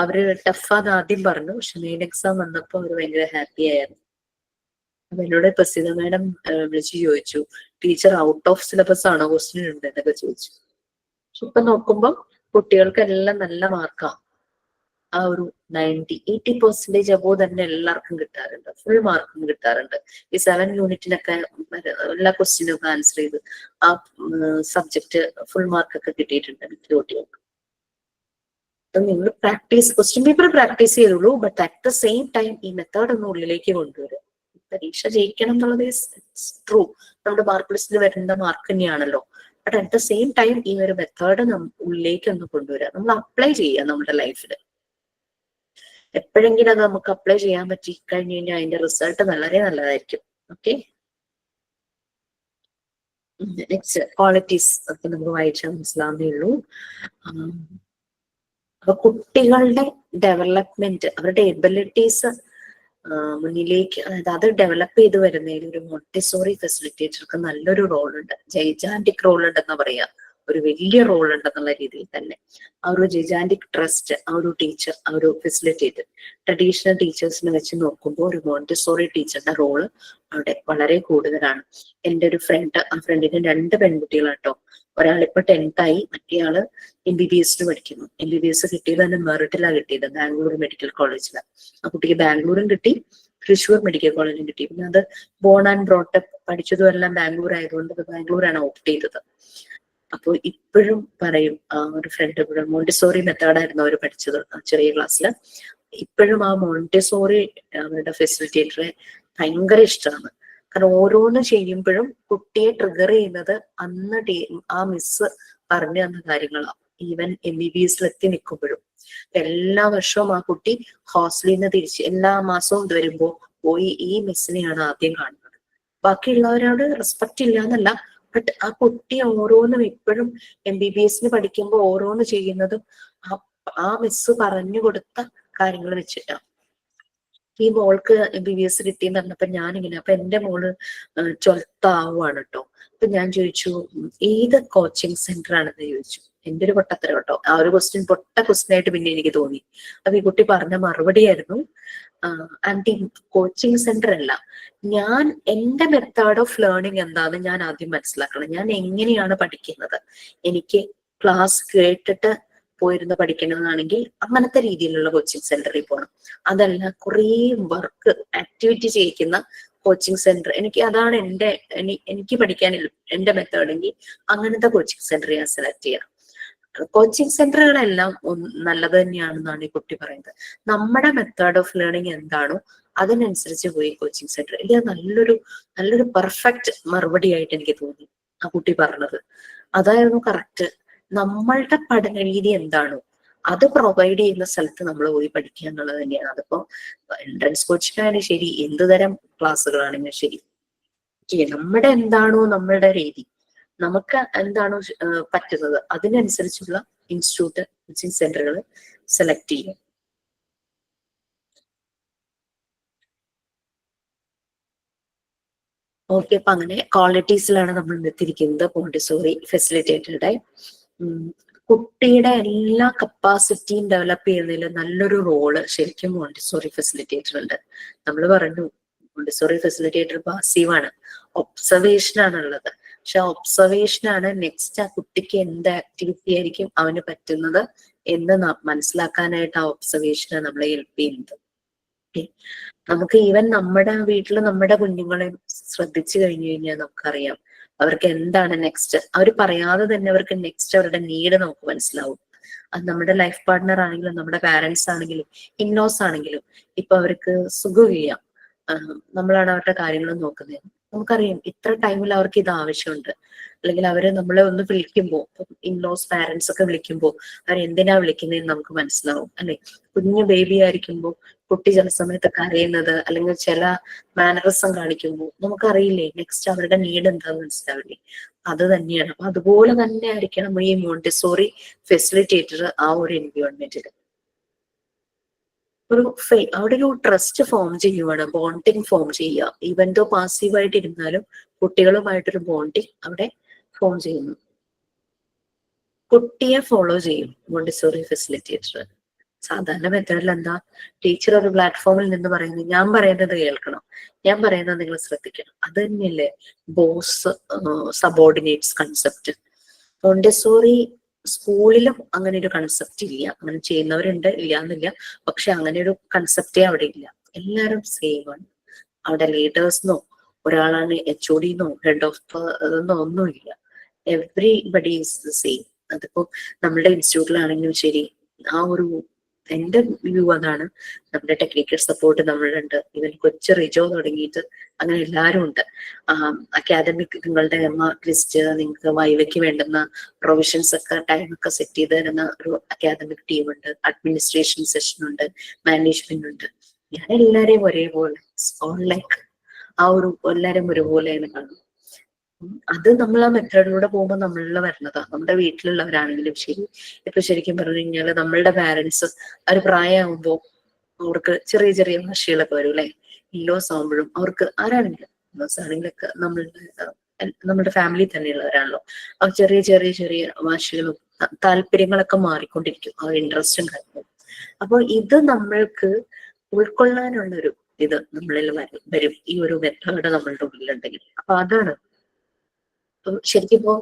അവര് ടഫാന്ന് ആദ്യം പറഞ്ഞു, പക്ഷെ മെയിൻ എക്സാം വന്നപ്പോ അവര് ഭയങ്കര ഹാപ്പി ആയിരുന്നു. അപ്പൊ എന്നോട് പ്രസിദ്ധ മാഡം വിളിച്ചു ചോദിച്ചു, ടീച്ചർ ഔട്ട് ഓഫ് സിലബസ് ആണോ ക്വസ്റ്റ്യൻ ഉണ്ട് എന്നൊക്കെ ചോദിച്ചു. പക്ഷെ ഇപ്പൊ നോക്കുമ്പോൾ കുട്ടികൾക്കെല്ലാം നല്ല മാർക്കാണ്. ആ ഒരു 80% അബോ തന്നെ എല്ലാവർക്കും കിട്ടാറുണ്ട്, ഫുൾ മാർക്കും കിട്ടാറുണ്ട്. ഈ 7 യൂണിറ്റിനൊക്കെ എല്ലാ ക്വസ്റ്റ്യനും ആൻസർ ചെയ്ത് ആ സബ്ജക്ട് ഫുൾ മാർക്കൊക്കെ കിട്ടിയിട്ടുണ്ട് മിക്ക കുട്ടികൾക്ക്. നിങ്ങൾ ക്വസ്റ്റ്യൻ പേപ്പർ പ്രാക്ടീസ് ചെയ്തോളൂ, but at the same time ഈ മെത്തേഡ് ഒന്ന് ഉള്ളിലേക്ക് കൊണ്ടുവരും. പരീക്ഷ ജയിക്കണം എന്നുള്ളത് ട്രൂ, നമ്മുടെ മാർക്ക് ലിസ്റ്റിൽ വരുന്ന മാർക്ക് തന്നെയാണല്ലോ. But at the same time ഈ ഒരു മെത്തേഡ് ഉള്ളിലേക്ക് ഒന്ന് കൊണ്ടുവരിക, നമ്മൾ അപ്ലൈ ചെയ്യുക നമ്മുടെ ലൈഫിൽ. എപ്പോഴെങ്കിലും അത് നമുക്ക് അപ്ലൈ ചെയ്യാൻ പറ്റി കഴിഞ്ഞു കഴിഞ്ഞാൽ അതിന്റെ റിസൾട്ട് വളരെ നല്ലതായിരിക്കും. ഓക്കെ, നെക്സ്റ്റ് ക്വാളിറ്റീസ് ഒക്കെ നമുക്ക് വായിച്ചാൽ മനസ്സിലാവുന്നേ ഉള്ളൂ. അപ്പൊ കുട്ടികളുടെ ഡെവലപ്മെന്റ്, അവരുടെ എബിലിറ്റീസ് മുന്നിലേക്ക്, അതായത് അത് ഡെവലപ്പ് ചെയ്ത് വരുന്നതിൽ ഒരു മോണ്ടിസോറി ഫെസിലിറ്റേറ്റർക്ക് നല്ലൊരു റോൾ ഉണ്ട്. ജൈജാന്റിക് റോൾ ഉണ്ടെന്ന് പറയാ, ഒരു വലിയ റോൾ ഉണ്ടെന്നുള്ള രീതിയിൽ തന്നെ. ആ ഒരു ജൈജാന്റിക് ട്രസ്റ്റ് ആ ഒരു ടീച്ചർ, ആ ഒരു ഫെസിലിറ്റേറ്റർ, ട്രഡീഷണൽ ടീച്ചേഴ്സിനെ വെച്ച് നോക്കുമ്പോൾ ഒരു മോണ്ടിസോറി ടീച്ചറുടെ റോള് അവിടെ വളരെ കൂടുതലാണ്. എൻ്റെ ഒരു ഫ്രണ്ട്, ആ ഫ്രണ്ടിന് 2 പെൺകുട്ടികളാട്ടോ. ഒരാളിപ്പോ 10th ആയി, മറ്റേയാള് MBBS പഠിക്കുന്നു. MBBS കിട്ടിയത് തന്നെ മെറിറ്റിലാണ് കിട്ടിയത്, ബാംഗ്ലൂർ മെഡിക്കൽ കോളേജിലാണ്. ആ കുട്ടിക്ക് ബാംഗ്ലൂരും കിട്ടി, തൃശ്ശൂർ മെഡിക്കൽ കോളേജിലും കിട്ടി. പിന്നെ അത് ബോൺ ആൻഡ് ബ്രോട്ടപ്പ് പഠിച്ചതും എല്ലാം ബാംഗ്ലൂർ ആയതുകൊണ്ട് ബാംഗ്ലൂരാണ് ഓപ്റ്റ് ചെയ്തത്. അപ്പോൾ ഇപ്പോഴും പറയും, ആ ഒരു ഫ്രണ്ട് എപ്പോഴും മോണ്ടിസോറി മെത്തേഡായിരുന്നു അവർ പഠിച്ചത് ചെറിയ ക്ലാസ്സിൽ. ഇപ്പോഴും ആ മോണ്ടിസോറി അവരുടെ ഫെസിലിറ്റേറ്ററെ ഭയങ്കര ഇഷ്ടമാണ്. കാരണം ഓരോന്ന് ചെയ്യുമ്പോഴും കുട്ടിയെ ട്രിഗർ ചെയ്യുന്നത് അന്ന് ആ മിസ് പറഞ്ഞു തന്ന കാര്യങ്ങളാണ്. ഈവൻ MBBS എത്തി നിൽക്കുമ്പോഴും എല്ലാ വർഷവും ആ കുട്ടി ഹോസ്റ്റലിൽ നിന്ന് തിരിച്ച് എല്ലാ മാസവും ഇത് വരുമ്പോ പോയി ഈ മിസ്സിനെയാണ് ആദ്യം കാണുന്നത്. ബാക്കിയുള്ളവരോട് റെസ്പെക്ട് ഇല്ല എന്നല്ല, ബട്ട് ആ കുട്ടി ഓരോന്നും ഇപ്പോഴും MBBS പഠിക്കുമ്പോൾ ഓരോന്ന് ചെയ്യുന്നതും ആ മിസ് പറഞ്ഞു കൊടുത്ത കാര്യങ്ങൾ വെച്ചിട്ടാണ്. ഈ മോൾക്ക് MBBS കിട്ടിയെന്ന് പറഞ്ഞപ്പോ ഞാനിങ്ങനെ, അപ്പൊ എന്റെ മോള് 12th ആവുകയാണ് കേട്ടോ. അപ്പൊ ഞാൻ ചോദിച്ചു ഏത് കോച്ചിങ് സെന്റർ ആണെന്ന് ചോദിച്ചു. എന്റെ ഒരു പൊട്ടത്തരം കേട്ടോ, ആ ഒരു പൊട്ട ക്വസ്റ്റ്യൻ ആയിട്ട് പിന്നെ എനിക്ക് തോന്നി. അപ്പൊ ഈ കുട്ടി പറഞ്ഞ മറുപടി ആയിരുന്നു, ആന്റി കോച്ചിങ് സെന്റർ അല്ല, ഞാൻ എന്റെ മെത്തേഡ് ഓഫ് ലേണിംഗ് എന്താന്ന് ഞാൻ ആദ്യം മനസ്സിലാക്കണം. ഞാൻ എങ്ങനെയാണ് പഠിക്കുന്നത്, എനിക്ക് ക്ലാസ് കേട്ടിട്ട് പോയിരുന്ന് പഠിക്കണമെന്നാണെങ്കിൽ അങ്ങനത്തെ രീതിയിലുള്ള കോച്ചിങ് സെന്ററിൽ പോകണം. അതല്ല കുറേ വർക്ക് ആക്ടിവിറ്റി ചെയ്യിക്കുന്ന കോച്ചിങ് സെന്റർ, അതാണ് എനിക്ക് പഠിക്കാൻ എന്റെ മെത്തേഡെങ്കിൽ അങ്ങനത്തെ കോച്ചിങ് സെന്റർ ഞാൻ സെലക്ട് ചെയ്യണം. കോച്ചിങ് സെന്ററുകളെല്ലാം നല്ലത് തന്നെയാണെന്നാണ് ഈ കുട്ടി പറയുന്നത്. നമ്മുടെ മെത്തേഡ് ഓഫ് ലേണിംഗ് എന്താണോ അതിനനുസരിച്ച് പോയി കോച്ചിങ് സെന്റർ. ഇത് നല്ലൊരു പെർഫെക്റ്റ് മറുപടി ആയിട്ട് എനിക്ക് തോന്നി ആ കുട്ടി പറഞ്ഞത്. അതായിരുന്നു കറക്റ്റ്. നമ്മളുടെ പഠന രീതി എന്താണോ അത് പ്രൊവൈഡ് ചെയ്യുന്ന സ്ഥലത്ത് നമ്മൾ പോയി പഠിക്കുക എന്നുള്ളത് തന്നെയാണ്. അതിപ്പോ എൻട്രൻസ് കോച്ചിങ് ആയാലും ശരി, എന്ത് തരം ക്ലാസ്സുകളാണെങ്കിലും ശരി, നമ്മുടെ എന്താണോ നമ്മളുടെ രീതി, നമുക്ക് എന്താണോ പറ്റുന്നത് അതിനനുസരിച്ചുള്ള ഇൻസ്റ്റിറ്റ്യൂട്ട് കോച്ചിങ് സെന്ററുകൾ സെലക്ട് ചെയ്യും. ഓക്കെ, അപ്പൊ അങ്ങനെ ക്വാളിറ്റീസിലാണ് നമ്മൾ എത്തിയിരിക്കുന്നത് മോണ്ടിസോറി ഫെസിലിറ്റേറ്ററുടെ. കുട്ടിയുടെ എല്ലാ കപ്പാസിറ്റിയും ഡെവലപ്പ് ചെയ്യുന്നതിൽ നല്ലൊരു റോള് ശരിക്കും മോണ്ടിസോറി ഫെസിലിറ്റേറ്റർ ഉണ്ട്. നമ്മൾ പറഞ്ഞു മോണ്ടിസോറി ഫെസിലിറ്റേറ്റർ പാസീവാണ്, ഒബ്സർവേഷൻ ആണുള്ളത്. പക്ഷെ ഒബ്സർവേഷനാണ് നെക്സ്റ്റ് ആ കുട്ടിക്ക് എന്ത് ആക്ടിവിറ്റി ആയിരിക്കും അവന് പറ്റുന്നത് എന്ന് മനസ്സിലാക്കാനായിട്ട് ആ ഒബ്സർവേഷനാണ് നമ്മളെ ഹെൽപ്പ് ചെയ്യുന്നത്. നമുക്ക് ഈവൻ നമ്മുടെ വീട്ടിൽ നമ്മുടെ കുഞ്ഞുങ്ങളെ ശ്രദ്ധിച്ചു കഴിഞ്ഞു കഴിഞ്ഞാൽ നമുക്കറിയാം അവർക്ക് എന്താണ് നെക്സ്റ്റ്. അവർ പറയാതെ തന്നെ അവർക്ക് നെക്സ്റ്റ് അവരുടെ നീഡ് നമുക്ക് മനസ്സിലാവും. അത് നമ്മുടെ ലൈഫ് പാർട്ട്ണർ ആണെങ്കിലും നമ്മുടെ പാരന്റ്സ് ആണെങ്കിലും ഇന്നോസ് ആണെങ്കിലും ഇപ്പൊ അവർക്ക് സുഖമില്ല, നമ്മളാണ് അവരുടെ കാര്യങ്ങൾ നോക്കുന്നത്. നമുക്കറിയാം ഇത്ര ടൈമിൽ അവർക്ക് ഇത് ആവശ്യമുണ്ട്. അല്ലെങ്കിൽ അവര് നമ്മളെ ഒന്ന് വിളിക്കുമ്പോൾ, ഇൻലോസ് പാരന്റ്സ് ഒക്കെ വിളിക്കുമ്പോൾ അവരെന്തിനാ വിളിക്കുന്നതെന്ന് നമുക്ക് മനസ്സിലാവും അല്ലെ. കുഞ്ഞു ബേബി ആയിരിക്കുമ്പോൾ കുട്ടി ചില സമയത്ത് കരയുന്നത് അല്ലെങ്കിൽ ചില മാനറിസം കാണിക്കുമ്പോൾ നമുക്കറിയില്ലേ നെക്സ്റ്റ് അവരുടെ നീഡ് എന്താന്ന് മനസ്സിലാവില്ലേ. അത് തന്നെയാണ്. അപ്പൊ അതുപോലെ തന്നെ ആയിരിക്കണം ഈ മോണ്ടിസോറി ഫെസിലിറ്റേറ്റർ ആ ഒരു എൻവയോൺമെന്റിൽ. അവിടെ ഒരു ട്രസ്റ്റ് ഫോം ചെയ്യുവാണ്, ബോണ്ടിങ് ഫോം ചെയ്യുക. ഈവൻ ദോ പാസീവായിട്ട് ഇരുന്നാലും കുട്ടികളുമായിട്ടൊരു ബോണ്ടിങ് അവിടെ ഫോം ചെയ്യുന്നു. കുട്ടിയെ ഫോളോ ചെയ്യും മോണ്ടിസോറി ഫെസിലിറ്റേറ്റർ. സാധാരണ മെത്തേഡിൽ എന്താ, ടീച്ചർ ഒരു പ്ലാറ്റ്ഫോമിൽ നിന്ന് പറയുന്നത് ഞാൻ പറയുന്നത് കേൾക്കണം, ഞാൻ പറയുന്നത് നിങ്ങൾ ശ്രദ്ധിക്കണം. അത് തന്നെയല്ലേ ബോസ് സബോർഡിനേറ്റ്സ് കൺസെപ്റ്റ്. മോണ്ടിസോറി സ്കൂളിലും അങ്ങനെ ഒരു കൺസെപ്റ്റ് ഇല്ല. അങ്ങനെ ചെയ്യുന്നവരുണ്ട്, ഇല്ല എന്നില്ല, പക്ഷെ അങ്ങനെ ഒരു കൺസെപ്റ്റേ അവിടെ ഇല്ല. എല്ലാവരും സെയിം ആണ്. അവിടെ ലീഡേഴ്സിനോ ഒരാളാണ് HOD-എന്നോ ഹെഡ് ഓഫ് എന്നോ ഒന്നുമില്ല. Everybody is the same. അതിപ്പോ നമ്മുടെ ഇൻസ്റ്റിറ്റ്യൂട്ടിലാണെങ്കിലും ശരി, ആ ഒരു എന്റെ വ്യൂ അതാണ്. നമ്മുടെ ടെക്നിക്കൽ സപ്പോർട്ട് നമ്മളുണ്ട്. ഇവൻ കൊച്ചു റിജോ തുടങ്ങിയിട്ട് അങ്ങനെ എല്ലാവരും ഉണ്ട്. അക്കാദമിക് നിങ്ങളുടെ മാർക്ക് ലിസ്റ്റ്, നിങ്ങൾക്ക് വൈവയ്ക്ക് വേണ്ടുന്ന പ്രൊവിഷൻസ് ഒക്കെ ടൈമൊക്കെ സെറ്റ് ചെയ്ത് തരുന്ന ഒരു അക്കാദമിക് ടീമുണ്ട്, അഡ്മിനിസ്ട്രേഷൻ സെഷൻ ഉണ്ട്, മാനേജ്മെന്റ് ഉണ്ട്. ഞാൻ എല്ലാരെയും ഒരേപോലെ ലൈക്ക് ആ ഒരു എല്ലാരും ഒരുപോലെയാണ് കാണും. അത് നമ്മൾ ആ മെത്തേഡിലൂടെ പോകുമ്പോൾ നമ്മളിൽ വരുന്നതാ. നമ്മുടെ വീട്ടിലുള്ളവരാണെങ്കിലും ശരി, ഇപ്പൊ ശരിക്കും പറഞ്ഞു കഴിഞ്ഞാൽ നമ്മളുടെ പാരന്റ്സ് ഒരു പ്രായമാകുമ്പോ അവർക്ക് ചെറിയ ചെറിയ വാശികളൊക്കെ വരും അല്ലെ. ഇല്ലോസ് ആകുമ്പോഴും അവർക്ക് ആരാണെങ്കിലും ഇല്ലോസ് ആണെങ്കിലൊക്കെ നമ്മുടെ ഫാമിലി തന്നെയുള്ളവരാണല്ലോ. അവർ ചെറിയ ചെറിയ ചെറിയ വാശികളും താല്പര്യങ്ങളൊക്കെ മാറിക്കൊണ്ടിരിക്കും, ആ ഇൻട്രസ്റ്റും കാര്യങ്ങളും. അപ്പൊ ഇത് നമ്മൾക്ക് ഉൾക്കൊള്ളാനുള്ളൊരു ഇത് നമ്മളിൽ വരും ഈ ഒരു മെത്തേഡ് നമ്മളുടെ ഉള്ളിലുണ്ടെങ്കിൽ. അപ്പൊ അതാണ് ശരിക്കും ഇപ്പോ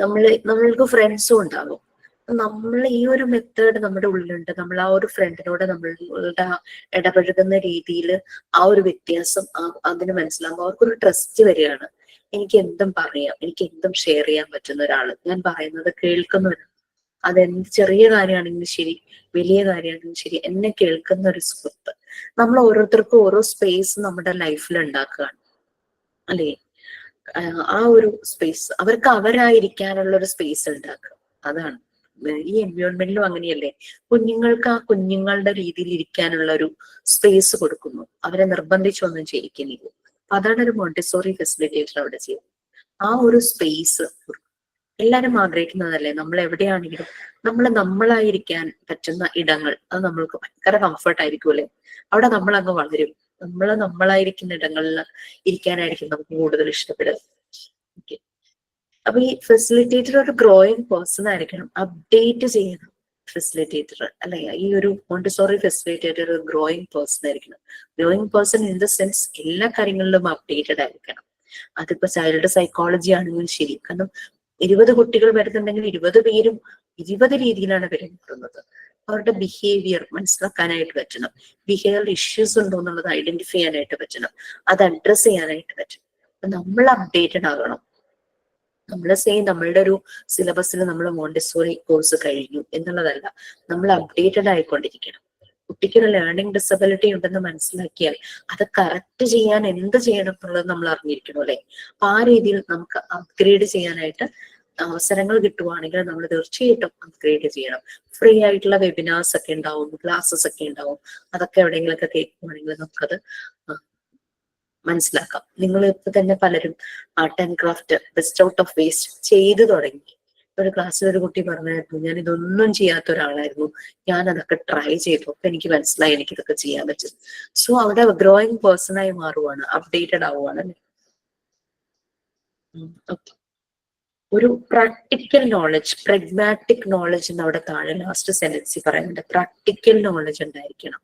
നമ്മൾക്ക് ഫ്രണ്ട്സും ഉണ്ടാകും. നമ്മൾ ഈ ഒരു മെത്തേഡ് നമ്മുടെ ഉള്ളിലുണ്ട്. നമ്മൾ ആ ഒരു ഫ്രണ്ടിനോട് നമ്മളുടെ ഇടപഴകുന്ന രീതിയിൽ ആ ഒരു വ്യത്യാസം അതിന് മനസ്സിലാകുമ്പോൾ അവർക്കൊരു ട്രസ്റ്റ് വരികയാണ്. എനിക്ക് എന്തും പറയാം, എനിക്ക് എന്തും ഷെയർ ചെയ്യാൻ പറ്റുന്ന ഒരാള്, ഞാൻ പറയുന്നത് കേൾക്കുന്നവരാണ്. അതെന്ത് ചെറിയ കാര്യമാണെങ്കിലും ശരി, വലിയ കാര്യമാണെങ്കിലും ശരി, എന്നെ കേൾക്കുന്ന ഒരു സുഹൃത്ത്. നമ്മൾ ഓരോരുത്തർക്കും ഓരോ സ്പേസ് നമ്മുടെ ലൈഫിൽ ഉണ്ടാക്കുകയാണ് അല്ലേ. ആ ഒരു സ്പേസ് അവർക്ക് അവരായിരിക്കാനുള്ള ഒരു സ്പേസ് ഉണ്ടാക്കുക, അതാണ്. ഈ എൻവയോൺമെന്റിലും അങ്ങനെയല്ലേ, കുഞ്ഞുങ്ങൾക്ക് ആ കുഞ്ഞുങ്ങളുടെ രീതിയിൽ ഇരിക്കാനുള്ള ഒരു സ്പേസ് കൊടുക്കുന്നു, അവരെ നിർബന്ധിച്ചൊന്നും ചെയ്യിക്കുന്നില്ല. അപ്പൊ അതാണ് ഒരു മോണ്ടിസോറി ഫെസിലിറ്റേറ്റർ അവിടെ ചെയ്യുന്നത്. ആ ഒരു സ്പേസ് എല്ലാരും ആഗ്രഹിക്കുന്നതല്ലേ, നമ്മൾ എവിടെയാണെങ്കിലും നമ്മളായിരിക്കാൻ പറ്റുന്ന ഇടങ്ങൾ, അത് നമ്മൾക്ക് ഭയങ്കര കംഫർട്ട് ആയിരിക്കും അല്ലെ, അവിടെ നമ്മൾ അങ്ങ് വളരും. നമ്മളായിരിക്കുന്ന ഇടങ്ങളിൽ ഇരിക്കാനായിരിക്കും നമുക്ക് കൂടുതൽ ഇഷ്ടപ്പെടുക. ഓക്കെ, അപ്പൊ ഈ ഫെസിലിറ്റേറ്റർ ഒരു ഗ്രോയിങ് പേഴ്സൺ ആയിരിക്കണം, അപ്ഡേറ്റ് ചെയ്യണം ഫെസിലിറ്റേറ്റർ അല്ലെ. ഈ ഒരു മോണ്ടിസോറി ഫെസിലിറ്റേറ്റർ ഒരു ഗ്രോയിങ് പേഴ്സൺ ആയിരിക്കണം. Growing person in the sense എല്ലാ കാര്യങ്ങളിലും അപ്ഡേറ്റഡ് ആയിരിക്കണം. അതിപ്പോ ചൈൽഡ് സൈക്കോളജി ആണെങ്കിലും ശരി, കാരണം 20 കുട്ടികൾ വരുന്നുണ്ടെങ്കിൽ 20 പേരും 20 രീതിയിലാണ് പെരുമാറുന്നത്. അവരുടെ ബിഹേവിയർ മനസ്സിലാക്കാനായിട്ട് പറ്റണം, ബിഹേവിയർ ഇഷ്യൂസ് ഉണ്ടോ എന്നുള്ളത് ഐഡന്റിഫൈ ചെയ്യാനായിട്ട് പറ്റണം, അത് അഡ്രസ് ചെയ്യാനായിട്ട് പറ്റണം. അപ്പൊ നമ്മൾ അപ്ഡേറ്റഡ് ആകണം. നമ്മളുടെ ഒരു സിലബസിൽ നമ്മൾ മോണ്ടിസോറി കോഴ്സ് കഴിഞ്ഞു എന്നുള്ളതല്ല, നമ്മൾ അപ്ഡേറ്റഡ് ആയിക്കൊണ്ടിരിക്കണം. കുട്ടിക്കൊരു ലേണിംഗ് ഡിസബിലിറ്റി ഉണ്ടെന്ന് മനസ്സിലാക്കിയാൽ അത് കറക്റ്റ് ചെയ്യാൻ എന്ത് ചെയ്യണം എന്നുള്ളത് നമ്മൾ അറിഞ്ഞിരിക്കണം അല്ലെ. അപ്പൊ ആ രീതിയിൽ നമുക്ക് അപ്ഗ്രേഡ് ചെയ്യാനായിട്ട് അവസരങ്ങൾ കിട്ടുവാണെങ്കിൽ നമ്മൾ തീർച്ചയായിട്ടും അപ്ഗ്രേഡ് ചെയ്യണം. ഫ്രീ ആയിട്ടുള്ള വെബിനാർസ് ഒക്കെ ഉണ്ടാവും, ക്ലാസ്സസ് ഒക്കെ ഉണ്ടാവും, അതൊക്കെ എവിടെയെങ്കിലൊക്കെ കേൾക്കുവാണെങ്കിൽ നമുക്കത് മനസ്സിലാക്കാം. നിങ്ങൾ ഇപ്പൊ തന്നെ പലരും art and craft best out of waste ചെയ്തു തുടങ്ങി. ഒരു ക്ലാസ്സിൽ ഒരു കുട്ടി പറഞ്ഞായിരുന്നു, ഞാൻ ഇതൊന്നും ചെയ്യാത്ത ഒരാളായിരുന്നു, ഞാൻ അതൊക്കെ ട്രൈ ചെയ്തു, അപ്പൊ എനിക്ക് മനസ്സിലായി എനിക്ക് ഇതൊക്കെ ചെയ്യാൻ പറ്റും. സോ അവിടെ ഗ്രോയിങ് പേഴ്സൺ ആയി മാറുവാണ്, അപ്ഡേറ്റഡ് ആവുകയാണ്. ഒരു പ്രാക്ടിക്കൽ നോളജ്, പ്രഗ്മാറ്റിക് നോളജ് എന്ന് അവിടെ താഴെ ലാസ്റ്റ് സെന്റൻസി പറയുന്നുണ്ട്. പ്രാക്ടിക്കൽ നോളജ് ഉണ്ടായിരിക്കണം.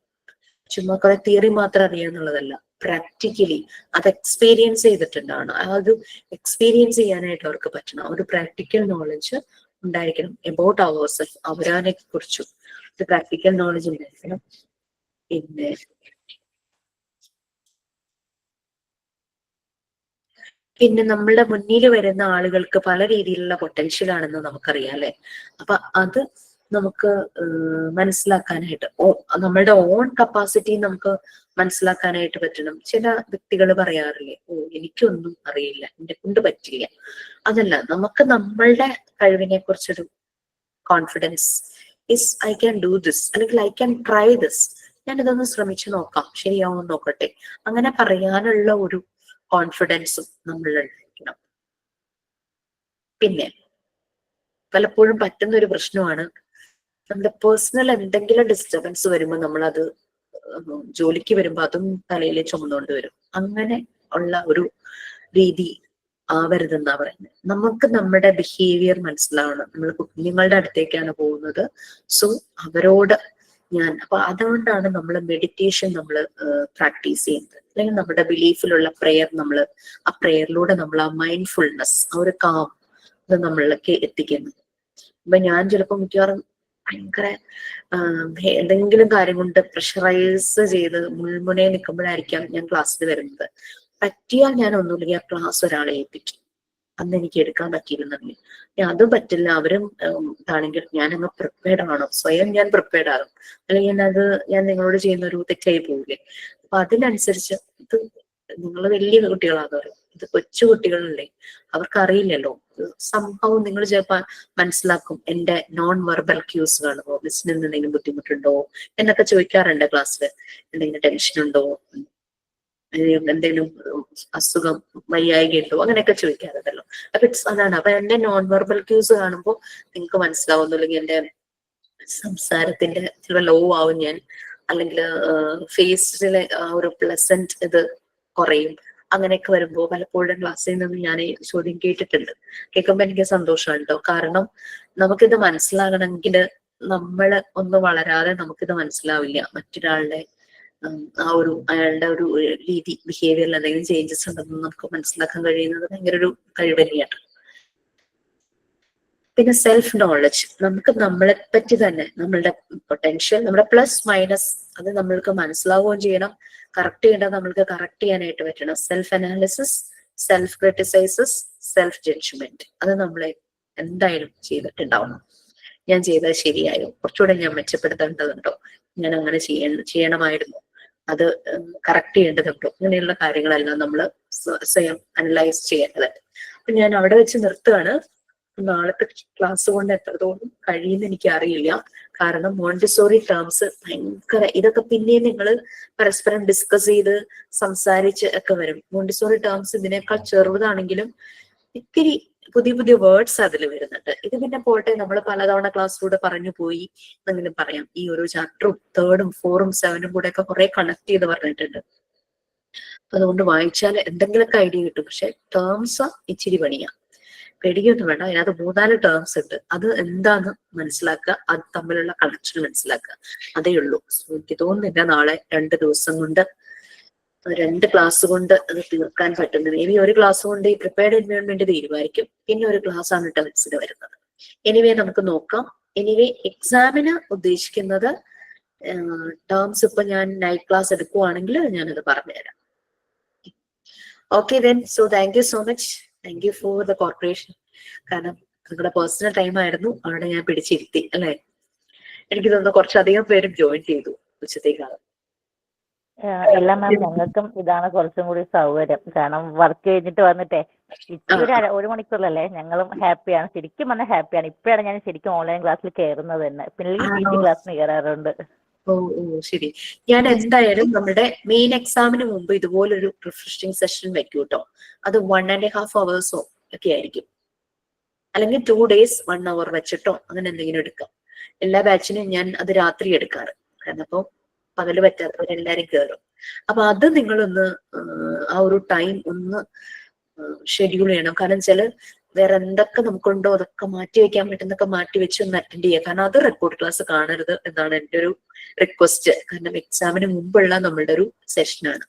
ചുമ്മാ കുറെ തിയറി മാത്രം അറിയാന്നുള്ളതല്ല, പ്രാക്ടിക്കലി അത് എക്സ്പീരിയൻസ് ചെയ്തിട്ടുണ്ടാണ്. ആ ഒരു എക്സ്പീരിയൻസ് ചെയ്യാനായിട്ട് അവർക്ക് പറ്റണം. ഒരു പ്രാക്ടിക്കൽ നോളജ് ഉണ്ടായിരിക്കണം എബൌട്ട് അവർ സെൽഫ്, അവരാനെ കുറിച്ചും ഒരു പ്രാക്ടിക്കൽ നോളജ് ഉണ്ടായിരിക്കണം. പിന്നെ നമ്മളുടെ മുന്നിൽ വരുന്ന ആളുകൾക്ക് പല രീതിയിലുള്ള പൊട്ടൻഷ്യൽ ആണെന്ന് നമുക്കറിയാം അല്ലെ. അപ്പൊ അത് നമുക്ക് മനസ്സിലാക്കാനായിട്ട് നമ്മളുടെ ഓൺ കപ്പാസിറ്റി നമുക്ക് മനസ്സിലാക്കാനായിട്ട് പറ്റണം. ചില വ്യക്തികൾ പറയാറില്ലേ, എനിക്കൊന്നും അറിയില്ല, എന്നെ കൊണ്ട് പറ്റില്ല. അതല്ല, നമുക്ക് നമ്മളുടെ കഴിവിനെ കുറിച്ചൊരു confidence, I can do this, അല്ലെങ്കിൽ ഐ ക്യാൻ ട്രൈ ദിസ്, ഞാൻ ഇതൊന്ന് ശ്രമിച്ചു നോക്കാം, ശരിയാവും നോക്കട്ടെ, അങ്ങനെ പറയാനുള്ള ഒരു കോൺഫിഡൻസും നമ്മൾ ഉണ്ടായിരിക്കണം. പിന്നെ പലപ്പോഴും പറ്റുന്ന ഒരു പ്രശ്നമാണ്, നമ്മുടെ പേഴ്സണൽ എന്തെങ്കിലും ഡിസ്റ്റർബൻസ് വരുമ്പോൾ നമ്മളത് ജോലിക്ക് വരുമ്പോൾ അതും തലയിൽ ചുമന്നുകൊണ്ട് വരും. അങ്ങനെ ഉള്ള ഒരു രീതി ആവരുതെന്നാ പറയുന്നത്. നമുക്ക് നമ്മുടെ ബിഹേവിയർ മനസ്സിലാവണം. നമ്മൾ കുഞ്ഞുങ്ങളുടെ അടുത്തേക്കാണ് പോകുന്നത്, സോ അവരോട് അപ്പൊ അതുകൊണ്ടാണ് നമ്മൾ മെഡിറ്റേഷൻ നമ്മൾ പ്രാക്ടീസ് ചെയ്യുന്നത്, അല്ലെങ്കിൽ നമ്മുടെ ബിലീഫിലുള്ള പ്രെയർ ആ പ്രെയറിലൂടെ നമ്മൾ ആ മൈൻഡ്ഫുൾനെസ്, ആ ഒരു കാം അത് നമ്മളിലേക്ക് എത്തിക്കുന്നത്. അപ്പൊ ഞാൻ ചിലപ്പോൾ മിക്കവാറും ഭയങ്കര എന്തെങ്കിലും കാര്യം കൊണ്ട് പ്രഷറൈസ് ചെയ്ത് മുൾമുനയെ നിൽക്കുമ്പോഴായിരിക്കാം ഞാൻ ക്ലാസ്സിൽ വരുന്നത്. പറ്റിയാൽ ഞാൻ ഒന്നുമില്ലെങ്കിൽ ആ ക്ലാസ് ഒരാളെ ഏൽപ്പിക്കും. അന്ന് എനിക്ക് എടുക്കാൻ പറ്റിയിരുന്നെങ്കിൽ അതും പറ്റില്ല, അവരും ഇതാണെങ്കിൽ ഞാനങ്ങ് പ്രിപ്പയർഡ് ആണോ, സ്വയം ഞാൻ പ്രിപ്പയർഡ് ആകും, അല്ലെങ്കിൽ ഞാൻ നിങ്ങളോട് ചെയ്യുന്ന ഒരു തെറ്റായി പോവില്ലേ. അപ്പൊ അതിനനുസരിച്ച് ഇത് നിങ്ങൾ വലിയ കുട്ടികളാന്ന് പറയും, ഇത് കൊച്ചു കുട്ടികളല്ലേ, അവർക്കറിയില്ലല്ലോ. സംഭവം നിങ്ങൾ ചിലപ്പോൾ മനസ്സിലാക്കും, എന്റെ നോൺ വെർബൽ ക്യൂസ് കാണുമോ, മിസ്സിന് എന്തെങ്കിലും ബുദ്ധിമുട്ടുണ്ടോ എന്നൊക്കെ ചോദിക്കാറുണ്ട് ക്ലാസ്സിൽ. എന്തെങ്കിലും ടെൻഷൻ ഉണ്ടോ, എന്തെങ്കിലും അസുഖം വയ്യായികയുണ്ടോ, അങ്ങനെയൊക്കെ ചോദിക്കാറുണ്ടല്ലോ. അപ്പൊ അതാണ്. അപ്പൊ എന്റെ നോൺ വെർബൽ ക്യൂസ് കാണുമ്പോൾ നിങ്ങൾക്ക് മനസ്സിലാവുന്നു, അല്ലെങ്കിൽ എന്റെ സംസാരത്തിന്റെ ചില ലോ ആവും ഞാൻ, അല്ലെങ്കിൽ ഫേസിലെ ആ ഒരു പ്ലസന്റ് ഇത് കുറയും. അങ്ങനെയൊക്കെ വരുമ്പോൾ പലപ്പോഴും ക്ലാസ്സിൽ നിന്ന് ഞാൻ ഈ ചോദ്യം കേട്ടിട്ടുണ്ട്. കേൾക്കുമ്പോൾ എനിക്ക് സന്തോഷമാണ് കേട്ടോ. കാരണം നമുക്കിത് മനസ്സിലാകണമെങ്കിൽ നമ്മൾ ഒന്ന് വളരാതെ നമുക്കിത് മനസ്സിലാവില്ല. മറ്റൊരാളുടെ അയാളുടെ ഒരു രീതി, ബിഹേവിയറിൽ എന്തെങ്കിലും ചേഞ്ചസ് ഉണ്ടെന്ന് നമുക്ക് മനസ്സിലാക്കാൻ കഴിയുന്നത് ഭയങ്കര ഒരു കഴിവ് തന്നെയാണ്. പിന്നെ സെൽഫ് നോളജ്, നമുക്ക് നമ്മളെ പറ്റി തന്നെ, നമ്മളുടെ പൊട്ടൻഷ്യൽ, നമ്മുടെ പ്ലസ് മൈനസ് അത് നമ്മൾക്ക് മനസ്സിലാവുകയും ചെയ്യണം. കറക്റ്റ് ചെയ്യേണ്ടത് നമ്മൾക്ക് കറക്റ്റ് ചെയ്യാനായിട്ട് പറ്റണം. Self analysis, self criticises, self judgement, അത് നമ്മളെ എന്തായാലും ചെയ്തിട്ടുണ്ടാവണം. ഞാൻ ചെയ്തത് ശരിയായോ, കുറച്ചുകൂടെ ഞാൻ മെച്ചപ്പെടുത്തേണ്ടതുണ്ടോ, ഞാൻ അങ്ങനെ ചെയ്യണമായിരുന്നു, അത് കറക്റ്റ് ചെയ്യേണ്ടതുണ്ടോ, അങ്ങനെയുള്ള കാര്യങ്ങളെല്ലാം നമ്മൾ സ്വയം അനലൈസ് ചെയ്യേണ്ടതുണ്ട്. അപ്പൊ ഞാൻ അവിടെ വെച്ച് നിർത്തുകയാണ്. നാളത്തെ ക്ലാസ് കൊണ്ട് എത്രത്തോളം കഴിയുമെന്ന് എനിക്ക് അറിയില്ല. കാരണം മോണ്ടിസോറി ടേംസ് ഭയങ്കര, ഇതൊക്കെ പിന്നെയും നിങ്ങൾ പരസ്പരം ഡിസ്കസ് ചെയ്ത് സംസാരിച്ച് ഒക്കെ വരും. മോണ്ടിസോറി ടേംസ് ഇതിനേക്കാൾ ചെറുതാണെങ്കിലും ഇത്തിരി പുതിയ പുതിയ വേർഡ്സ് അതിൽ വരുന്നുണ്ട്. ഇത് പിന്നെ പോട്ടെ, നമ്മൾ പലതവണ ക്ലാസ്സിലൂടെ പറഞ്ഞു പോയി എന്നെങ്കിലും പറയാം. ഈ ഓരോ ചാപ്റ്ററും 3rd, 4th, 7th കൂടെ ഒക്കെ കുറെ കണക്ട് ചെയ്ത് പറഞ്ഞിട്ടുണ്ട്. അതുകൊണ്ട് വായിച്ചാൽ എന്തെങ്കിലുമൊക്കെ ഐഡിയ കിട്ടും. പക്ഷെ ടേംസ് ഇച്ചിരി പണിയാ. പേടിക്കൊന്നും വേണ്ട. അതിനകത്ത് 3-4 ടേംസ് ഉണ്ട്. അത് എന്താന്ന് മനസ്സിലാക്കുക, അത് തമ്മിലുള്ള കണക്ഷൻ മനസ്സിലാക്കുക, അതേ ഉള്ളൂ. എനിക്ക് തോന്നുന്നില്ല നാളെ 2 ദിവസം കൊണ്ട് 2 ക്ലാസ് കൊണ്ട് അത് തീർക്കാൻ പറ്റുന്നത്. ഇനി ഒരു ക്ലാസ് കൊണ്ട് ഈ പ്രിപ്പയർഡ് എൻവയോൺമെന്റ് തീരുമാനിക്കും. പിന്നെ ഒരു ക്ലാസ് ആണ് ടേംസിന് വരുന്നത്. എനിവേ നമുക്ക് നോക്കാം. എനിവേ എക്സാമിന് ഉദ്ദേശിക്കുന്നത് ടേംസ് ഇപ്പൊ ഞാൻ നൈറ്റ് ക്ലാസ് എടുക്കുവാണെങ്കിൽ ഞാനത് പറഞ്ഞുതരാം. Okay then. So thank you so much. Thank you for the corporation. കാരണം നിങ്ങളുടെ പേഴ്സണൽ ടൈം ആയിരുന്നു, അവിടെ ഞാൻ പിടിച്ചിരുത്തി അല്ലെ. എനിക്ക് തോന്നുന്നു കുറച്ചധികം പേരും ജോയിൻ ചെയ്തു ഉച്ചത്തേക്കാളും. ഇല്ല മാം, ഞങ്ങൾക്കും ഇതാണ് കുറച്ചും കൂടി സൗകര്യം. കാരണം വർക്ക് കഴിഞ്ഞിട്ട് വന്നിട്ടേ ഇച്ചിരി 1 മണിക്കൂറിലല്ലേ, ഞങ്ങളും ഹാപ്പിയാണ്. ശരിക്കും പറഞ്ഞാൽ ഹാപ്പിയാണ്. ഇപ്പോഴാണ് ഞാൻ ശരിക്കും ഓൺലൈൻ ക്ലാസ്സിൽ കയറുന്നത് തന്നെ. പിന്നെ PT ക്ലാസ്സിന് കയറാറുണ്ട്. ഓ ശരി. ഞാൻ എന്തായാലും നമ്മുടെ മെയിൻ എക്സാമിന് മുമ്പ് ഇതുപോലൊരു റിഫ്രഷിംഗ് സെഷൻ വെക്കും കേട്ടോ. അത് 1.5 hours ഒക്കെ ആയിരിക്കും. അല്ലെങ്കിൽ 2 days 1 hour വെച്ചിട്ടോ അങ്ങനെ എന്തെങ്കിലും എടുക്കാം. എല്ലാ ബാച്ചിനും ഞാൻ അത് രാത്രി എടുക്കാറ്. കാരണം അപ്പൊ പകല് പറ്റാത്തവരെല്ലാരും കയറും. അപ്പൊ അത് നിങ്ങളൊന്ന് ആ ഒരു ടൈം ഒന്ന് ഷെഡ്യൂൾ ചെയ്യണം. കാരണം വെച്ചാല് വേറെ എന്തൊക്കെ നമുക്കുണ്ടോ അതൊക്കെ മാറ്റി വെക്കാൻ പറ്റുന്നൊക്കെ മാറ്റി വെച്ച് ഒന്ന് അറ്റൻഡ് ചെയ്യുക. കാരണം അത് റെക്കോർഡ് ക്ലാസ് കാണരുത് എന്നാണ് എൻ്റെ ഒരു റിക്വസ്റ്റ്. കാരണം എക്സാമിന് മുമ്പുള്ള നമ്മളുടെ ഒരു സെഷനാണ്.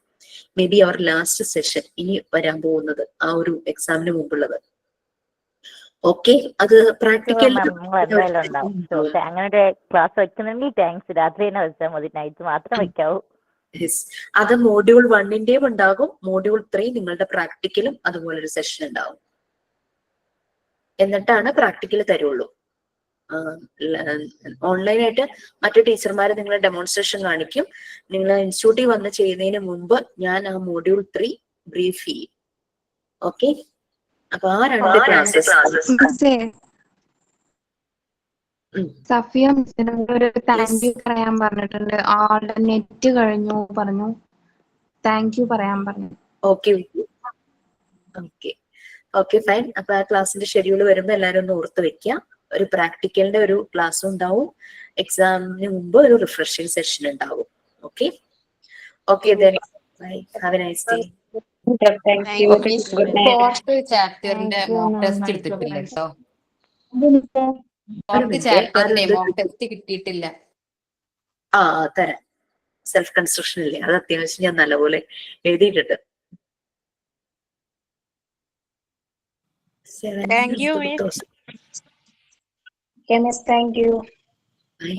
മേ ബി അവർ ലാസ്റ്റ് സെഷൻ ഇനി വരാൻ പോകുന്നത് ആ ഒരു എക്സാമിന് മുമ്പുള്ളത്. ഓക്കെ, അത് പ്രാക്ടിക്കൽ അങ്ങനെ ഒരു ക്ലാസ് വെക്കുന്നെങ്കിൽ താങ്ക്സ്. രാത്രി തന്നെ വെച്ചാൽ മതി, നൈറ്റ് മാത്രം വെക്കാവൂ. അത് മോഡ്യൂൾ 1-ന്റെയും ഉണ്ടാകും. മോഡ്യൂൾ 3 നിങ്ങളുടെ പ്രാക്ടിക്കലും അതുപോലെ ഒരു സെഷൻ ഉണ്ടാവും. എന്നിട്ടാണ് പ്രാക്ടിക്കൽ തരുള്ളൂ. ഓൺലൈനായിട്ട് മറ്റു ടീച്ചർമാർ നിങ്ങളെ ഡെമോൺസ്ട്രേഷൻ കാണിക്കും. നിങ്ങൾ ഇൻസ്റ്റിറ്റ്യൂട്ടിൽ വന്ന് ചെയ്യുന്നതിന് മുമ്പ് ഞാൻ ആ മോഡ്യൂൾ 3 ബ്രീഫ് ചെയ്യും. ഓക്കെ, അപ്പൊ ആ 2 ക്ലാസ്സസ് സഫിയ മിസ്സിനോട് ഒരു താങ്ക് യു പറയാൻ പറഞ്ഞിട്ടുണ്ട്. ആളുടെ നെറ്റ് കഴിഞ്ഞു പറഞ്ഞു. താങ്ക് യു പറയാൻ പറഞ്ഞു. Okay okay okay fine. അപ്പൊ ആ ക്ലാസ്സിന്റെ ഷെഡ്യൂൾ വരുമ്പോ എല്ലാരും ഒന്ന് ഓർത്ത് വെക്കുക. ഒരു പ്രാക്ടിക്കലിന്റെ ഒരു ക്ലാസ് ഉണ്ടാവും. എക്സാമിന് മുമ്പ് ഒരു റിഫ്രഷിംഗ് സെഷൻ ഉണ്ടാവും. Okay okay then bye. Have a nice day. 4th ചാപ്റ്ററിന്റെ മോക്ക് ടെസ്റ്റ് എടുത്തിട്ടില്ല കേട്ടോ. 4th ചാപ്റ്ററിന്റെ മോക്ക് ടെസ്റ്റ് കിട്ടിയിട്ടില്ല. തരാം. സെൽഫ് കൺസ്ട്രക്ഷൻ ഇല്ലേ, അത് അത്യാവശ്യം ഞാൻ നല്ലപോലെ എഴുതിയിട്ടുണ്ട്. Thank you, Miss. Okay, miss, thank you.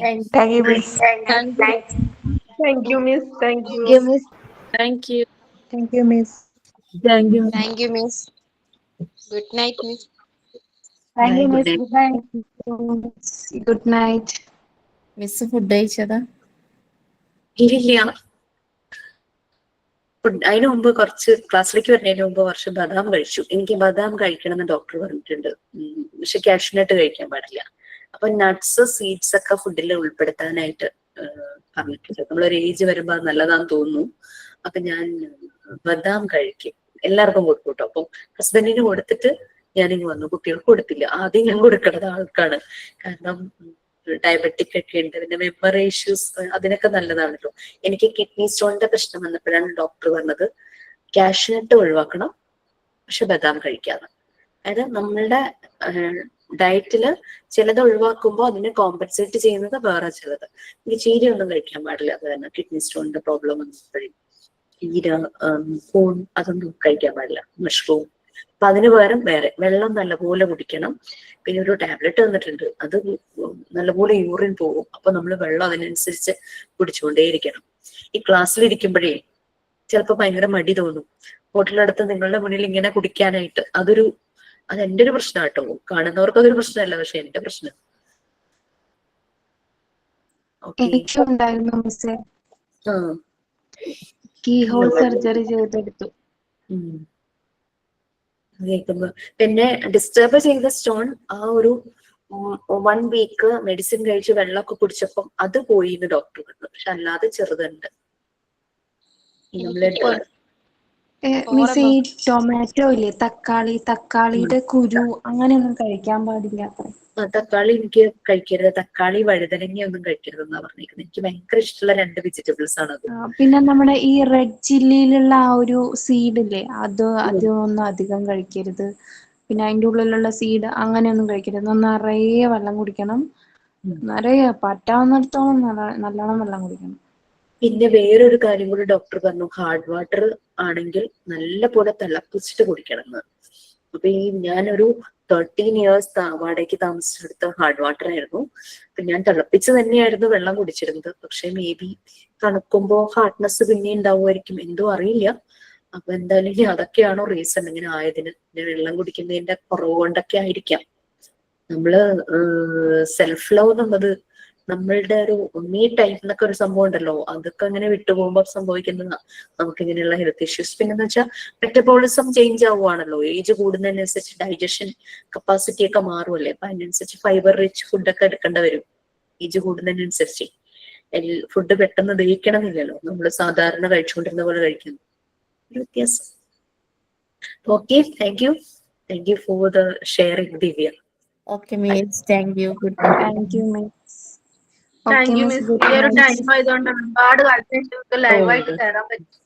Thank you, miss. Thank you, miss. Thank you. Miss. Thank you. Thank you, miss. Thank you. Thank you, Miss. Good night, Miss. Thank you, miss. Good night. Good night. Miss food കഴിച്ചതാ? ഇല്ല, അതിനു മുമ്പ് കുറച്ച് ക്ലാസ്സിലേക്ക് വരുന്നതിന് മുമ്പ് കുറച്ച് ബദാം കഴിച്ചു. എനിക്ക് ബദാം കഴിക്കണം എന്ന് ഡോക്ടർ പറഞ്ഞിട്ടുണ്ട്. പക്ഷെ കാഷ്യൂനട്ട് കഴിക്കാൻ പാടില്ല. അപ്പൊ നട്ട്സ്, സീഡ്സ് ഒക്കെ ഫുഡിൽ ഉൾപ്പെടുത്താനായിട്ട് പറഞ്ഞിട്ടുണ്ട്. നമ്മളൊരു ഏജ് വരുമ്പോ അത് നല്ലതാന്ന് തോന്നുന്നു. അപ്പൊ ഞാൻ ബദാം കഴിക്കും. എല്ലാവർക്കും കൊടുക്കും കേട്ടോ. അപ്പം ഹസ്ബൻഡിന് കൊടുത്തിട്ട് ഞാനിങ്ങ് വന്നു. കുട്ടികൾക്ക് കൊടുത്തില്ല. ആദ്യം ഞാൻ കൊടുക്കേണ്ടത് ആൾക്കാണ്. കാരണം ഡയബറ്റിക് ഒക്കെ ഉണ്ട്, പിന്നെ മെമ്മറി ഇഷ്യൂസ്, അതിനൊക്കെ നല്ലതാണല്ലോ. എനിക്ക് കിഡ്നി സ്റ്റോണിന്റെ പ്രശ്നം വന്നപ്പോഴാണ് ഡോക്ടർ പറഞ്ഞത് കാഷ്യൂനട്ട് ഒഴിവാക്കണം, പക്ഷെ ബദാം കഴിക്കാതെ. അതായത് നമ്മളുടെ ഡയറ്റില് ചിലത് ഒഴിവാക്കുമ്പോൾ അതിനെ കോമ്പൻസേറ്റ് ചെയ്യുന്നത് വേറെ ചിലത്. എനിക്ക് ചീര ഒന്നും കഴിക്കാൻ പാടില്ല. അത് തന്നെ കിഡ്നി സ്റ്റോണിന്റെ പ്രോബ്ലം വന്നപ്പോഴേ ചീര, കൂൺ അതൊന്നും കഴിക്കാൻ പാടില്ല, മഷ്റൂം. അപ്പൊ അതിന് പകരം വേറെ വെള്ളം നല്ലപോലെ കുടിക്കണം. പിന്നെ ഒരു ടാബ്ലറ്റ് തന്നിട്ടുണ്ട്, അത് നല്ലപോലെ യൂറിൻ പോകും. അപ്പൊ നമ്മൾ വെള്ളം അതിനനുസരിച്ച് കുടിച്ചുകൊണ്ടേയിരിക്കണം. ഈ ക്ലാസ്സിലിരിക്കുമ്പോഴേ ചിലപ്പോൾ ഭയങ്കര മടി തോന്നും. ഹോട്ടലിനടുത്ത് നിങ്ങളുടെ മുന്നിൽ ഇങ്ങനെ കുടിക്കാനായിട്ട്. അതെന്റെ ഒരു പ്രശ്നം കേട്ടോ. കാണുന്നവർക്ക് അതൊരു പ്രശ്നമല്ല, പക്ഷെ എന്റെ പ്രശ്നം. എനിക്കുണ്ടായിരുന്നു മിസ്സേ. കീ ഹോൾ സർജറി ചെയ്തെടുത്തു. കേൾക്കുമ്പോ പിന്നെ ഡിസ്റ്റർബ് ചെയ്ത സ്റ്റോൺ ആ ഒരു 1 വീക്ക് മെഡിസിൻ കഴിച്ച് വെള്ളമൊക്കെ കുടിച്ചപ്പം അത് പോയി എന്ന് ഡോക്ടർ പറഞ്ഞു. പക്ഷെ അല്ലാതെ ചെറുതുണ്ട്. മിസ് ഈ ടൊമാറ്റോ ഇല്ലേ, തക്കാളിയുടെ കുരു അങ്ങനെയൊന്നും കഴിക്കാൻ പാടില്ല അത്ര. തക്കാളി എനിക്ക് കഴിക്കരുത്, തക്കാളി വഴുതനങ്ങ ഒന്നും കഴിക്കരുതെന്നാ പറഞ്ഞിരിക്കുന്നത്. എനിക്ക് ഭയങ്കര ഇഷ്ടമുള്ള 2 വെജിറ്റബിൾസ് ആണ് അത്. പിന്നെ നമ്മുടെ ഈ റെഡ് ചില്ലിയിലുള്ള ആ ഒരു സീഡ് ഇല്ലേ, അതൊന്നും അധികം കഴിക്കരുത്. പിന്നെ അതിന്റെ ഉള്ളിലുള്ള സീഡ് അങ്ങനെയൊന്നും കഴിക്കരുത്. നിറയെ വെള്ളം കുടിക്കണം, നിറയെ പറ്റാവുന്നിടത്തോളം നല്ലോണം വെള്ളം കുടിക്കണം. പിന്നെ വേറൊരു കാര്യം കൂടി ഡോക്ടർ പറഞ്ഞു, ഹാർഡ് വാട്ടർ ആണെങ്കിൽ നല്ല പോലെ തിളപ്പിച്ചിട്ട് കുടിക്കണം എന്ന്. അപ്പൊ ഞാനൊരു 13 years വാടകയ്ക്ക് താമസിച്ചെടുത്ത ഹാർഡ് വാട്ടർ ആയിരുന്നു. അപ്പൊ ഞാൻ തിളപ്പിച്ച് തന്നെയായിരുന്നു വെള്ളം കുടിച്ചിരുന്നത്. പക്ഷെ മേ ബി തണുക്കുമ്പോ ഹാർഡ്നെസ് പിന്നെ ഉണ്ടാവുമായിരിക്കും, എന്തോ അറിയില്ല. അപ്പൊ എന്തായാലും അതൊക്കെയാണോ റീസൺ ഇങ്ങനെ ആയതിന്? വെള്ളം കുടിക്കുന്നതിന്റെ കുറവ് കൊണ്ടൊക്കെ ആയിരിക്കാം. നമ്മള് സെൽഫ് ലവ് എന്നുള്ളത് നമ്മളുടെ ഒരു മീ ടൈം എന്നൊക്കെ ഒരു സംഭവം ഉണ്ടല്ലോ, അതൊക്കെ അങ്ങനെ വിട്ടുപോകുമ്പോൾ സംഭവിക്കുന്നതാ നമുക്ക് ഇങ്ങനെയുള്ള ഹെൽത്ത് ഇഷ്യൂസ്. പിന്നെന്ന് വെച്ചാൽ മെറ്റബോളിസം ചേഞ്ച് ആവുകയാണല്ലോ, ഏജ് കൂടുന്നതിനനുസരിച്ച് ഡൈജഷൻ കപ്പാസിറ്റി ഒക്കെ മാറുമല്ലേ. അപ്പൊ അതിനനുസരിച്ച് ഫൈബർ റിച്ച് ഫുഡൊക്കെ എടുക്കേണ്ടി വരും ഏജ് കൂടുന്നതിനനുസരിച്ച്. ഫുഡ് പെട്ടെന്ന് ദഹിക്കണമെന്നില്ലല്ലോ, നമ്മൾ സാധാരണ കഴിച്ചുകൊണ്ടിരുന്ന പോലെ കഴിക്കുന്നു, ഒരു വ്യത്യാസം. Okay, thank you for the sharing Divya. Okay, miss. Thank you. Good night. Thank you miss. Thank you miss. ഈ ഒരു ടൈം ആയതുകൊണ്ട് ഒരുപാട് കാലത്തേക്ക് ലൈവായിട്ട് കയറാൻ പറ്റും.